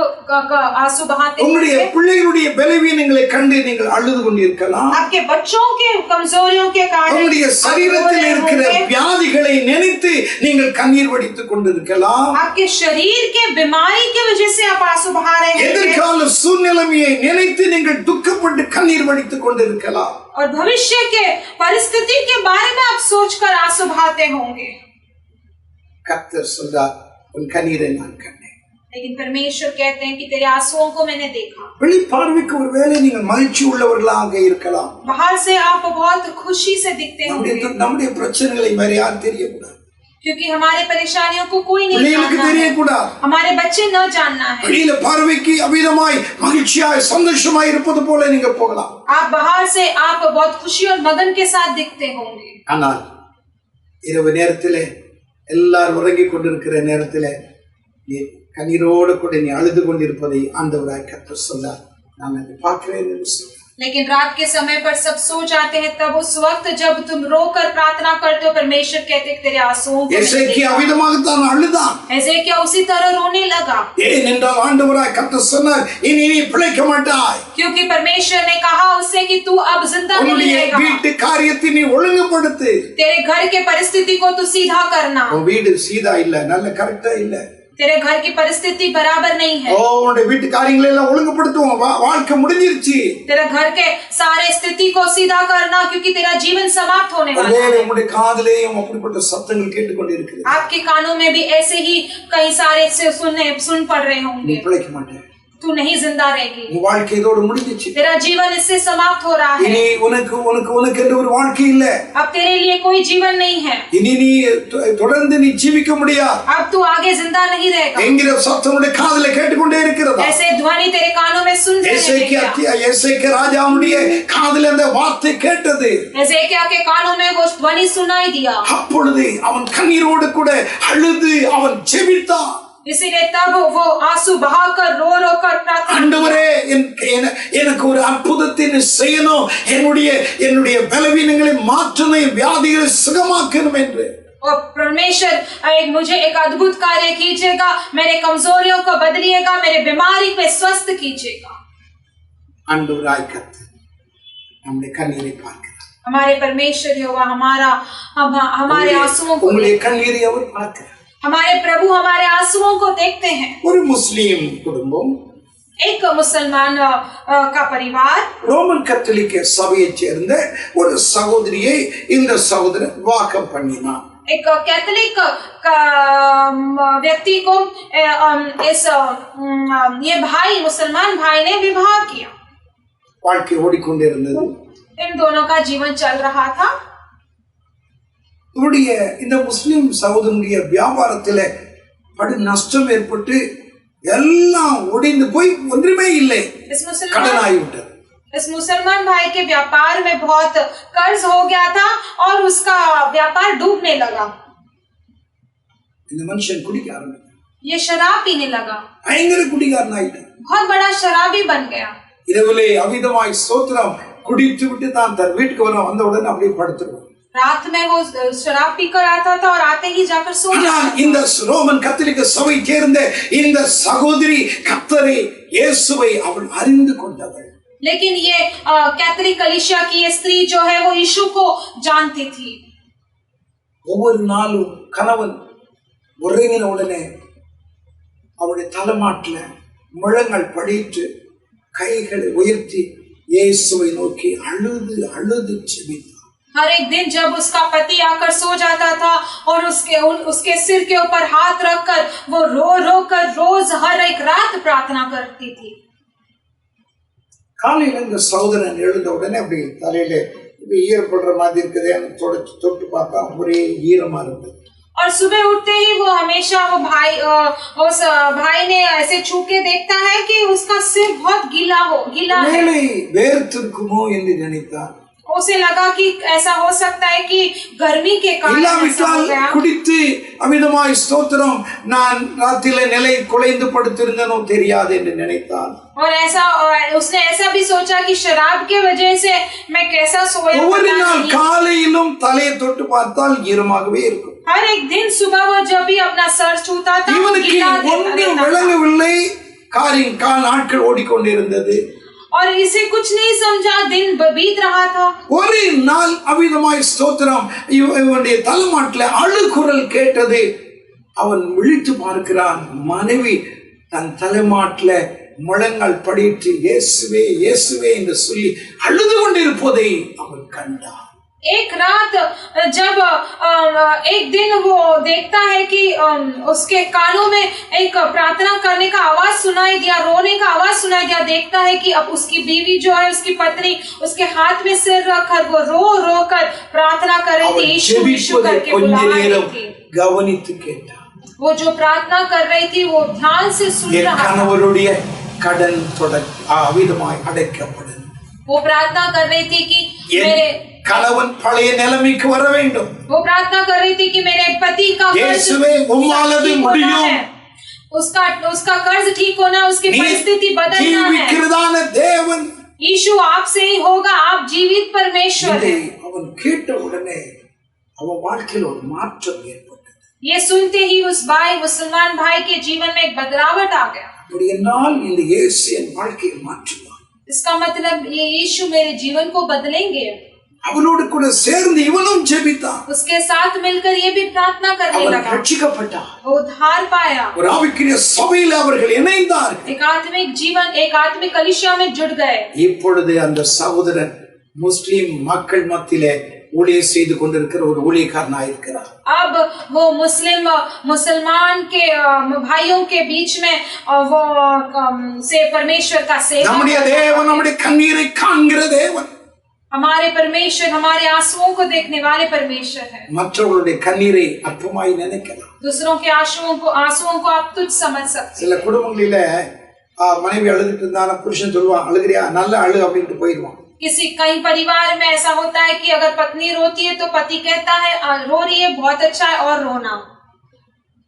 आंसू बहाते உங்களுடைய हैं। பிள்ளைகளுடைய பலவீனங்களை கண்டு நீங்கள் அழுது கொண்டிருக்கலாம்। आपके बच्चों के कमजोरियों के कारण உங்களுடைய आप रो சரீரத்தில் रहे இருக்கிற होंगे। வியாதிகளை நினைத்து நீங்கள் கண்ணீர் வடித்துக் கொண்டிருக்கலாம்। आपके शरीर के बीमारी की वजह से आप आंसू बहा रहे हैं எதிர்கால சூழ்நிலையை நினைத்து நீங்கள் துக்கப்பட்டு கண்ணீர் வடித்துக் கொண்டிருக்கலாம்। और भविष्य के परिस्थिति के बारे में आप सोचकर आंसू बहाते होंगे। கர்த்தர் சொல்றார் உன் கண்ணீரை நான் கண்டேன்। लेकिन परमेश्वर कहते हैं कि तेरे आंसुओं को मैंने देखा। வெளிப்பார்வைக்கு ஒருவேளை நீங்கள் மகிழ்ச்சி உள்ளவர்களாக இருக்கலாம்। बाहर से आप बहुत खुशी से दिखते होंगे நம்முடைய பிரச்சனைகளை வேற யாரும் தெரியக்கூடாது। क्योंकि हमारे परेशानियों को कोई नहीं பிள்ளைகளுக்கு जानना है। தெரியக்கூடாது। हमारे बच्चे न जानना है। வெளியில பார்வைக்கு அமிதமாய் மகிழ்ச்சியாய் சந்தோஷமாய் இருப்பது போல நீங்க போகலாம்। आप बाहर से आप बहुत खुशी और मगन के साथ दिखते होंगे। ஆனால் இரவு நேரத்திலே எல்லாரும் உறங்கிக் கொண்டிருக்கிற நேரத்திலே நீ கண்ணீரோடு கூட நீ அழுது கொண்டிருப்பதை ஆண்டவராய் கர்த்தர் சொன்னார் நான் அதை பார்க்கிறேன் என்று சொன்னார்। लेकिन रात के समय पर सब सो जाते हैं, तब उस वक्त जब तुम रोकर प्रार्थना करते हो परमेश्वर कहते हैं तेरे आंसुओं को मैंने எசேக்கியா देखा। அவிதமாகத்தான் அழுதான்। एजेकिया उसी तरह रोने लगा ஏனென்றால் ஆண்டவராய் கர்த்தர் சொன்னார் இனி நீ பிழைக்க மாட்டாய்। क्योंकि परमेश्वर ने कहा उससे कि तू अब जिंदा नहीं உன்னுடைய रहेगा। வீட்டு காரியத்தை நீ ஒழுங்குபடுத்து। तेरे घर के परिस्थिति को तू सीधा करना। உன் வீடு சீதா இல்ல, நல்ல கரெக்டா இல்ல। तेरे घर की परिस्थिति बराबर नहीं है। உன்னுடைய வீட்டு காரியங்களை எல்லாம் ஒழுங்குபடுத்துவோம், வாழ்க்கை முடிஞ்சிருச்சு। तेरे घर के सारे स्थिति को सीधा करना क्योंकि तेरा जीवन समाप्त होने वाला है। உங்களுடைய காதிலேயும் அப்படிப்பட்ட சத்தங்கள் கேட்டுக்கொண்டிருக்கிறது। आपके कानों में भी ऐसे ही कई सारे से सुन पड़ रहे நீ होंगे। பிழைக்க மாட்டே, तू नहीं जिंदा रहेगी। உன் வாழ்க்கை இதோடு முடிஞ்சிச்சு। तेरा जीवन इससे समाप्त हो रहा है। இனி உனக்கு என்று ஒரு வாழ்க்கை இல்ல। अब तेरे लिए कोई जीवन नहीं है। இனி நீ தொடர்ந்து நீ ஜீவிக்க முடியாது अब तू आगे जिंदा नहीं रहेगा। என்கிற சத்தம் உன்னுடைய காதில கேட்டுக்கொண்டே இருக்கிறதா? ऐसे ध्वनि तेरे कानों में सुन रहे हैं। எசேக்கியா ராஜாவுடைய காதில அந்த வார்த்தை கேட்டது। एजेकिया के कानों में वो ध्वनि सुनाई दिया। அப்பொழுது அவன் கண்ணீரோடு கூட அழுது அவன் ஜெபித்தான்। इसीलिए तब वो आंसू बहाकर रो रो कर प्रार्थना ஆண்டவரே எனக்கு ஒரு அற்புதத்தை செய்யணும், என்னுடைய பலவீனங்களை மாற்றணும், வியாதிகளை சுகமாக்கணும் என்று। और परमेश्वर मुझे एक अद्भुत कार्य कीजिएगा, मेरे कमजोरियों को बदलिएगा, मेरे बीमारी को स्वस्थ कीजिएगा। ஆண்டவராய் கர்த்தர் நம்முடைய கண்ணீரை பார்க்கிறார்। हमारे परमेश्वर यहोवा हमारे आंसुओं को, உங்களுடைய கண்ணீரை அவர் பார்க்கிறார்। हमारे प्रभु हमारे आंसुओं को देखते हैं। ஒரு முஸ்லிம் குடும்பம், एक मुसलमान का परिवार ரோமன் கத்தோலிக்க சபையைச் சேர்ந்த ஒரு சகோதரியை இந்த சகோதரன் விவாகம் பண்ணினார்। एक कैथोलिक व्यक्ति को ये भाई मुसलमान भाई ने विवाह किया। வாழ்க்கை ஓடிக்கொண்டிருந்தது। इन दोनों का जीवन चल रहा था। இவருடைய இந்த முஸ்லிம் சகோதரனுடைய வியாபாரத்திலே படு நஷ்டம் ஏற்பட்டு எல்லாம் ஒடிந்து போய் ஒன்றுமே இல்லை, கடனாகிவிட்டது। इस मुसलमान भाई के व्यापार में बहुत कर्ज हो गया था और उसका व्यापार डूबने लगा। இந்த மனுஷன் குடிக்க ஆரம்பிச்சான், ये शराब पीने लगा, பயங்கர குடிகாரன் ஆயிட்டான்। बहुत बड़ा शराबी बन गया। இரவிலே அவிதமாய் ஸ்தோத்திரம் குடித்து விட்டு தான் தன் வீட்டுக்கு வந்த உடனே அப்படியே படுத்துருவான்। रात में वो शराब पीकर आता था और आते ही जाकर सो जाता था। இந்த ரோமன் கத்தோலிக்க சபை சேர்ந்த இந்த சகோதரி கர்த்தரை இயேசுவை அவள் அறிந்து கொண்டவள்। लेकिन ये कैथोलिक कलीसिया की ये स्त्री जो है वो यीशु को जानती थी। ஒவ்வொரு நாளும் கணவன் உறங்கின உடனே அவளுடைய தலைமாட்டில முழங்கள் படிட்டு கைகளை உயர்த்தி இயேசுவை நோக்கி அழுது அழுது ஜெபித்தார்। हर एक दिन जब उसका पति आकर सो जाता था और उसके सिर के ऊपर हाथ रखकर वो रो रो कर रोज हर एक रात प्रार्थना करती थी। காலையில இந்த சகோதரன் எழுந்த உடனே அப்படி தலையில ஈரப்படுற மாதிரி இருக்குது, தொட்டு பார்த்தா ஒரே ஈரமா இருந்தது। और सुबह उठते ही वो हमेशा उस भाई ने ऐसे छू के देखता है कि उसका सिर बहुत गीला है। வேர்த்திருக்குமோ என்று நினைத்தார்। उसे लगा कि ऐसा हो सकता है कि गर्मी के कारण ऐसा हो गया। குடித்து அமிதமாய் ஸ்தோத்திரம் நான் ராத்திரில நிலை குலைந்து படுத்திருந்தனோ தெரியாது என்று நினைத்தான்। और उसने ऐसा भी सोचा कि शराब के वजह से मैं कैसा सोया। ஒவ்வொரு நாள் காலையிலும் தலையை தொட்டு பார்த்தால் ஈரமாகவே இருக்கும்। हर एक दिन सुबह वो जब भी अपना सर छूता था இவனுக்கு ஒன்றும் விளங்கவில்லை, நாட்கள் ஓடிக்கொண்டிருந்தது। और इसे कुछ नहीं समझा, दिन बीत रहा था। ஒரு நாள் அவிதமாய் ஸ்தோத்திரம் இவனுடைய தலைமாட்டில அழுகுரல் கேட்டது। அவன் விழித்து பார்க்கிறான், மனைவி தன் தலைமாட்டில முழங்கள் படிட்டு இயேசுவே இயேசுவே என்று சொல்லி அழுது கொண்டிருப்பதை அவன் கண்டான்। एक रात जब एक दिन वो देखता है कि उसके कानों में एक प्रार्थना करने का आवाज सुनाई दिया, रोने का आवाज सुनाई दिया। देखता है कि अब उसकी बीवी जो है, उसकी पत्नी उसके हाथ में सिर रखकर वो रो रो कर प्रार्थना कर रही थी, यीशु यीशु करके बुला रही थी। கவனித்து கேட்டான்। वो जो प्रार्थना कर रही थी वो ध्यान से सुन रहा था। கணவருடைய கடன் அவிதமாய் அடைக்கப்படும்। वो प्रार्थना कर रही थी कि मेरे கணவன் பழைய நிலைமைக்கு வர வேண்டும்। वो प्रार्थना कर रही थी कि मेरे पति का இயேசுவே உம்மாலது முடியும், उसका कर्ज ठीक होना, उसकी परिस्थिति बदलना है। ஜீவிக்கிறதான தேவன் यीशु आपसे ही होगा, आप जीवित परमेश्वर हैं। அவன் கேட்ட உடனே அவன் வாழ்க்கையில் ஒரு மாற்றம் ஏற்பட்டது। ये सुनते ही उस मुसलमान भाई के जीवन में एक बदलावट आ गया। அப்படி என்றால் இந்த இயேசு என் வாழ்க்கையை மாற்றுவார்। इसका मतलब ये यीशु मेरे जीवन को बदलेंगे। அவனோடு கூட சேர்ந்து இவனும் ஜெபித்தான்। उसके साथ मिलकर ये भी प्रार्थना करने लगा। ரட்சிக்கப்பட்டான், वो उद्धार पाया। ஒரு ஆவிக்குரிய சபையில் அவர்கள் இணைந்தார்கள்। एक आत्मिक कलीसिया में जुड़ गए। இப்பொழுது அந்த சகோதரன் முஸ்லிம் மக்கள் மத்தியிலே ஊழியம் செய்து கொண்டிருக்கிற ஒரு ஊழியக்காரனாக இருக்கிறார்। अब वो मुसलमान के भाइयों के बीच में वो से परमेश्वर का सेवा। நம்முடைய தேவன் நம்முடைய கண்ணீரை காண்கிற தேவன்। हमारे परमेश्वर हमारे आंसुओं को देखने वाले परमेश्वर है। மற்றவர்களுடைய கண்ணீரை அற்பமாய் நினைக்கலாம்। दूसरों के आंसुओं को आप तुच्छ समझ सकते। சில குடும்பங்களில மனைவி அழுதுட்டு இருந்தா புருஷன் சொல்லுவான், அழுகிறியா, நல்ல அழு அப்படின்ட்டு போயிடுவான்। कई परिवार में ऐसा होता है कि अगर पत्नी रोती है तो पति कहता है रो रही है, बहुत अच्छा है, और रोना।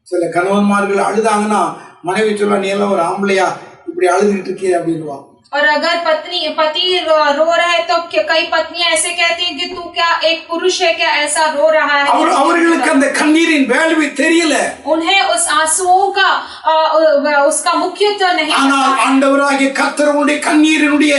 சில கணவன்மார்கள் அழுதாங்கன்னா மனைவி சொல்லுவா, நீ எல்லாம் ஒரு ஆம்பளையா இப்படி அழுதுகிட்டு இருக்கிய அப்படின்னுவா। और अगर पति रो रहे तो कई पत्नियां ऐसे कहती हैं कि तू क्या एक पुरुष है क्या, ऐसा रो रहा है। அவர்களுக்கு அந்த கண்ணீரின் வேல்யூ தெரியல। उन्हें उस आंसुओं का उसका मुख्यत्व नहीं पता। ஆனால் ஆண்டவராகிய கர்த்தர் உன்னுடைய கண்ணீரினுடைய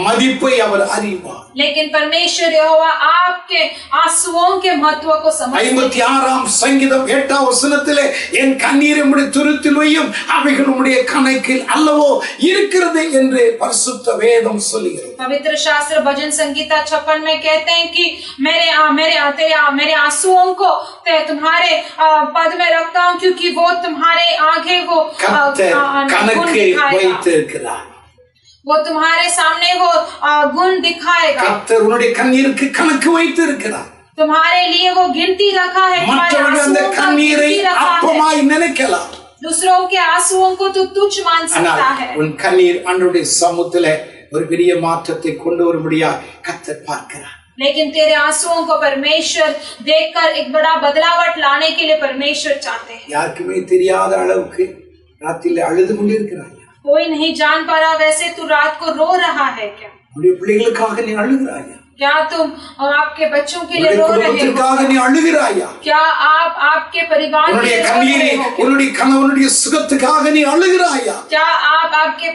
மதிப்பை அவர் அறிவார்। लेकिन परमेश्वर यहोवा आपके आंसुओं के महत्व को समझते हैं। 56ஆம் சங்கீதம் 8ஆம் வசனத்திலே என் கண்ணீரை உம்முடைய துருத்தில் வையும், அவைகள் உம்முடைய கணக்கில் அல்லவோ இருக்கிறது என்று பரிசுத்த வேதம் சொல்லுகிறது। पवित्र शास्त्र भजन संगीता 56 में कहते हैं कि मेरे आंसुओं को तुम्हारे पद में रखता हूँ, क्योंकि वो तुम्हारे आगे वो கணக்கை வைத்திருக்கிறார்। वो तुम्हारे सामने वो गुण दिखाएगा। கர்த்தர் உன்னுடைய கண்ணீருக்கு கணக்கு வைத்து இருக்கிறார். तुम्हारे लिए वो गिनती रखा है, तुम्हारे மற்றவர்கள் அந்த आंसुओं का கண்ணீரை गिनती रखा है। அற்பமாய் நினைக்கலாம். दूसरों के आंसुओं को तो तुच्छ मान सकता है, உன் கண்ணீர் ஆண்டவருடைய சமூகத்திலே ஒரு பெரிய மாற்றத்தை கொண்டு வரும்படியா கர்த்தர் பார்க்கிறார். लेकिन तेरे आंसुओं को परमेश्वर देखकर एक बड़ा बदलावट लाने के लिए परमेश्वर चाहते हैं। யாருக்குமே தெரியாத அளவுக்கு ராத்திரில அழுது கொண்டிருக்கிறாய். कोई नहीं जान पा रहा वैसे तू रात को रो रहा है क्या? உன்னுடைய பிள்ளைகளுக்காக நீ அழுகிறாய். क्या तुम आपके बच्चों के लिए रो रहे हो? நீ அழுகிறாயா? क्या आप आपके परिवार के लिए रो रहे हो? உன்னுடைய கணவனுடைய சுகத்துக்காக நீ அழுகிறாயா? क्या आप आपके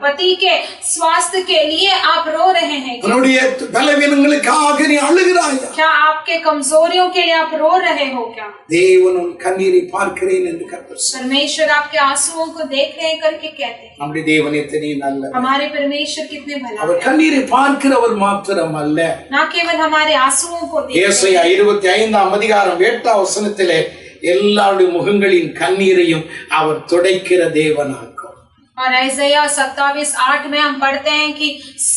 पति के स्वास्थ्य के लिए आप रो रहे हैं? உன்னுடைய பலவீனங்களுக்காக நீ அழுகிறாயா? क्या आपके कमजोरियों के लिए आप रो रहे हो क्या? தேவன் உன் கண்ணீரை பார்க்கிறேன் என்று கர்த்தர் சொன்னார். परमेश्वर आपके आंसुओं को देख रहे हैं करके कहते हैं। நம்முடைய தேவன் எத்தனை நல்லவர். हमारे परमेश्वर कितने भला அவர் है। கண்ணீரை பார்க்கிறவர் மாத்திரம் அல்ல, ना केवल हमारे आंसुओं को देखते हैं। ஏசாயா 25ஆம் அதிகாரம் 8ஆம் வசனத்திலே எல்லாருடைய முகங்களின் கண்ணீரையும் அவர் துடைக்கிற தேவனாகும். और ऐसाया 27:8 में हम पढ़ते हैं कि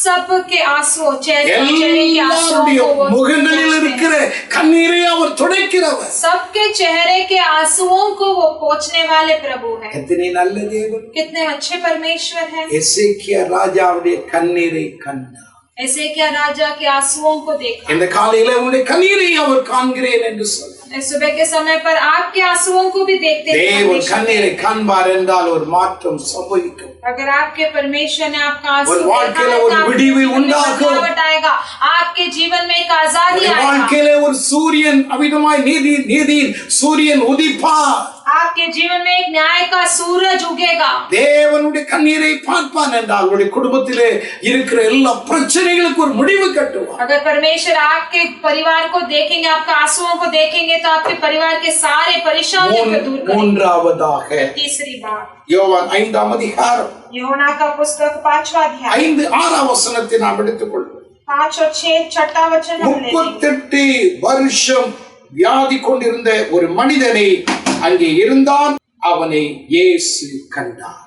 सबके आंसू चेहरे के आंसुओं को वो முகங்களில் இருக்கிற கண்ணீரை அவர் துடைக்கிறவர். सबके चेहरे के आंसुओं को वो पोंछने वाले प्रभु है। எத்தனை நல்ல தேவன். कितने अच्छे परमेश्वर है। எசேக்கியா ராஜாவுடைய கண்ணீரை கண்டார். एसेकिया राजा के आंसुओं को देखा। இந்த காலையில உங்களுடைய கண்ணீரை அவர் காண்கிறேன் என்று சொன்னார். सुबह के समय पर आपके आंसुओं को भी देखते हैं। தேவன் கண்ணீரை காண்பார் என்றால் ஒரு மாற்றம் சம்பவிக்கும். अगर आपके परमेश्वर ने आपका आंसू ஒரு வாழ்க்கையில ஒரு விடிவு உண்டாகும். आएगा, आपके जीवन में एक आजादी आएगा। வாழ்க்கையில ஒரு சூரியன் அவிதமாய் நீதியின் சூரியன் உதிப்பார். आपके जीवन में एक न्याय का सूरज उगेगा। தேவனுடைய கண்ணீரை பார்ப்பான் என்றால் உங்களுடைய குடும்பத்திலே இருக்கிற எல்லா பிரச்சனைகளுக்கு ஒரு முடிவு கட்டுவார். अगर परमेश्वर आपके परिवार को देखेंगे, आपके आंसुओं को देखेंगे, तो आपके परिवार के सारे परेशानियों को दूर करेंगे। மூன்றாவதாக तीसरी बात, யோவான் 5ஆம் அதிகாரம் யோனா का पुस्तक 5वां अध्याय 5-6 வசனத்தை நாம் எடுத்துக்கொள்வோம். 5 और 6 छठा वचन हम लेंगे। 38 வருஷம் வியாதி கொண்டிருந்த ஒரு மனிதனை அங்கே இருந்தான், அவனை இயேசு கண்டார்.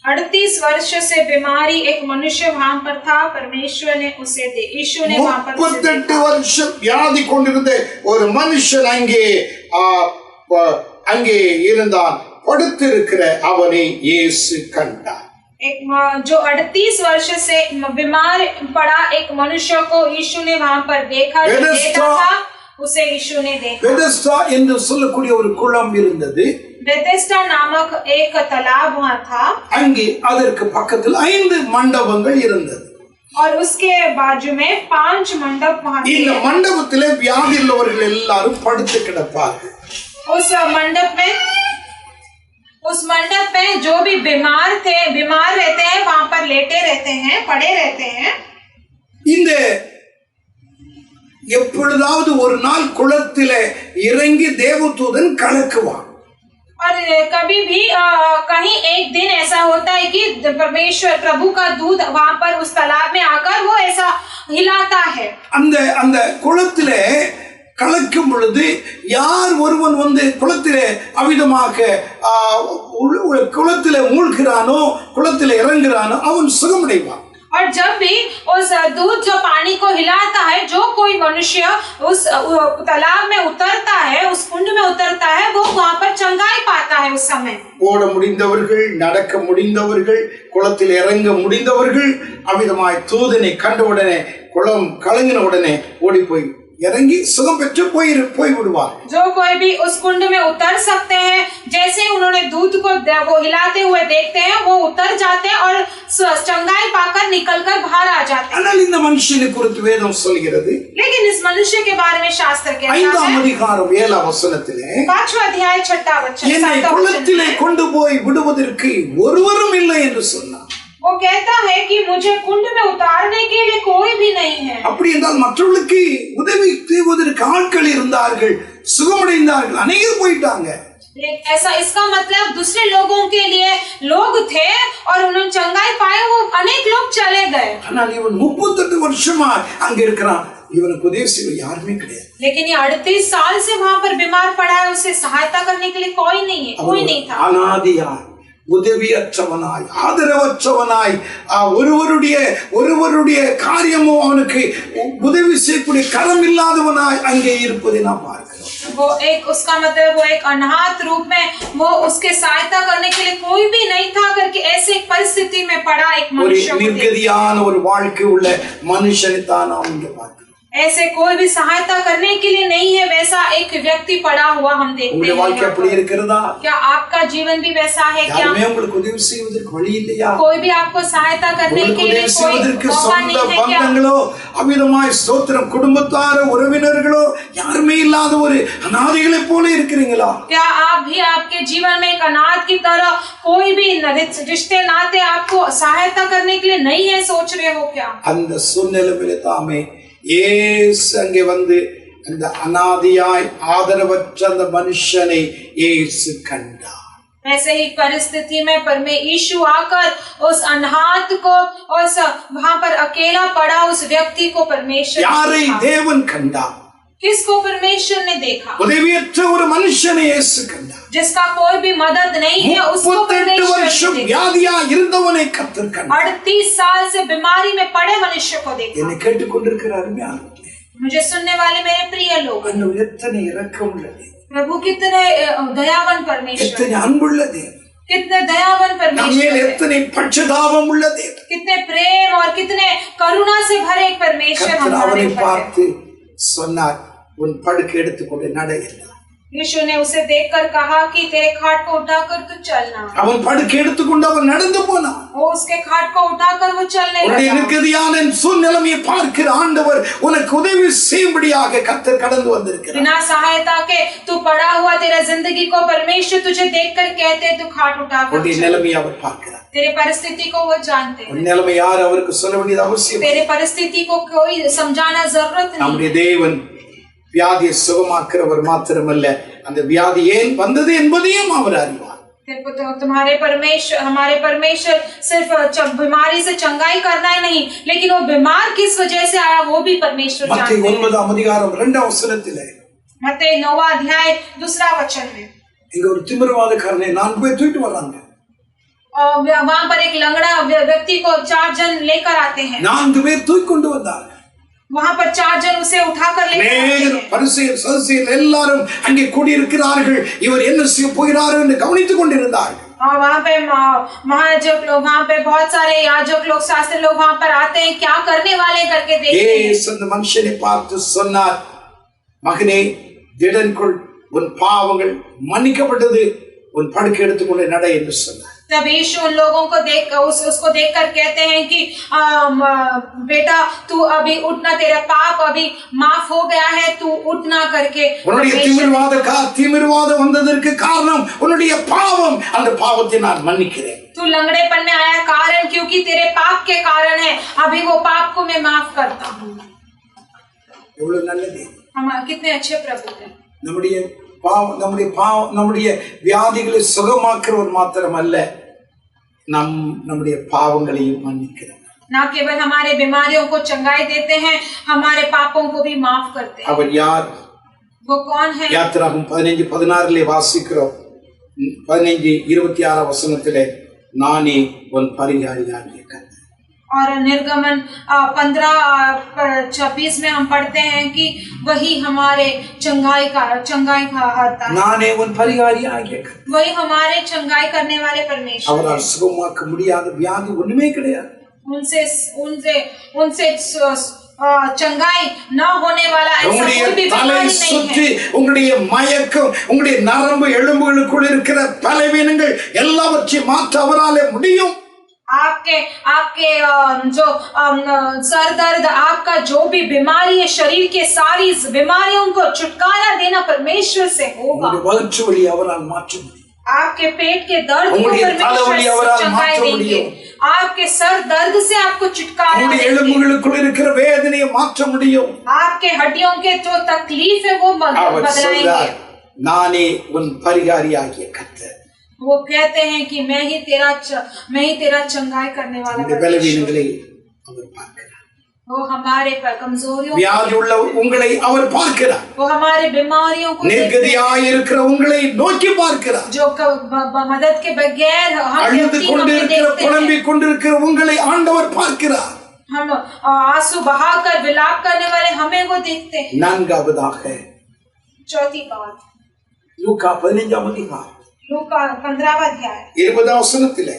38 वर्ष से बीमारी एक मनुष्य वहां पर था, परमेश्वर ने उसे यीशु ने वहां पर 38 வருஷம் வியாதி கொண்டிருந்த ஒரு மனுஷன் அங்கே இருந்தான், படுத்திருக்கிற அவனை இயேசு கண்டார். एक जो 38 वर्ष से बीमार पड़ा एक मनुष्य को यीशु ने वहां पर देखा था, उसे यीशु ने देखा। பெதெஸ்தா என்று சொல்லக்கூடிய ஒரு குளம் இருந்தது. बेथेस्दा नामक एक तालाब वहां था। அங்கே அதற்கு பக்கத்தில் 5 மண்டபங்கள் இருந்தது. और उसके बाजू में 5 मंडप वहां थे। இந்த மண்டபத்திலே வியாதி உள்ளவர்கள் எல்லாரும் படுத்து கிடப்பார்கள். उस मंडप में जो भी बीमार रहते हैं वहां पर लेटे रहते हैं, पड़े रहते हैं। இந்த எப்பொழுதாவது ஒரு நாள் குளத்திலே இறங்கி தேவதூதன் கலக்குவான். और कभी भी कहीं एक दिन ऐसा होता है कि परमेश्वर प्रभु का दूध वहां पर उस तालाब में आकर वो ऐसा हिलाता है। அந்த குளத்திலே கலக்கும் பொழுது யார் ஒருவன் வந்து குளத்திலே அவிதமாக குளத்திலே மூழ்கிறானோ, குளத்திலே இறங்குறானோ அவன் சுகமடைவான். और जब भी उस दूध जो पानी को हिलाता है, जो कोई मनुष्य उस तालाब में उतरता है, उस कुंड में उतरता है, वो वहां पर चंगाई पाता है। उस समय ஓட முடிந்தவர்கள், நடக்க முடிந்தவர்கள், குளத்தில் இறங்க முடிந்தவர்கள் அவிதமாய் தூதனை கண்டவுடனே குளம் கலங்கின உடனே ஓடி போய் இறங்கி சுகம் பெற்று போய் விடுவார். जो कोई भी उस कुंड में उतर सकते हैं, जैसे उन्होंने दूध को वो हिलाते हुए देखते हैं, वो उतर जाते हैं और चंगाई पाकर निकलकर बाहर आ जाते हैं। ஆனால் இந்த மனுஷனை குறித்து வேதம் சொல்கிறது, लेकिन इस मनुष्य के बारे में शास्त्र कहता है 5ஆம் அதிகாரம் 7ஆம் வசனத்திலே 5वां अध्याय 6वां वचन, என்னை குளத்திலே கொண்டு போய் விடுவதற்கு ஒருவரும் இல்லை என்று சொன்னார். वो कहता है कि मुझे कुंड में उतारने के लिए कोई भी नहीं है। அப்படி என்றால் மற்றவர்களுக்கு உதவி செய்வதற்கு ஆட்கள் இருந்தார்கள், சுகமடைந்தார்கள், அநேகர் போயிட்டாங்க. ऐसा इसका मतलब दूसरे लोगों के लिए लोग थे और उन्होंने चंगाई पाए, वो अनेक लोग चले गए। ஆனால் இவன் 38 வருஷமா அங்க இருக்கிறான், இவனுக்கு உதவி செய்ய யாருமே கிடையாது. लेकिन ये 38 साल से वहां पर बीमार पड़ा है, उसे सहायता करने के लिए कोई नहीं है, कोई नहीं था। அனாதியார் உதவியற்றவனாய் ஆதரவற்றவனாய் ஒருவருடைய காரியமும் அவனுக்கு உதவி செய்யக்கூடிய கரம் இல்லாதவனாய் அங்கே இருப்பதை நாம் பார்க்கிறோம். वो एक उसका मतलब वो एक अनाथ रूप में वो उसके सहायता करने के लिए कोई भी नहीं था करके ऐसे एक परिस्थिति में पड़ा एक मनुष्य को निर्गतिயான ஒரு வாழ்க்கை உள்ள மனுஷனை தான் நாம் இங்கே பார்க்கிறோம். ऐसे कोई भी सहायता करने के लिए नहीं है, वैसा एक व्यक्ति पड़ा हुआ हम देखते உங்களுடைய வாழ்க்கை அப்படி இருக்கிறதா? क्या आपका जीवन भी वैसा है? क्या யாருமே உங்களுக்கு உதவி செய்வதற்கு வழி இல்லையா? कोई भी आपको सहायता करने के लिए कोई मौका नहीं है क्या? பந்தங்களோ அமிதமாய் ஸ்தோத்திரம் குடும்பத்தார உறவினர்களோ யாருமே இல்லாத ஒரு அநாதைகளை போல இருக்கிறீங்களா? क्या आप भी आपके जीवन में एक अनाथ की तरह कोई भी रिश्ते नाते आपको सहायता करने के लिए नहीं है, सोच रहे हो क्या? அந்த சூழ்நிலையிலே தாமே இயேசு அங்கே வந்து அந்த அநாதியாய் ஆதரவற்ற அந்த மனுஷனை இயேசு கண்டார். ऐसे ही परिस्थिति में यीशु आकर उस अनाथ को वहां पर अकेला पड़ा उस व्यक्ति को परमेश्वर யாரை தேவன் கண்டார்? किसको परमेश्वर ने देखा? உதவியற்ற ஒரு மனுஷனை இயேசு கண்டார். जिसका कोई भी मदद नहीं है उसको परमेश्वर ने देखा. வியாதியா இருந்தவனை கர்த்தர் கண்டார். 38 साल से बीमारी में पड़े मनुष्य को देखा. என்னை கேட்டுக்கொண்டிருக்கிற அருமையானவர்களே, मुझे सुनने वाले मेरे प्रिय लोग, எத்தனை இரக்கம் உள்ளது, प्रभु कितने दयावान परमेश्वर, எத்தனை அன்புள்ள தேவன், कितने दयावान परमेश्वर, எத்தனை பட்சதாபம் உள்ள தேவன், कितने प्रेम और कितने करुणा से भरे एक परमेश्वर हमारे ऊपर பார்த்து சொன்னார், உன் படுக்கை எடுத்துக்கொண்டு நட என்றார். यीशु ने उसे देखकर कहा कि तेरे खाट को उठाकर तू चलना. அவன் படுக்கை எடுத்துக்கொண்டு அவன் நடந்து போனான். वो उसके खाट को उठाकर वो चलने लगा. உன்னுடைய நிர்கதியான சூழ்நிலையை பார்க்கிற ஆண்டவர் உனக்கு உதவி செய்யும்படியாக கர்த்தர் கடந்து வந்திருக்கிறார். बिना सहायता के तू पड़ा हुआ तेरा जिंदगी को परमेश्वर तुझे देखकर कहते तू खाट उठाकर உன்னுடைய நிலைமையை அவர் பார்க்கிறார். तेरे परिस्थिति को वो जानते हैं. உன் நிலைமை யார் அவருக்கு சொல்ல வேண்டியது அவசியம். तेरे परिस्थिति को कोई समझाना जरूरत नहीं. நம்முடைய தேவன் வியாதியை சுகமாக்குறவர் மாத்திரமல்ல, அந்த வியாதி ஏன் வந்தது என்பதையும் அவர் அறிவார். हमारे परमेश्वर सिर्फ बीमारी से चंगाई करना ही नहीं, लेकिन वो बीमार किस वजह से आया वो भी परमेश्वर जानते हैं. மத்தேயு 9 அதிகாரம் 2 வசனத்திலே, मत्ती 9 अध्याय 2 वचन में இங்க ஒரு திமிர்வாதக்காரனை 4 பேர் தூக்கிட்டு வராங்க. और वहां पर एक लंगड़ा व्यक्ति को 4 जन लेकर आते हैं. 4 பேர் தூக்கி கொண்டு வந்தார். वहां पर 4 जन उसे उठाकर लेकर आते हैं. பரிசேயர் சதுசேயர் எல்லாரும் அங்கே கூடி இருக்கிறார்கள். இவர் என்ன செய்ய போகிறார் என்று கவனித்துக் கொண்டிருந்தார்கள். और वहां पे महायाजक लोग, वहां पे बहुत सारे याजक लोग, शास्त्री लोग वहां पर आते हैं, क्या करने वाले करके देखते हैं. இயேசு அந்த மனுஷனை பார்த்து சொன்னார், மகனே திடன் கொள், உன் பாவங்கள் மன்னிக்கப்பட்டது, உன் படுக்கை எடுத்துக்கொண்டு நட என்று சொன்னார். तब यीशु उन लोगों को उसको देखकर कहते हैं कि बेटा तू अभी उठना, तेरा पाप अभी माफ हो गया है, तू उठना करके. உன்னுடைய திமிர்வாதம் வந்ததற்கு காரணம் உன்னுடைய பாவம், அந்த பாவத்தை நான் மன்னிக்கிறேன். तू लंगड़ेपन में आया कारण क्योंकि तेरे पाप के कारण है, अभी वो पाप को मैं माफ करता हूँ. எவ்வளவு நல்லது. हम कितने अच्छे प्रभु हैं. நம்முடைய வியாதிகளை சுகமாக்குறவர் மாத்திரமல்ல, நம்முடைய பாவங்களையும் மன்னிக்கிறார். ना केवल हमारे बीमारियों को चंगाई देते हैं, हमारे पापों को भी माफ करते हैं. அவர் யார்? वो कौन है? யாத்திராகமம் 15:16 வாசிக்கிறோம். 15:26 வசனத்திலே, நானே உன் பரிகாரியாகிய கர்த்தர். और निर्गमन 15:26 में हम पढ़ते हैं कि वही हमारे चंगाई का हरता है. நானே உன் பரிகாரியாகிய கர்த்தர். वही हमारे चंगाई करने वाले परमेश्वर. அவரால் சுகமாக்க முடியாத வியாதி ஒண்ணுமே கிடையாது. उनसे चंगाई न होने वाला ऐसा कोई भी बीमारी नहीं है. உங்களுடைய மயக்கம், உங்களுடைய நரம்பு எலும்புகளுக்குள் இருக்கிற பலவீனங்கள் எல்லாவற்றையும் மாற்ற அவராலே முடியும். आपके जो सर दर्द, आपका जो भी बीमारी है, शरीर के सारी बीमारियों को छुटकारा देना परमेश्वर से होगा. आपके पेट के दर्द को परमेश्वर चंगाई देंगे. आपके सर दर्द से आपको छुटकारा देंगे. आपके हड्डियों के जो तकलीफ है वो बदलाएंगे. नाने उन परिहारियागिय कर्तर. वो कहते हैं कि मैं ही तेरा चंगाई करने वाला. वो हमारे कमजोरियों வியாதி உள்ள உங்களை அவர் பார்க்கிறார். वो हमारे बीमारियों को நிர்கதியாய் இருக்கிற உங்களை நோக்கி பார்க்கிறார். जो मदद के बगैर हम அழுது கொண்டிருக்கிற புலம்பிக் கொண்டிருக்கிற உங்களை ஆண்டவர் பார்க்கிறார். हम आंसू बहाकर विलाप करने वाले हमें वो देखते हैं. நான்காவதாக चौथी बात லூக்கா 15ஆம் அதிகாரம் लूका 15वां अध्याय 20ஆம் வசனத்திலே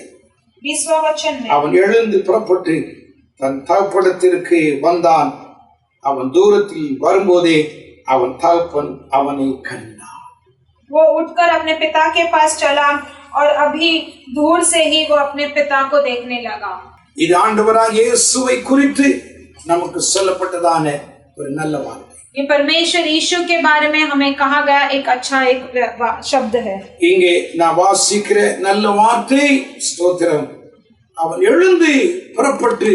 20वां वचन में அவன் எழுந்து புறப்பட்டு தன் தகப்பனிடத்திற்கு வந்தான். அவன் தூரத்தில் வரும்போதே அவன் தகப்பன் அவனை கண்டான். वो उठकर अपने पिता के पास चला और अभी दूर से ही वो अपने पिता को देखने लगा. இது ஆண்டவராகிய இயேசுவை குறித்து நமக்கு சொல்லப்பட்டதான ஒரு நல்ல வார்த்தை. ये परमेश्वर यीशु के बारे में हमें कहा गया एक अच्छा एक शब्द है. இங்கே நான் வாசிக்கிற நல்ல வார்த்தை ஸ்தோத்திரம். அவன் எழுந்து புறப்பட்டு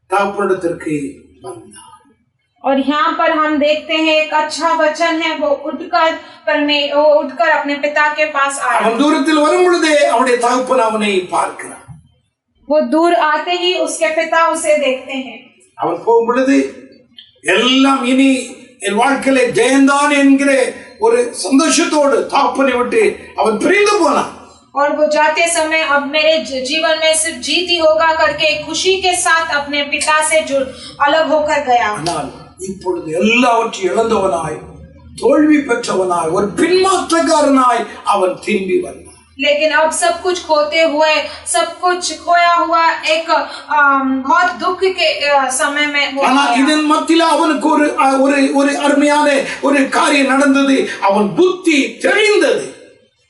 தகப்பனிடத்திற்கு வந்தான். और यहाँ पर हम देखते हैं एक अच्छा वचन है. वो उठकर अपने पिता के पास आया. அவன் தூரத்தில் வரும் பொழுதே அவனுடைய தகப்பன் அவனை பார்க்கிறான். वो दूर आते ही उसके पिता उसे देखते हैं. அவன் போகும் பொழுது எல்லாம் இனி என் வாழ்க்கையில ஜெயந்தான் என்கிற ஒரு சந்தோஷத்தோடு தகப்பனை விட்டு அவன் பிரிந்து போனான். और वो जाते समय अब मेरे जीवन में सिर्फ जीत ही होगा करके खुशी के साथ अपने पिता से अलग होकर गया. ஆனால் இப்பொழுது எல்லாவற்றையும் இழந்தவனாய் தோல்வி பெற்றவனாய் ஒரு பின்மாற்றக்காரனாய் அவன் திரும்பி வந்தான். लेकिन अब सब कुछ खोते हुए सब कुछ खोया हुआ एक बहुत दुख के समय में ஆனால் இதன் மத்தியில அவனுக்கு ஒரு அருமையான ஒரு காரியம் நடந்தது. அவன் புத்தி தெளிந்தது.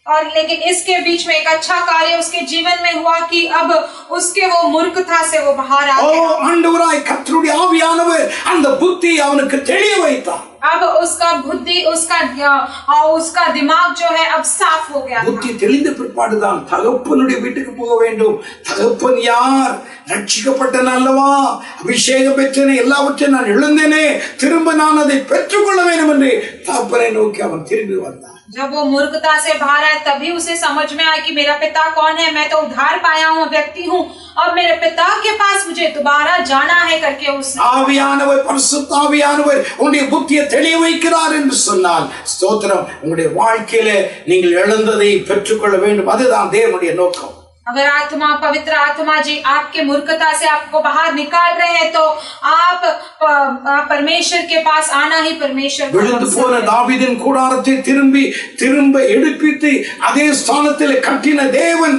और लेकिन इसके बीच में एक अच्छा कार्य उसके जीवन में हुआ कि अब उसके वो मूर्खता से वो बाहर आ गया. ஆண்டவராய் கர்த்தருடைய ஆவியானவர் அந்த புத்தியை அவனுக்கு தெளிய வைத்தார். अब उसका बुद्धि उसका दिमाग जो है अब साफ हो गया. புத்தி தெளிந்த பிற்பாடுதான் தகப்பனுடைய வீட்டுக்கு போக வேண்டும். தகப்பன் யார்? ரட்சிக்கப்பட்டன அல்லவா, அபிஷேகம் பெற்றேனே, எல்லாவற்றையும் நான் இழந்தேனே, திரும்ப நான் அதை பெற்றுக்கொள்ள வேண்டும் என்று தகப்பனை நோக்கி அவன் திரும்பி வந்தான். जब वो मूर्खता से बाहर आए तभी उसे समझ में आया कि मेरा पिता कौन है. मैं तो उद्धार पाया हूँ, व्यक्ति हूँ. अब मेरे पिता के पास मुझे दोबारा जाना है करके उसने ஆவியானவர் பரிசுத்த ஆவியானவர் உங்களுடைய புத்தியை தெளிய வைக்கிறார் என்று சொன்னால் ஸ்தோத்திரம். உங்களுடைய வாழ்க்கையில நீங்கள் இழந்ததை பெற்றுக்கொள்ள வேண்டும். அதுதான் தேவனுடைய நோக்கம். अगर आत्मा पवित्र आत्मा जी आपके मूर्खता से आपको बाहर निकाल रहे हैं तो आप परमेश्वर के पास आना ही परमेश्वर விழுந்து போன தாவீதின் கூடாரத்தை திரும்ப எடுப்பித்து அதே ஸ்தானத்தில் கட்டின தேவன்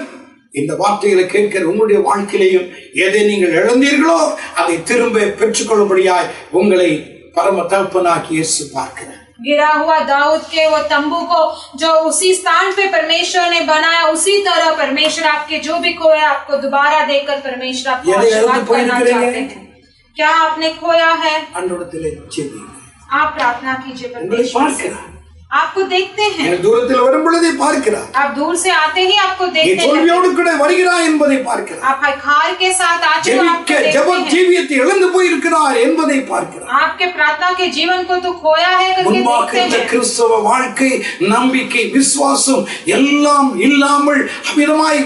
இந்த வார்த்தைகளை கேட்கிற உங்களுடைய வாழ்க்கையிலையும் எதை நீங்கள் இழந்தீர்களோ அதை திரும்ப பெற்றுக்கொள்ளும்படியாய் உங்களை பரம தகப்பனாகி இயேசு பார்க்கிறார். गिरा हुआ दाऊद के वो तंबू को जो उसी स्थान पे परमेश्वर ने बनाया, उसी तरह परमेश्वर आपके जो भी खोया आपको दोबारा देकर परमेश्वर आपको आशीर्वाद करना चाहते हैं. क्या आपने खोया है? आप प्रार्थना कीजिए. परमेश्वर आपको देखते हैं. தூரத்தில் வரும் பொழுதே பார்க்கிறார். आप दूर से आते ही आपको देखते हैं. தோல்வியோடு கூட வருகிறாய் என்பதை பார்க்கிறார். आप हार के साथ आते हो आपको देखते हैं. ஜெப ஜீவியத்தை இழந்து போய் இருக்கிறார் என்பதை பார்க்கிறார். आपके प्रार्थना के जीवन को तो खोया है करके देखते हैं. கிறிஸ்தவ வாழ்க்கை, நம்பிக்கை, விசுவாசம் எல்லாம் இல்லாமல் அமிதமாய்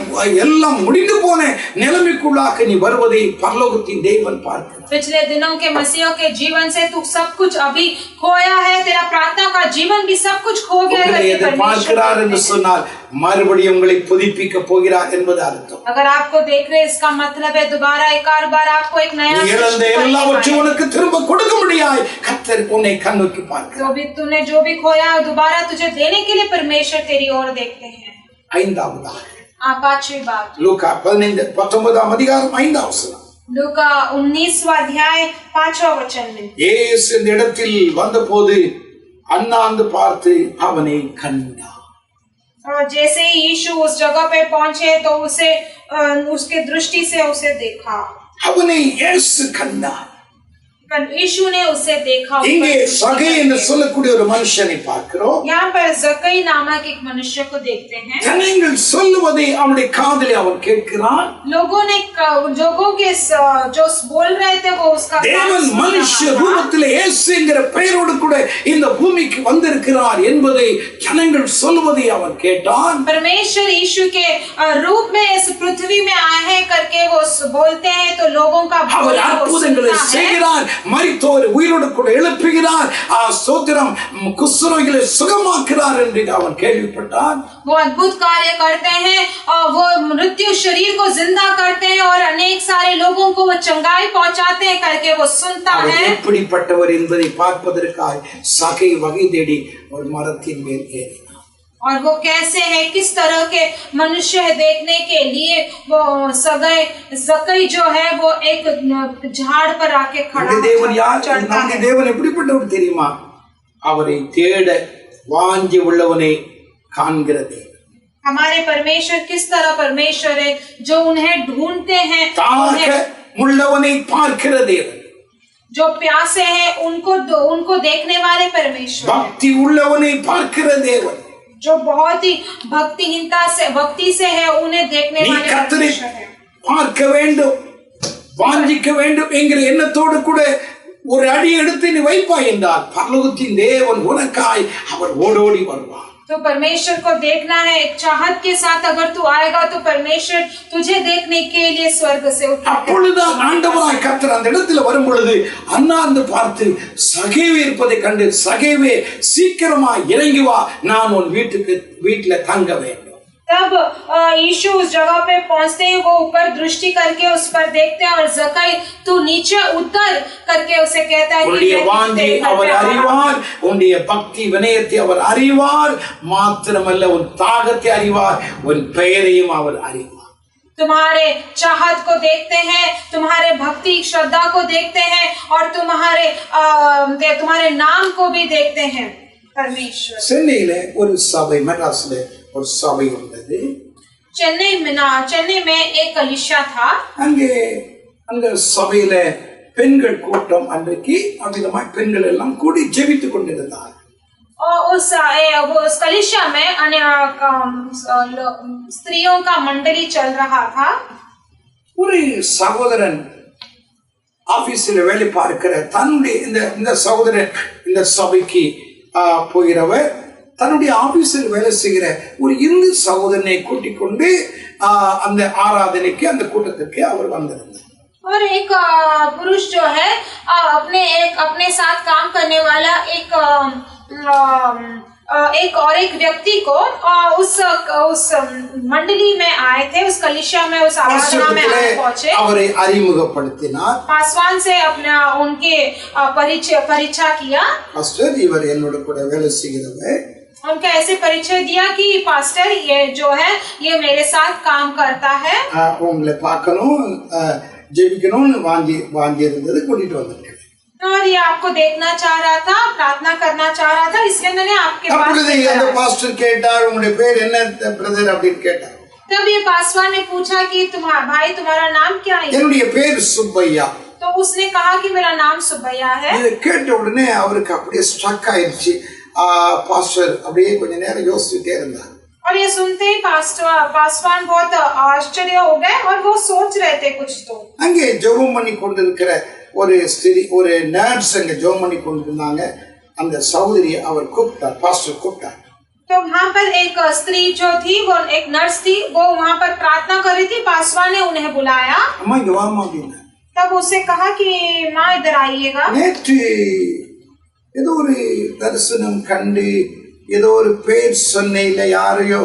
எல்லாம் முடிந்து போன நிலைமைக்குள்ளாக நீ வருவதை பரலோகத்தின் தேவன் பார்க்கிறார். पिछले दिनों के मसीहों के जीवन से तू सब कुछ अभी खोया है. तेरा प्रार्थना का जीवन भी सब कुछ खो गया है. பார்க்கிறார் என்று சொன்னால் மறுபடியும் உங்களை புதுப்பிக்க போகிறார் என்பது அர்த்தம். अगर आपको देख रहे इसका मतलब है दोबारा एक बार आपको एक नया இழந்த எல்லாவற்றையும் உனக்கு திரும்ப கொடுக்கும்படியாய் கர்த்தர் உன்னை கண்ணோக்கி பார்க்கிறார். तूने जो भी खोया दोबारा तुझे देने के लिए परमेश्वर तेरी ओर देखते हैं. ஐந்தாவதாக पांचवी बात லூக்கா 19ஆம் அதிகாரம் 5ஆம் வசனம். लूका 19वां अध्याय 5वां वचन में இயேசு இந்த இடத்தில் வந்தபோது அண்ணாந்து பார்த்து அவனை கண்டார். जैसे ही यीशु उस जगह पे पहुंचे तो उसके दृष्टि से उसे देखा. அவனை இயேசு கண்டார். पर यीशु ने उसे देखा। இங்கே சகை என்று சொல்லக்கூடிய ஒரு மனுஷனை பார்க்கிறோம். यहाँ पर जकई नामक एक मनुष्य को देखते हैं। ஜனங்கள் சொல்லுவதை அவனுடைய காதிலே அவன் கேட்கிறான். लोगों के जो बोल रहे थे वो उसका தேவன் மனுஷ ரூபத்திலே இயேசுங்கிற பெயரோடு கூட இந்த பூமிக்கு வந்திருக்கிறார் என்பதை ஜனங்கள் சொல்லுவதை அவன் கேட்டான். परमेश्वर यीशु के रूप में इस पृथ्वी में आए हैं करके वो बोलते हैं तो लोगों का அவர் அற்புதங்களை செய்கிறார், மரித்தோரை உயிரோடு கூட எழுப்புகிறார், ஸ்தோத்திரம், குஷ்டரோகிகளை சுகமாக்குகிறார் என்று அவன் கேள்விப்பட்டான். वो अद्भुत कार्य करते हैं और वो मृत्यु शरीर को जिंदा करते हैं और अनेक सारे लोगों को वो चंगाई पहुंचाते हैं करके वो सुनता है। எப்படிப்பட்டவர் என்பதை பார்ப்பதற்காக சகை வகை தேடி ஒரு மரத்தின் மேல் ஏறினார். और वो कैसे है, किस तरह के मनुष्य है देखने के लिए वो जकई जो है वो एक झाड़ पर आके खड़ा தேவன் யார்? நம்முடைய தேவன் எப்படிப்பட்டவர் தெரியுமா? அவரை தேட வாஞ்சி உள்ளவனை காண்கிறது. हमारे परमेश्वर किस तरह परमेश्वर है जो उन्हें ढूंढते हैं, உள்ளவனை பார்க்கிற தேவன், जो प्यासे हैं उनको देखने वाले परमेश्वर, भक्ति உள்ளவனை பார்க்கிற தேவன், जो बहुत ही भक्ति से है उन्हें देखने वाले परमेश्वर है। பார்க்க வேண்டும், வாஞ்சிக்க வேண்டும் என்கிற எண்ணத்தோடு கூட ஒரு அடி எடுத்து நீ வைப்பாய் என்றால் பரலோகத்தின் தேவன் உனக்காய் அவர் ஓடோடி வருவார். तो परमेश्वर को देखना है, एक चाहत के साथ अगर तू आएगा तो परमेश्वर तुझे देखने के लिए स्वर्ग से उतरेगा। அப்பொழுதுதான் ஆண்டவராய் கர்த்தர் அந்த இடத்துல வரும் பொழுது அண்ணாந்து பார்த்து சகேவே இருப்பதை கண்டு, சகேவே சீக்கிரமா இறங்கி வா, நான் உன் வீட்டுல தங்க வேண்டும். तब यीशु उस जगह पे पहुंचते हैं, वो ऊपर दृष्टि करके उस पर देखते हैं और जकई तू नीचे उतर करके उसे कहता है உன்னுடைய வாஞ்சி அவர் அறிவார், உன்னுடைய பக்தி வினயத்தை அவர் அறிவார், மாத்திரமல்ல உன் தாகத்தை அறிவார், உன் பெயரையும் அவர் அறிவார். तुम्हारे चाहत को देखते हैं, तुम्हारे भक्ति श्रद्धा को देखते हैं और तुम्हारे नाम को भी देखते हैं परमेश्वर। சென்னையில ஒரு சபை, மெட்ராஸ்ல ஒரு சபை இருந்தது. चेन्नई में एक कलीसिया था. அந்த சபையில பெண்கள் கூட்டம் அன்றைக்கு அமிதமாய் பெண்கள் எல்லாம் கூடி ஜெபித்துக் கொண்டிருந்தார். और उस कलीसिया में स्त्रियों का मंडली चल रहा था. ஒரு சகோதரன் ஆபீஸில் வேலை பார்க்கிற தன்னுடைய இந்த சகோதரன் இந்த சபைக்கு போகிறவர் தன்னுடைய ஆபீஸில் வேலை செய்கிற ஒரு இந்து சகோதரனை கூட்டிக் கொண்டு அந்த ஆராதனைக்கு அந்த கூட்டத்திற்கு அவர் வந்திருந்தார். और एक पुरुष जो है अपने साथ काम करने वाला एक व्यक्ति को उस मंडली में आए थे, उस कलीसिया में, उस आराधना में पहुंचे. அவரை அறிமுகப்படுத்தினார். पासवान से उनके परीक्षा किया. பாஸ்டர், இவர் என்னோட கூட வேலை செய்கிறவர். उनका ऐसे परिचय दिया कि पास्टर ये जो है ये मेरे साथ काम करता है. உங்களை பார்க்கணும், ஜெபிக்கணும்னு வாஞ்சி இருந்தது, கூட்டிட்டு வந்திருக்கேன். और ये आपको देखना चाह रहा था, प्रार्थना करना चाह रहा था, इसलिए मैंने आपके पास அந்த பாஸ்டர் கேட்டார், உங்களுடைய பேர் என்ன பிரதர் அப்படின்னு கேட்டார். तब ये पासवान ने पूछा कि तुम्हारा नाम क्या है? என்னுடைய பேர் சுப்பையா. तो उसने कहा कि मेरा नाम सुब्बैया है. இதை கேட்ட உடனே அவருக்கு அப்படியே ஸ்ட்ரக் ஆயிடுச்சு. பாஸ்டர் அப்படியே கொஞ்ச நேரம் யோசிச்சுட்டே இருந்தார். और ये सुनते ही पासवान बहुत आश्चर्य हो गए और वो सोच रहे थे कुछ. तो அங்கே ஜெபம் பண்ணி கொண்டிருக்கிற ஒரு நர்ஸ் அங்க ஜெபம் பண்ணி கொண்டிருந்தாங்க. அந்த சகோதரி அவர் கூப்பிட்டார், பாஸ்டர் கூப்பிட்டார். तो वहाँ पर एक स्त्री जो थी, वो एक नर्स थी, वो वहाँ पर प्रार्थना कर रही थी. पासवान ने उन्हें बुलाया. अम्मा இங்க வாமா அப்படின்னா. तब उसे कहा कि माँ इधर आइएगा. நேற்று ஏதோ ஒரு தரிசனம் கண்டு ஏதோ ஒரு பேர் சொன்னையில யாரையோ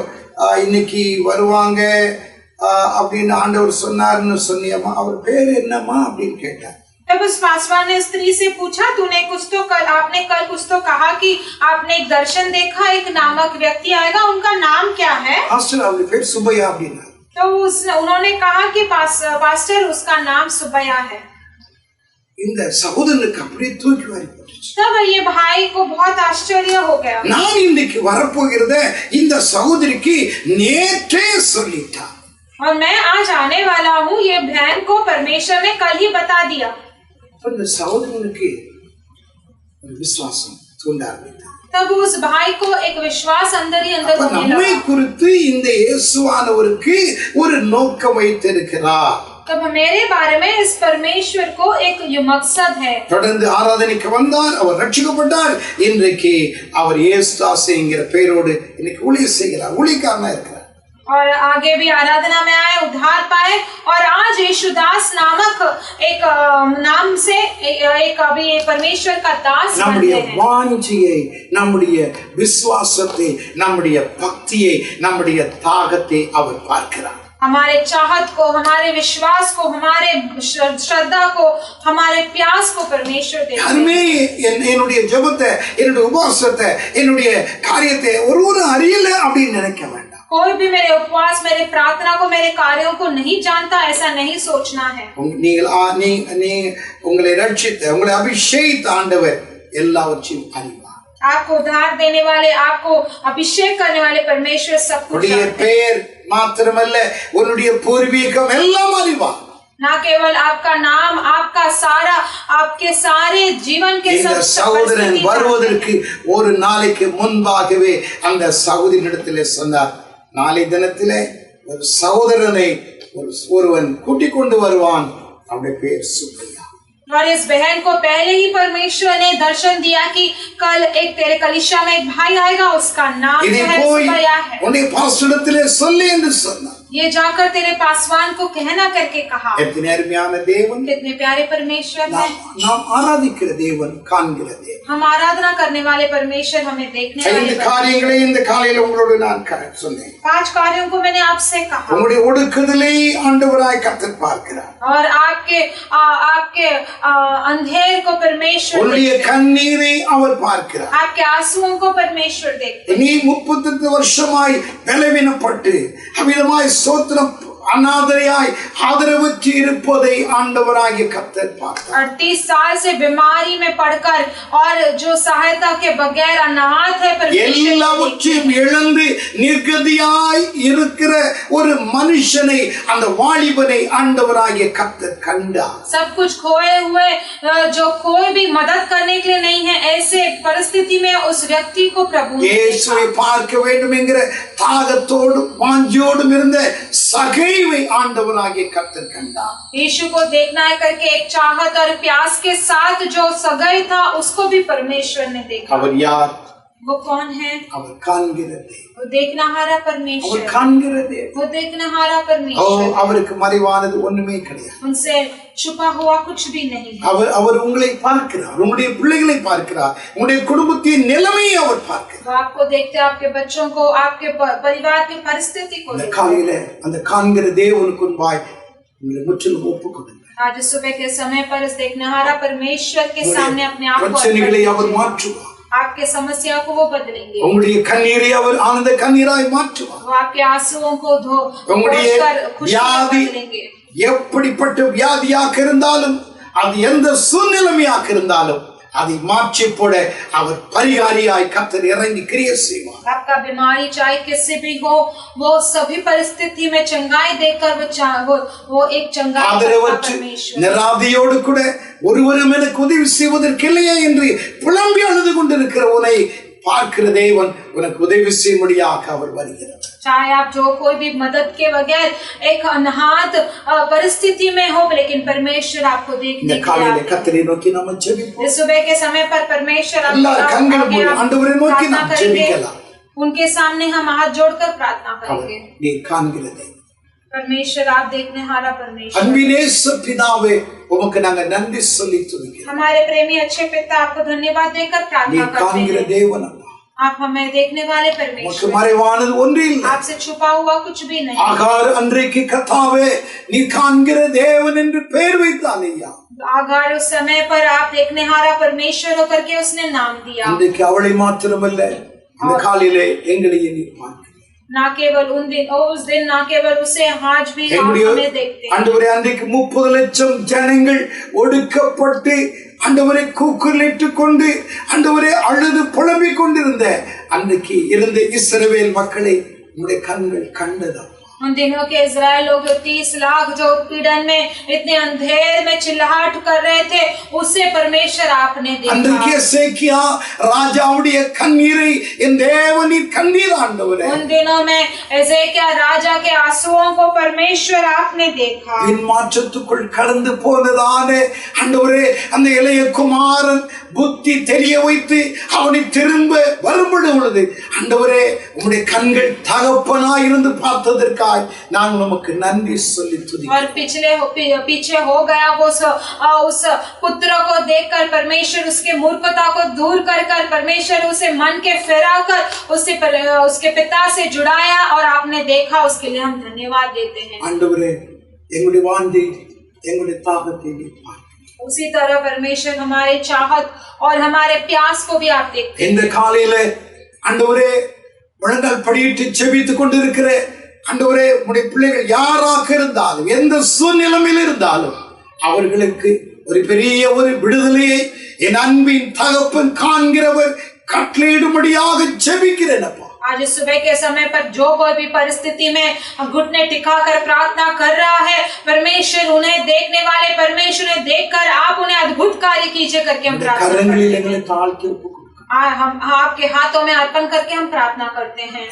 இன்னைக்கு வருவாங்க அப்படின்னு ஆண்டவர் சொன்னார்னு சொன்னியம்மா, அவர் பேர் என்னம்மா அப்படின்னு கேட்டார். तब उस पासवान ने स्त्री से पूछा, आपने कल कुछ तो कहा कि आपने एक दर्शन देखा, एक नामक व्यक्ति आएगा, उनका नाम क्या है? पास्टर அவருடைய பேர் சுப்பையா அப்படின்னா. तो उन्होंने कहा कि पास्टर उसका नाम सुब्बैया है. இந்த சகோதரனுக்கு அப்படியே தூக்கி வாரி போட்டுச்சு. तब ये भाई को बहुत आश्चर्य हो गया. நான் இன்னைக்கு வரப்போகிறத இந்த சகோதரிக்கு நேற்றே சொல்லிட்டா. और मैं आज आने वाला हूँ, ये बहन को परमेश्वर ने कल ही बता दिया. இந்த சகோதரனுக்கு ஒரு விசுவாசம் தூண்ட ஆரம்பித்தார். तब उस भाई को एक विश्वास अंदर ही अंदर होने நம்மை लगा। குறித்து இந்த இயேசுவானவருக்கு ஒரு நோக்கம் வைத்திருக்கிறார். तब मेरे बारे में इस परमेश्वर को एक ये मकसद है। தொடர்ந்து ஆராதனைக்கு வந்தார், அவர் ரட்சிக்கப்பட்டார். இன்றைக்கு அவர் இயேசுதாசேங்கிற பெயரோடு இன்னைக்கு ஊழியம் செய்கிறார், ஊழியக்காரனா இருக்கிறார். और आगे भी आराधना में आए, उद्धार पाए और आज यीशुदास नामक एक नाम से एक अभी परमेश्वर का दास நம்முடைய बनते हैं। வாஞ்சையை, நம்முடைய விசுவாசத்தை, நம்முடைய பக்தியை, நம்முடைய தாகத்தை அவர் பார்க்கிறார். हमारे चाहत को, हमारे विश्वास को, हमारे श्रद्धा को, हमारे प्यास को परमेश्वर देखते हैं। யாருமே என்னுடைய ஜெபத்தை, என்னுடைய உபவாசத்தை, என்னுடைய காரியத்தை ஒருவரும் அறியல அப்படின்னு நினைக்க வேண்டாம். कोई भी मेरे उपवास, मेरे प्रार्थना को, मेरे कार्यों को नहीं जानता, ऐसा नहीं सोचना है। நீங்கள் உங்களை ரட்சித்த, உங்களை அபிஷேகித்த ஆண்டவர் எல்லாவற்றையும் அறிவார். आपको उद्धार देने वाले, आपको अभिषेक करने वाले परमेश्वर सब कुछ உன்னுடைய जानते हैं। பெயர் மாத்திரமல்ல, உன்னுடைய பூர்வீகம் எல்லாம் அறிவார். ना केवल आपका नाम, आपका सारा, आपके सारे जीवन के இந்த सब சகோதரன் வருவதற்கு ஒரு நாளைக்கு முன்பாகவே அந்த சகோதரனிடத்திலே சொன்னார், நாளை தினத்திலே ஒரு சகோதரனை ஒருவன் கூட்டிக் கொண்டு வருவான், அவருடைய பேர் சுப்பையா. और इस बहन को पहले ही परमेश्वर ने दर्शन दिया कि कल एक तेरे कलीसिया में एक भाई आएगा, उसका नाम இதை जो है போய் सुबैया है। உன்னுடைய பாஸ்டரிடத்திலே சொல்லு என்று சொன்னார். ये जाकर तेरे पासवान को कहना करके कहा। எத்தனை அருமையான தேவன், कितने प्यारे परमेश्वर है। நாம் ஆராதிக்கிற தேவன், காண்கிற தேவன். हम आराधना करने वाले परमेश्वर, हमें देखने वाले ஐந்து காரியங்களை இந்த காலையில் உங்களோடு நான் சொன்னேன். 5 कार्यों को मैंने आपसे कहा। உங்களுடைய ஒடுக்குதலை ஆண்டவராய் கர்த்தர் பார்க்கிறார். और आपके अंधेर को परमेश्वर உன்னுடைய देखते हैं। கண்ணீரை அவர் பார்க்கிறார். आपके आंसुओं को परमेश्वर देखते हैं। நீ 38 வருஷமாய் பலவீனப்பட்டு அமிதமாய் ஸ்தோத்திரம் அநாதரையாய் ஆதரவற்று இருப்பதை ஆண்டவராகிய கர்த்தர் பார்த்தார். 38 साल से बीमारी में पड़कर और जो सहायता के बगैर अनाथ है परमेश्वर எல்லாவற்றையும் இழந்து நிர்கதியாய் இருக்கிற ஒரு மனுஷனை, அந்த வாலிபனை ஆண்டவராகிய கர்த்தர் கண்டார். सब कुछ खोए हुए, जो कोई भी मदद करने के लिए नहीं है, ऐसे परिस्थिति में उस व्यक्ति को प्रभु ने இயேசுவை பார்க்க வேண்டும் என்கிற தாகத்தோடு வாஞ்சையோடும் இருந்த சகைவை ஆண்டவராகிய கர்த்தர் கண்டார். यीशु को देखना है करके एक चाहत और प्यास के साथ जो सगाई था, उसको भी परमेश्वर ने देखा। அவர் யார்? वो कौन है? அவர் காண்கிறது. वो देखनाहारा அவர் परमेश्वर। காண்கிறது. वो देखनाहारा परमेश्वर। அவருக்கு மறைவானது ஒண்ணுமே கிடையாது. उनसे छुपा हुआ कुछ भी नहीं है। அவர் உங்களை பார்க்கிறார், உங்களுடைய பிள்ளைகளை பார்க்கிறார், உங்களுடைய குடும்பத்தின் நிலைமையை அவர் பார்க்கிறார். वो आपको देखते, आपके बच्चों को, आपके परिवार की परिस्थिति को அந்த देखते। காலையில அந்த காண்கிற தேவனுக்கு முன்பாய் உங்களை முற்றிலும் ஒப்புக் கொடுங்க. आज सुबह के समय पर इस देखनाहारा परमेश्वर के सामने अपने आप को பிரச்சனைகளை அவர் மாற்றுவார். आपके समस्या को वो बदलेंगे। உங்களுடைய கண்ணீரை அவர் ஆனந்த கண்ணீராய் மாற்றுவார். वो आपके आंसुओं को உங்களுடைய धोकर खुशी में வியாதி बदलेंगे। எப்படிப்பட்ட வியாதியாக இருந்தாலும், அது எந்த சூழ்நிலைமையாக இருந்தாலும், அதை மாற்றி போட அவர் பரிகாரியாய் கர்த்தர் இறங்கி கிரியை செய்வார். आपका बीमारी चाहे किसी भी हो, वो सभी परिस्थिति में चंगाई देकर वो एक चंगाई ஆதரவற்று परमेश्वर। நிராதியோடு கூட ஒருவரும் எனக்கு உதவி செய்வதற்கில்லையே என்று புலம்பி அழுது கொண்டிருக்கிற உன்னை பார்க்கிற தேவன் உனக்கு உதவி செய்யும்படியாக அவர் வருகிறார். चाहे आप जो कोई भी मदद के बगैर एक अनाथ परिस्थिति में हो, लेकिन परमेश्वर आपको देखने இந்த के காலையில लिए கர்த்தரை நோக்கி நாம ஜெபிப்போம். इस सुबह के समय पर परमेश्वर எல்லாரும் கண்களை மூடி ஆண்டவரை நோக்கி प्रार्थना நாம் करेंगे। ஜெபிக்கலாம். उनके सामने हम हाथ जोड़कर प्रार्थना அவர் करेंगे। நீ காண்கிற தேவன். परमेश्वर आप देखने हारा परमेश्वर। அன்பினேச பிதாவே, உமக்கு நாங்க நன்றி சொல்லி துதிக்கிறோம். हमारे प्रेमी अच्छे पिता, आपको धन्यवाद देकर நீ प्रार्थना करते காண்கிற हैं। தேவன் அப்பா. आप हमें देखने वाले உமக்கு परमेश्वर। மறைவானது ஒன்றே இல்லை. आपसे छुपा हुआ कुछ भी नहीं। ஆகார் அன்றைக்கு கர்த்தாவே நீ காண்கிற தேவன் என்று பெயர் வைத்தான் ஐயா. आगार उस समय पर आप देखने हारा परमेश्वर होकर के उसने नाम दिया। அன்றைக்கு அவளை மாத்திரமல்ல, அந்த காலையிலே எங்களையும் நீ பார்க்கிறீர். ना केवल उस दिन ना केवल उसे आज भी आप हमें देखते हैं। ஆண்டவரே, அன்றைக்கு 30 லட்சம் ஜனங்கள் ஒடுக்கப்பட்டு ஆண்டவரை கூக்குரலிட்டு கொண்டு ஆண்டவரே அழுது புலம்பிக் கொண்டிருந்த அன்றைக்கு இருந்த இஸ்ரவேல் மக்களை உம்முடைய கண்கள் கண்டதா. उन दिनों के इज़राइल लोग जो 30 लाख जो उत्पीड़न में इतने अंधेर में चिल्लाहट कर रहे थे, उससे परमेश्वर आपने देखा। அன்றைக்கு எசேக்கியா ராஜாவுடைய கண்ணீரை என் தேவனின் கண்ணீர் ஆண்டவரே. उन दिनों में एजेकिया राजा के आंसुओं को परमेश्वर आपने देखा। பின் மாற்றத்துக்குள் கடந்து போனதானே ஆண்டவரே, அந்த இளைய குமாரன் புத்தி தெரிய வைத்து அவனை திரும்ப வரும்பொழுது ஆண்டவரே, உம்முடைய கண்கள் தகப்பனாய் இருந்து பார்த்ததற்காக நாங்கள் உமக்கு நன்றி சொல்லி துதிக்கிறோம். और पीछे हो गया वो उस पुत्र को देखकर परमेश्वर उसके मूर्खता को दूर कर परमेश्वर उसे मन के फिरा कर उसके पिता से जुड़ाया और आपने देखा, उसके लिए हम धन्यवाद देते हैं। ஆண்டவரே, எங்களுடைய வாஞ்சை எங்களுடைய தாகத்தை நீர் उसी तरह परमेश्वर हमारे चाहत और हमारे प्यास को भी आप देखते हैं। இந்த காலையில ஆண்டவரே, முழங்கால் படியிட்டு செபித்துக் கொண்டிருக்கிற ஆண்டவரே, உம்முடைய பிள்ளைகள் யாராக இருந்தாலும் எந்த சூழ்நிலையில் இருந்தாலும் அவர்களுக்கு ஒரு பெரிய ஒரு விடுதலையை என் அன்பின் தகப்பன் காண்கிறவர் கட்டளையிடும்படியாக ஜெபிக்கிறேன் அப்பா. आज सुबह के समय पर जो कोई भी परिस्थिति में घुटने टिकाकर प्रार्थना कर रहा है, परमेश्वर उन्हें देखने वाले परमेश्वर ने देखकर आप उन्हें अद्भुत कार्य कीजिए करके हम प्रार्थना करते हैं। हम आपके हाथों में अर्पण करके हम प्रार्थना करते हैं।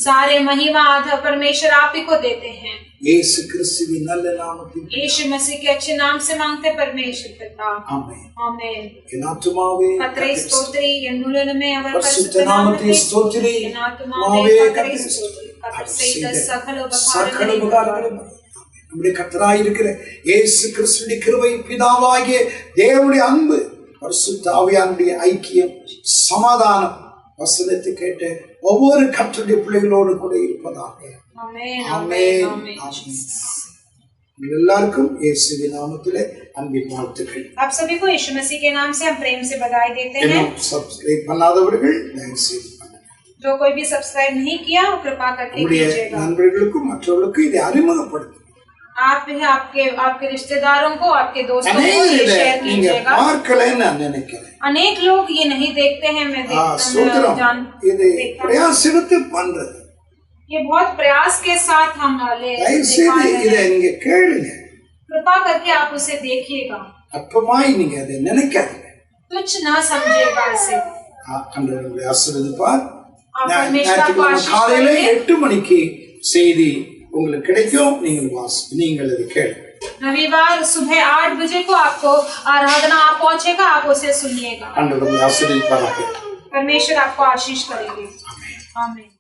सारे महिमा आधा परमेश्वर आप ही को देते हैं। यीशु क्रिस्തുவின் நல்ல நாமத்தில் यीशु मसीह के अच्छे नाम से मांगते परमेश्वर पिता, आमेन आमेन। என் ஆத்துமாவே கர்த்தரை ஸ்தோத்திரி, என் முழுமே அவர் பரிசுத்த நாமத்தை ஸ்தோத்திரி, என் ஆத்துமாவே கர்த்தரை ஸ்தோத்திரி, கர்த்தர் செய்த சகல உபகாரங்களையும் நம்முடைய கர்த்தராய் இருக்கிற இயேசு கிறிஸ்துவின் கிருபை, பிதாவாகிய தேவனுடைய அன்பு, பரிசுத்த ஆவியானுடைய ஐக்கியம், சமாதானம் வசனத்தை கேட்ட ஒவ்வொரு கர்த்தருடைய பிள்ளைகளோடு கூட இருப்பதாக. எல்லாருக்கும் இயேசுவின் நாமத்திலே அன்பின் வாழ்த்துக்கள். आप सभी को यीशु मसीह के नाम से हम प्रेम से बधाई देते हैं। सब्सक्राइब பண்ணாதவர்கள் தயவு செய்து பண்ணுங்க. जो कोई भी सब्सक्राइब नहीं किया वो कृपा करके कीजिएगा। நண்பர்களுக்கும் மற்றவர்களுக்கும் இதை அறிமுகப்படுத்துங்க. आप भी आपके रिश्तेदारों को, आपके दोस्तों को ये शेयर कीजिएगा। பார்க்கலன்னு நான் நினைக்கிறேன். अनेक लोग ये नहीं देखते हैं, मैं இது பிரயாசத்தை பண்றது. ये बहुत प्रयास के साथ हम இதை கேளுங்க. कृपा करके आप उसे देखिएगा, அப்பமாய் நீங்க அதை நினைக்காதீங்க, तुच्छ ना समझिएगा इसे। ஆண்டவருடைய ஆசீர்வாதம். காலையில 8 மணிக்கு செய்தி உங்களுக்கு கிடைக்கும். நீங்கள் அதை கேளுங்க. रविवार सुबह 8 बजे को आपको आराधना आप पहुंचेगा, आप उसे सुनिएगा। ஆண்டவருடைய ஆசீர்வாதம். परमेश्वर आपको आशीष करेंगे। आमीन।